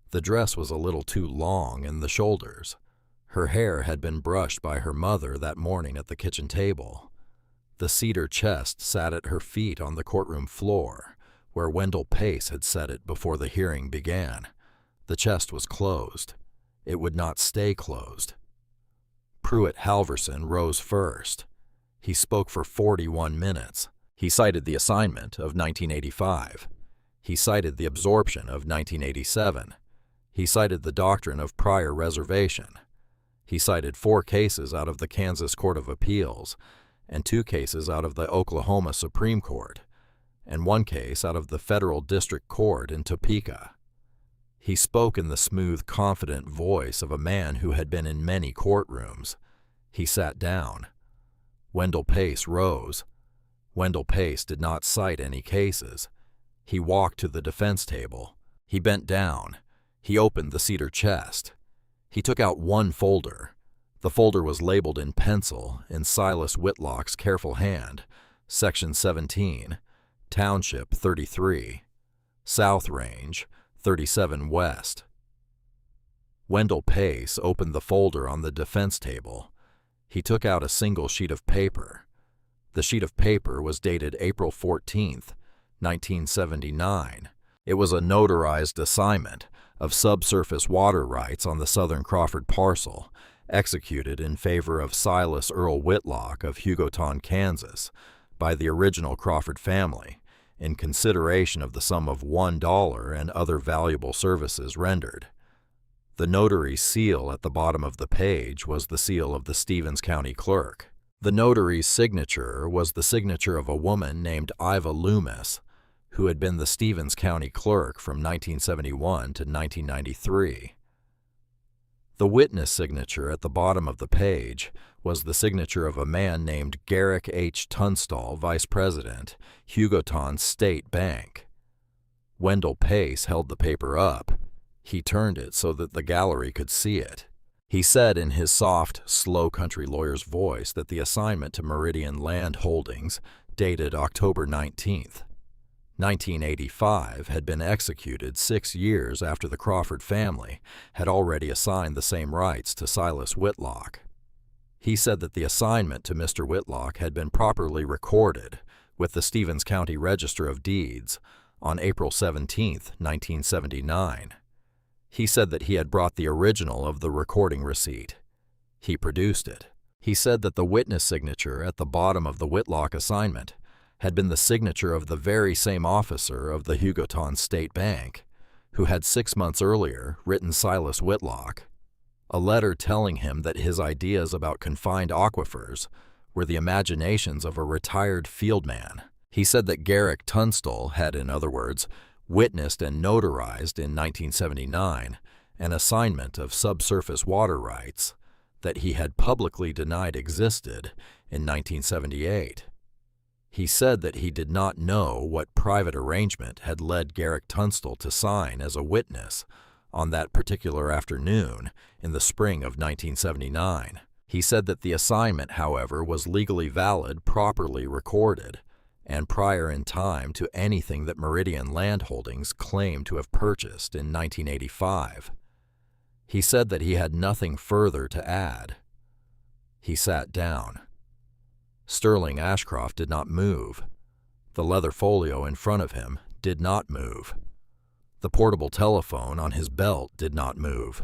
The dress was a little too long in the shoulders. Her hair had been brushed by her mother that morning at the kitchen table. The cedar chest sat at her feet on the courtroom floor, where Wendell Pace had set it before the hearing began. The chest was closed. It would not stay closed. Pruitt Halverson rose first. He spoke for 41 minutes. He cited the assignment of 1985. He cited the absorption of 1987. He cited the doctrine of prior reservation. He cited 4 cases out of the Kansas Court of Appeals and 2 cases out of the Oklahoma Supreme Court, and 1 case out of the Federal District Court in Topeka. He spoke in the smooth, confident voice of a man who had been in many courtrooms. He sat down. Wendell Pace rose. Wendell Pace did not cite any cases. He walked to the defense table. He bent down. He opened the cedar chest. He took out 1 folder. The folder was labeled in pencil in Silas Whitlock's careful hand, Section 17, Township 33, South Range 37 West. Wendell Pace opened the folder on the defense table. He took out a single sheet of paper. The sheet of paper was dated April 14th, 1979. It was a notarized assignment of subsurface water rights on the Southern Crawford parcel, executed in favor of Silas Earl Whitlock of Hugoton, Kansas, by the original Crawford family, in consideration of the sum of $1 and other valuable services rendered. The notary's seal at the bottom of the page was the seal of the Stevens County clerk. The notary's signature was the signature of a woman named Iva Loomis, who had been the Stevens County clerk from 1971 to 1993. The witness signature at the bottom of the page was the signature of a man named Garrick H. Tunstall, Vice President, Hugoton State Bank. Wendell Pace held the paper up. He turned it so that the gallery could see it. He said in his soft, slow country lawyer's voice that the assignment to Meridian Land Holdings, dated October 19th, 1985, had been executed 6 years after the Crawford family had already assigned the same rights to Silas Whitlock. He said that the assignment to Mr. Whitlock had been properly recorded with the Stevens County Register of Deeds on April 17, 1979. He said that he had brought the original of the recording receipt. He produced it. He said that the witness signature at the bottom of the Whitlock assignment had been the signature of the very same officer of the Hugoton State Bank, who had 6 months earlier written Silas Whitlock a letter telling him that his ideas about confined aquifers were the imaginations of a retired fieldman. He said that Garrick Tunstall had, in other words, witnessed and notarized in 1979 an assignment of subsurface water rights that he had publicly denied existed in 1978. He said that he did not know what private arrangement had led Garrick Tunstall to sign as a witness on that particular afternoon in the spring of 1979. He said that the assignment, however, was legally valid, properly recorded, and prior in time to anything that Meridian Land Holdings claimed to have purchased in 1985. He said that he had nothing further to add. He sat down. Sterling Ashcroft did not move. The leather folio in front of him did not move. The portable telephone on his belt did not move.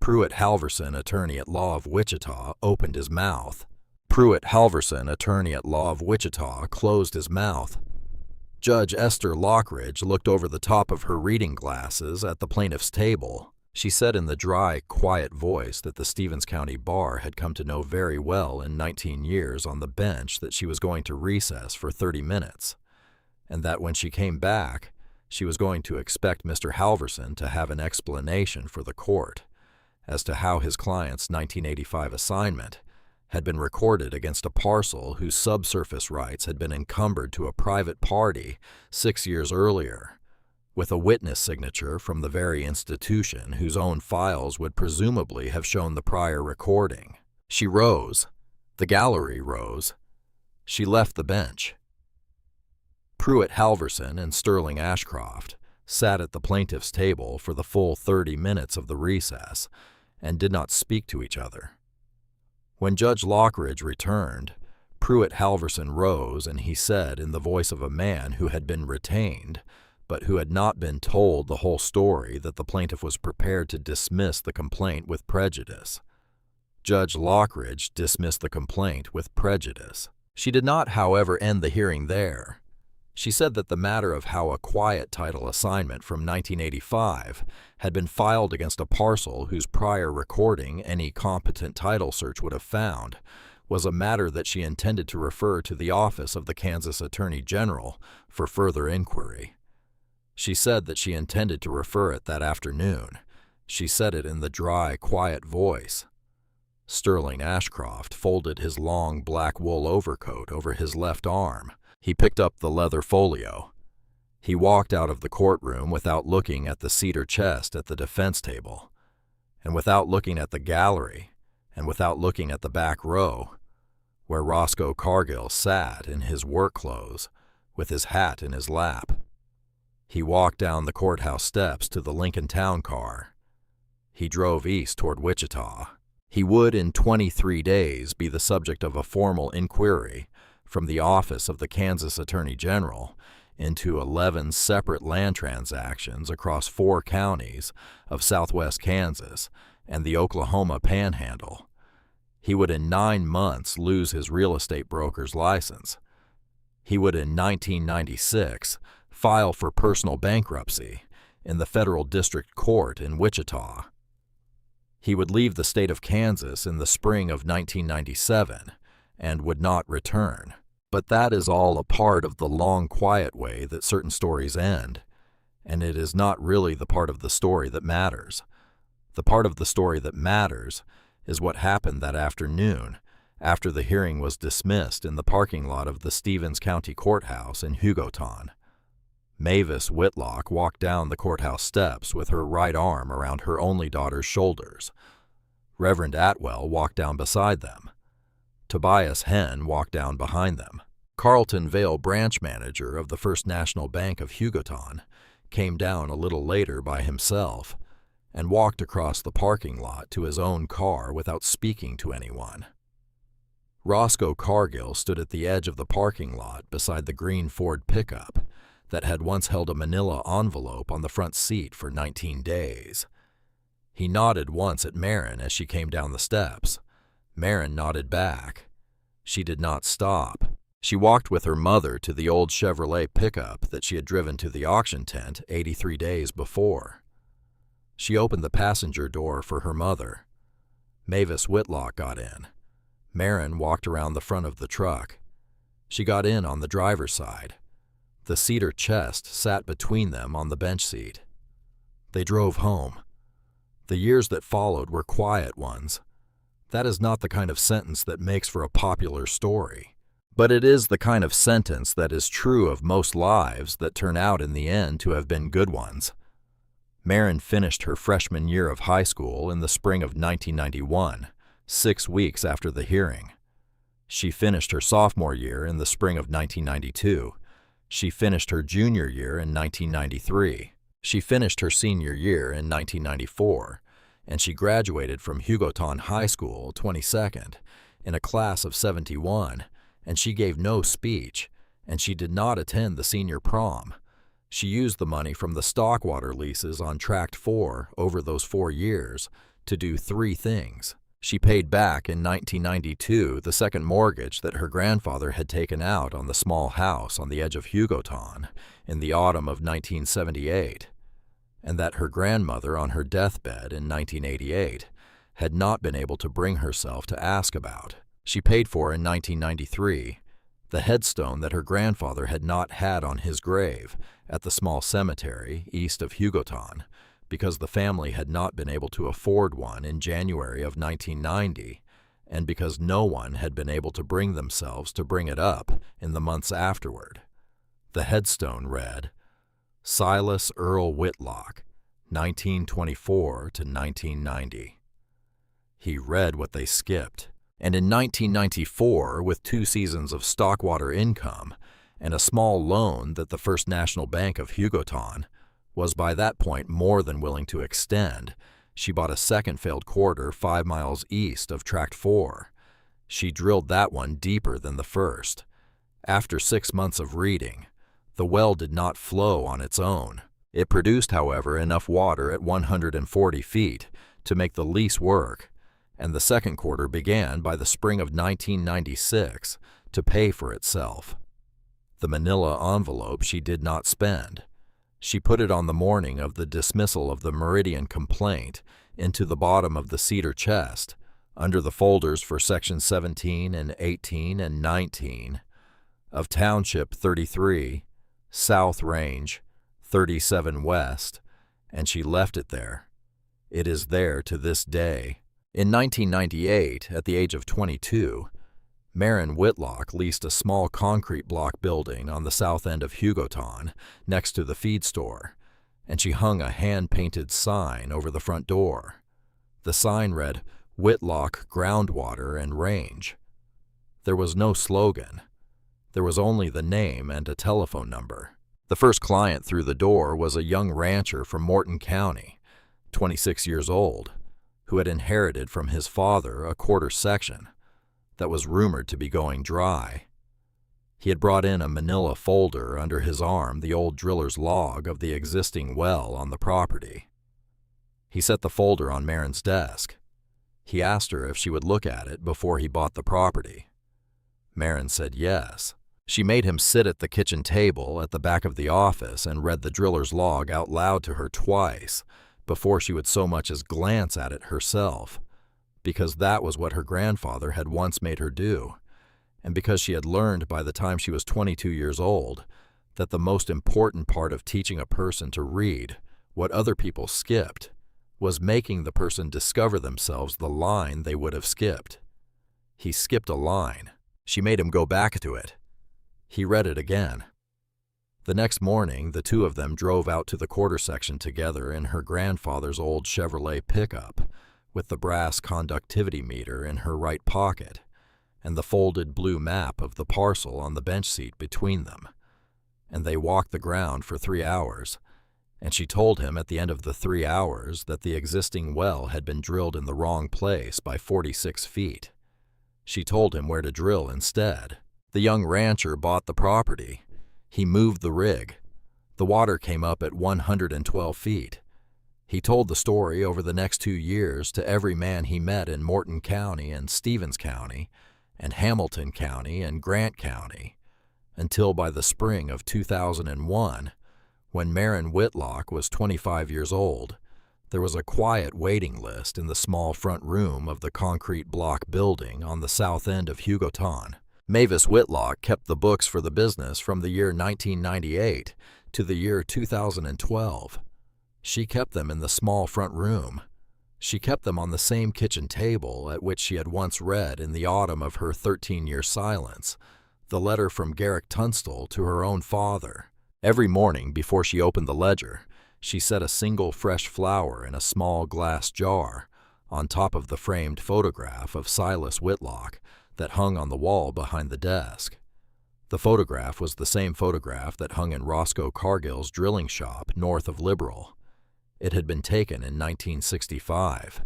Pruitt Halverson, attorney at law of Wichita, opened his mouth. Pruitt Halverson, attorney at law of Wichita, closed his mouth. Judge Esther Lockridge looked over the top of her reading glasses at the plaintiff's table. She said in the dry, quiet voice that the Stevens County Bar had come to know very well in 19 years on the bench that she was going to recess for 30 minutes, and that when she came back, She was going to expect Mr. Halverson to have an explanation for the court as to how his client's 1985 assignment had been recorded against a parcel whose subsurface rights had been encumbered to a private party 6 years earlier, with a witness signature from the very institution whose own files would presumably have shown the prior recording. She rose. The gallery rose. She left the bench. Pruitt Halverson and Sterling Ashcroft sat at the plaintiff's table for the full 30 minutes of the recess and did not speak to each other. When Judge Lockridge returned, Pruitt Halverson rose and he said in the voice of a man who had been retained, but who had not been told the whole story, that the plaintiff was prepared to dismiss the complaint with prejudice. Judge Lockridge dismissed the complaint with prejudice. She did not, however, end the hearing there. She said that the matter of how a quiet title assignment from 1985 had been filed against a parcel whose prior recording any competent title search would have found was a matter that she intended to refer to the office of the Kansas Attorney General for further inquiry. She said that she intended to refer it that afternoon. She said it in the dry, quiet voice. Sterling Ashcroft folded his long black wool overcoat over his left arm. He picked up the leather folio. He walked out of the courtroom without looking at the cedar chest at the defense table, and without looking at the gallery, and without looking at the back row, where Roscoe Cargill sat in his work clothes with his hat in his lap. He walked down the courthouse steps to the Lincoln Town car. He drove east toward Wichita. He would in 23 days be the subject of a formal inquiry from the office of the Kansas Attorney General into 11 separate land transactions across 4 counties of southwest Kansas and the Oklahoma Panhandle. He would in 9 months lose his real estate broker's license. He would in 1996 file for personal bankruptcy in the federal district court in Wichita. He would leave the state of Kansas in the spring of 1997 and would not return. But that is all a part of the long, quiet way that certain stories end, and it is not really the part of the story that matters. The part of the story that matters is what happened that afternoon after the hearing was dismissed in the parking lot of the Stevens County Courthouse in Hugoton. Mavis Whitlock walked down the courthouse steps with her right arm around her only daughter's shoulders. Reverend Atwell walked down beside them. Tobias Henn walked down behind them. Carlton Vale, branch manager of the First National Bank of Hugoton, came down a little later by himself and walked across the parking lot to his own car without speaking to anyone. Roscoe Cargill stood at the edge of the parking lot beside the green Ford pickup that had once held a manila envelope on the front seat for 19 days. He nodded once at Marin as she came down the steps. Marin nodded back. She did not stop. She walked with her mother to the old Chevrolet pickup that she had driven to the auction tent 83 days before. She opened the passenger door for her mother. Mavis Whitlock got in. Marin walked around the front of the truck. She got in on the driver's side. The cedar chest sat between them on the bench seat. They drove home. The years that followed were quiet ones. That is not the kind of sentence that makes for a popular story. But it is the kind of sentence that is true of most lives that turn out in the end to have been good ones. Marin finished her freshman year of high school in the spring of 1991, 6 weeks after the hearing. She finished her sophomore year in the spring of 1992. She finished her junior year in 1993. She finished her senior year in 1994, and she graduated from Hugoton High School 22nd in a class of 71, and she gave no speech, and she did not attend the senior prom. She used the money from the stockwater leases on Tract 4 over those 4 years to do 3 things. She paid back in 1992 the second mortgage that her grandfather had taken out on the small house on the edge of Hugoton in the autumn of 1978, and that her grandmother on her deathbed in 1988 had not been able to bring herself to ask about. She paid for in 1993 the headstone that her grandfather had not had on his grave at the small cemetery east of Hugoton, because the family had not been able to afford one in January of 1990, and because no one had been able to bring themselves to bring it up in the months afterward. The headstone read, Silas Earl Whitlock, 1924 to 1990. He read what they skipped, and in 1994, with 2 seasons of stockwater income and a small loan that the First National Bank of Hugoton was by that point more than willing to extend, she bought a second failed quarter 5 miles east of Tract 4. She drilled that one deeper than the first. After 6 months of reading, the well did not flow on its own. It produced, however, enough water at 140 feet to make the lease work, and the second quarter began by the spring of 1996 to pay for itself. The manila envelope she did not spend. She put it on the morning of the dismissal of the Meridian complaint into the bottom of the cedar chest, under the folders for Section 17 and 18 and 19 of Township 33, South Range, 37 West, and she left it there. It is there to this day. In 1998, at the age of 22, Maren Whitlock leased a small concrete block building on the south end of Hugoton, next to the feed store, and she hung a hand-painted sign over the front door. The sign read, Whitlock Groundwater and Range. There was no slogan. There was only the name and a telephone number. The first client through the door was a young rancher from Morton County, 26 years old, who had inherited from his father a quarter section that was rumored to be going dry. He had brought in a manila folder under his arm, the old driller's log of the existing well on the property. He set the folder on Maren's desk. He asked her if she would look at it before he bought the property. Maren said yes. She made him sit at the kitchen table at the back of the office and read the driller's log out loud to her twice before she would so much as glance at it herself, because that was what her grandfather had once made her do, and because she had learned by the time she was 22 years old that the most important part of teaching a person to read what other people skipped was making the person discover themselves the line they would have skipped. He skipped a line. She made him go back to it. He read it again. The next morning, the two of them drove out to the quarter section together in her grandfather's old Chevrolet pickup, with the brass conductivity meter in her right pocket, and the folded blue map of the parcel on the bench seat between them. And they walked the ground for 3 hours, and she told him at the end of the 3 hours that the existing well had been drilled in the wrong place by 46 feet. She told him where to drill instead. The young rancher bought the property. He moved the rig. The water came up at 112 feet. He told the story over the next 2 years to every man he met in Morton County and Stevens County and Hamilton County and Grant County, until by the spring of 2001, when Maren Whitlock was 25 years old, there was a quiet waiting list in the small front room of the concrete block building on the south end of Hugoton. Mavis Whitlock kept the books for the business from the year 1998 to the year 2012. She kept them in the small front room. She kept them on the same kitchen table at which she had once read in the autumn of her 13-year silence the letter from Garrick Tunstall to her own father. Every morning before she opened the ledger, she set a single fresh flower in a small glass jar on top of the framed photograph of Silas Whitlock that hung on the wall behind the desk. The photograph was the same photograph that hung in Roscoe Cargill's drilling shop north of Liberal. It had been taken in 1965.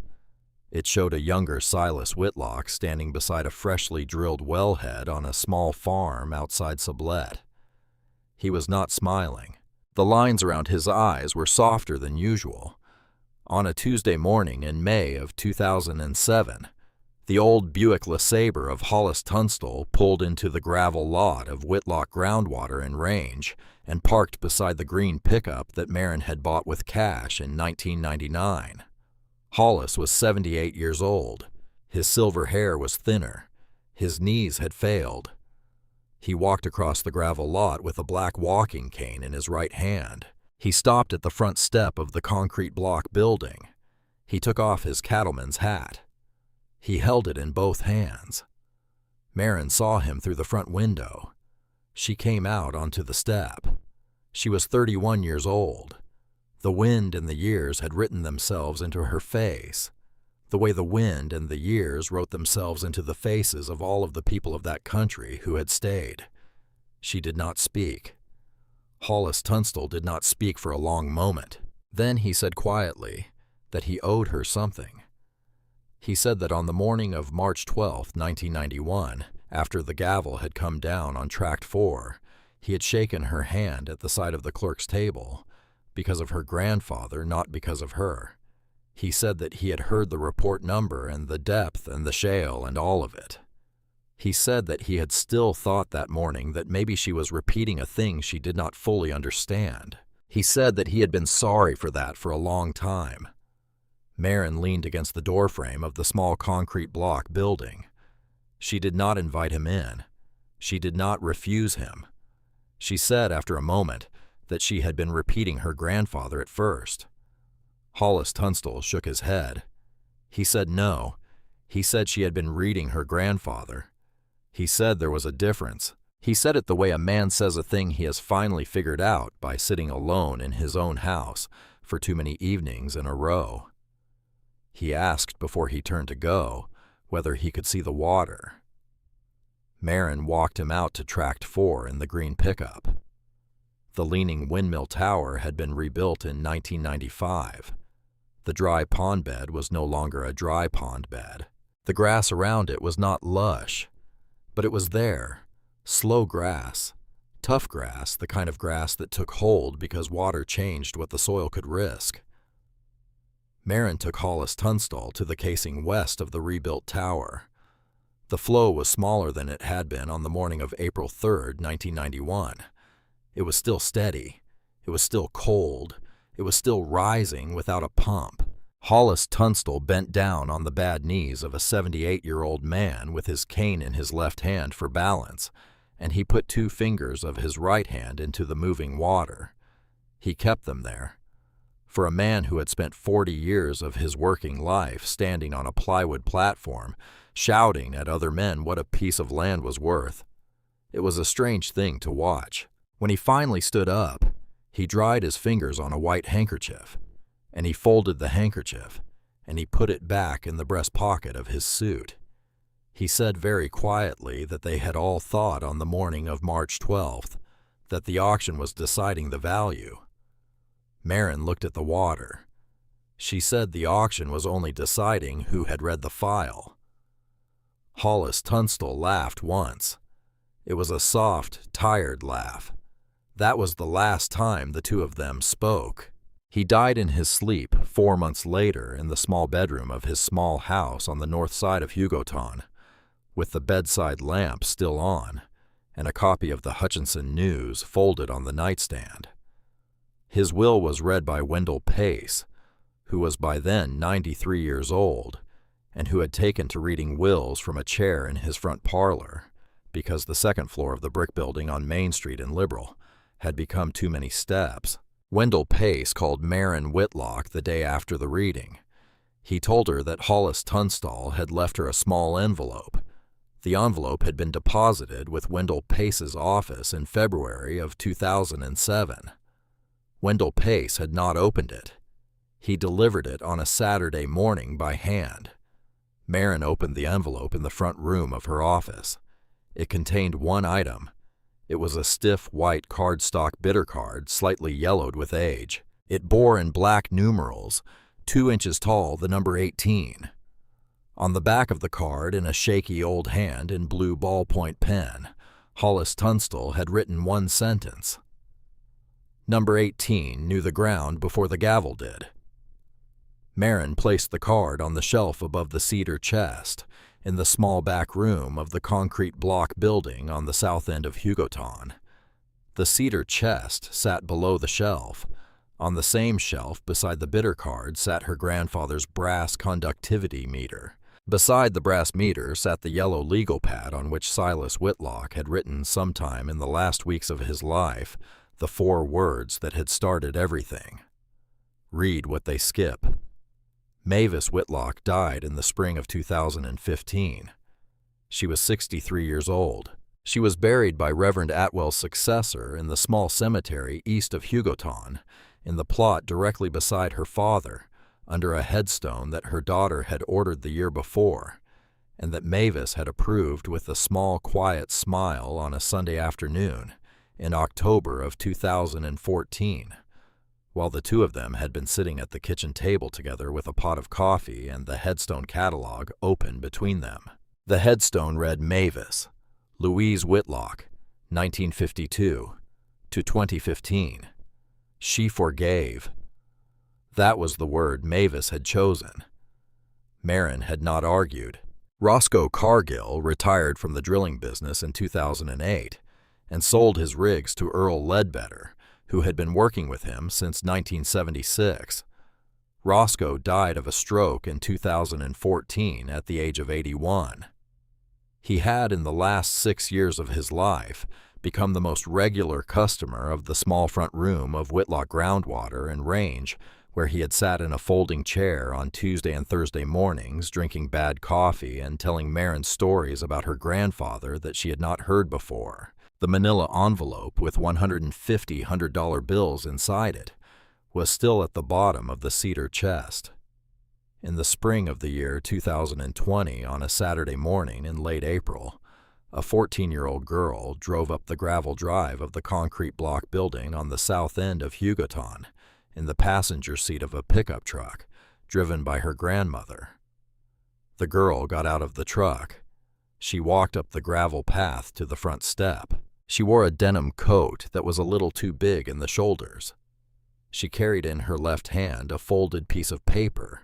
It showed a younger Silas Whitlock standing beside a freshly drilled wellhead on a small farm outside Sublette. He was not smiling. The lines around his eyes were softer than usual. On a Tuesday morning in May of 2007, the old Buick LeSabre of Hollis Tunstall pulled into the gravel lot of Whitlock Groundwater and Range and parked beside the green pickup that Maren had bought with cash in 1999. Hollis was 78 years old. His silver hair was thinner. His knees had failed. He walked across the gravel lot with a black walking cane in his right hand. He stopped at the front step of the concrete block building. He took off his cattleman's hat. He held it in both hands. Maren saw him through the front window. She came out onto the step. She was 31 years old. The wind and the years had written themselves into her face, the way the wind and the years wrote themselves into the faces of all of the people of that country who had stayed. She did not speak. Hollis Tunstall did not speak for a long moment. Then he said quietly that he owed her something. He said that on the morning of March 12, 1991, after the gavel had come down on Tract 4, he had shaken her hand at the side of the clerk's table, because of her grandfather, not because of her. He said that he had heard the report number and the depth and the shale and all of it. He said that he had still thought that morning that maybe she was repeating a thing she did not fully understand. He said that he had been sorry for that for a long time. Maren leaned against the doorframe of the small concrete block building. She did not invite him in. She did not refuse him. She said after a moment that she had been repeating her grandfather at first. Hollis Tunstall shook his head. He said no. He said she had been reading her grandfather. He said there was a difference. He said it the way a man says a thing he has finally figured out by sitting alone in his own house for too many evenings in a row. He asked before he turned to go whether he could see the water. Maren walked him out to Tract 4 in the green pickup. The leaning windmill tower had been rebuilt in 1995. The dry pond bed was no longer a dry pond bed. The grass around it was not lush, but it was there, slow grass, tough grass, the kind of grass that took hold because water changed what the soil could risk. Maren took Hollis Tunstall to the casing west of the rebuilt tower. The flow was smaller than it had been on the morning of April 3, 1991. It was still steady. It was still cold. It was still rising without a pump. Hollis Tunstall bent down on the bad knees of a 78-year-old man with his cane in his left hand for balance, and he put 2 fingers of his right hand into the moving water. He kept them there. For a man who had spent 40 years of his working life standing on a plywood platform, shouting at other men what a piece of land was worth, it was a strange thing to watch. When he finally stood up, he dried his fingers on a white handkerchief, and he folded the handkerchief, and he put it back in the breast pocket of his suit. He said very quietly that they had all thought on the morning of March 12th that the auction was deciding the value. Maren looked at the water. She said the auction was only deciding who had read the file. Hollis Tunstall laughed once. It was a soft, tired laugh. That was the last time the two of them spoke. He died in his sleep 4 months later in the small bedroom of his small house on the north side of Hugoton, with the bedside lamp still on and a copy of the Hutchinson News folded on the nightstand. His will was read by Wendell Pace, who was by then 93 years old and who had taken to reading wills from a chair in his front parlor because the second floor of the brick building on Main Street in Liberal had become too many steps. Wendell Pace called Maren Whitlock the day after the reading. He told her that Hollis Tunstall had left her a small envelope. The envelope had been deposited with Wendell Pace's office in February of 2007. Wendell Pace had not opened it. He delivered it on a Saturday morning by hand. Maren opened the envelope in the front room of her office. It contained one item. It was a stiff white cardstock bitter card, slightly yellowed with age. It bore in black numerals, 2 inches tall, the number 18. On the back of the card, in a shaky old hand in blue ballpoint pen, Hollis Tunstall had written one sentence. Number 18 knew the ground before the gavel did. Maren placed the card on the shelf above the cedar chest in the small back room of the concrete block building on the south end of Hugoton. The cedar chest sat below the shelf. On the same shelf beside the bitter card sat her grandfather's brass conductivity meter, Beside the brass meter sat the yellow legal pad on which Silas Whitlock had written sometime in the last weeks of his life the 4 words that had started everything. Read what they skip. Mavis Whitlock died in the spring of 2015. She was 63 years old. She was buried by Reverend Atwell's successor in the small cemetery east of Hugoton, in the plot directly beside her father, under a headstone that her daughter had ordered the year before, and that Mavis had approved with a small, quiet smile on a Sunday afternoon in October of 2014, while the two of them had been sitting at the kitchen table together with a pot of coffee and the headstone catalog open between them. The headstone read Mavis, Louise Whitlock, 1952 to 2015. She forgave. That was the word Mavis had chosen. Marin had not argued. Roscoe Cargill retired from the drilling business in 2008 and sold his rigs to Earl Ledbetter, who had been working with him since 1976. Roscoe died of a stroke in 2014 at the age of 81. He had, in the last 6 years of his life, become the most regular customer of the small front room of Whitlock Groundwater and Range, where he had sat in a folding chair on Tuesday and Thursday mornings drinking bad coffee and telling Marin stories about her grandfather that she had not heard before. The manila envelope with 150 $100 bills inside it was still at the bottom of the cedar chest. In the spring of the year 2020, on a Saturday morning in late April, a 14-year-old girl drove up the gravel drive of the concrete block building on the south end of Hugoton in the passenger seat of a pickup truck driven by her grandmother. The girl got out of the truck. She walked up the gravel path to the front step. She wore a denim coat that was a little too big in the shoulders. She carried in her left hand a folded piece of paper.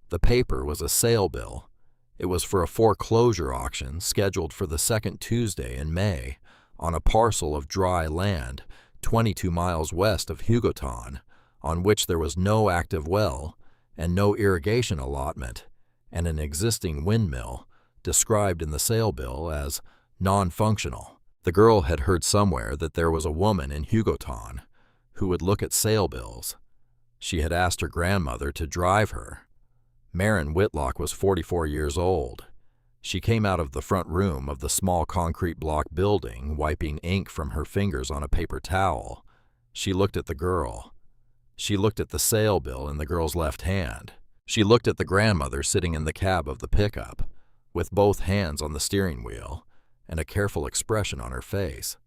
The paper was a sale bill. It was for a foreclosure auction scheduled for the second Tuesday in May on a parcel of dry land 22 miles west of Hugoton, on which there was no active well and no irrigation allotment, and an existing windmill described in the sale bill as non-functional. The girl had heard somewhere that there was a woman in Hugoton who would look at sale bills. She had asked her grandmother to drive her. Marin Whitlock was 44 years old. She came out of the front room of the small concrete block building, wiping ink from her fingers on a paper towel. She looked at the girl. She looked at the sale bill in the girl's left hand. She looked at the grandmother sitting in the cab of the pickup, with both hands on the steering wheel and a careful expression on her face.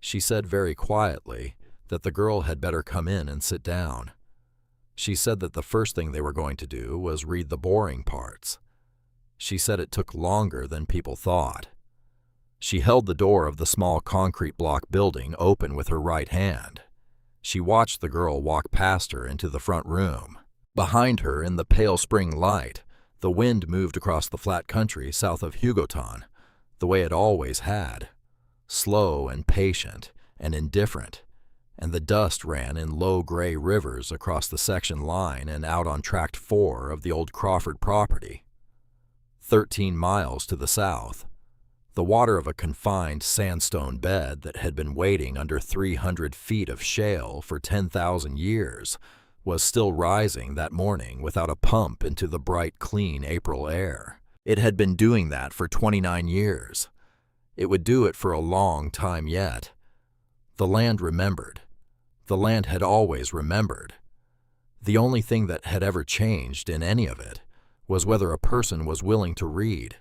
She said very quietly that the girl had better come in and sit down. She said that the first thing they were going to do was read the boring parts. She said it took longer than people thought. She held the door of the small concrete block building open with her right hand. She watched the girl walk past her into the front room. Behind her, in the pale spring light, the wind moved across the flat country south of Hugoton, the way it always had, slow and patient and indifferent, and the dust ran in low gray rivers across the section line and out on Tract 4 of the old Crawford property. 13 miles to the south, the water of a confined sandstone bed that had been waiting under 300 feet of shale for 10,000 years was still rising that morning without a pump into the bright, clean April air. It had been doing that for 29 years. It would do it for a long time yet. The land remembered. The land had always remembered. The only thing that had ever changed in any of it was whether a person was willing to read.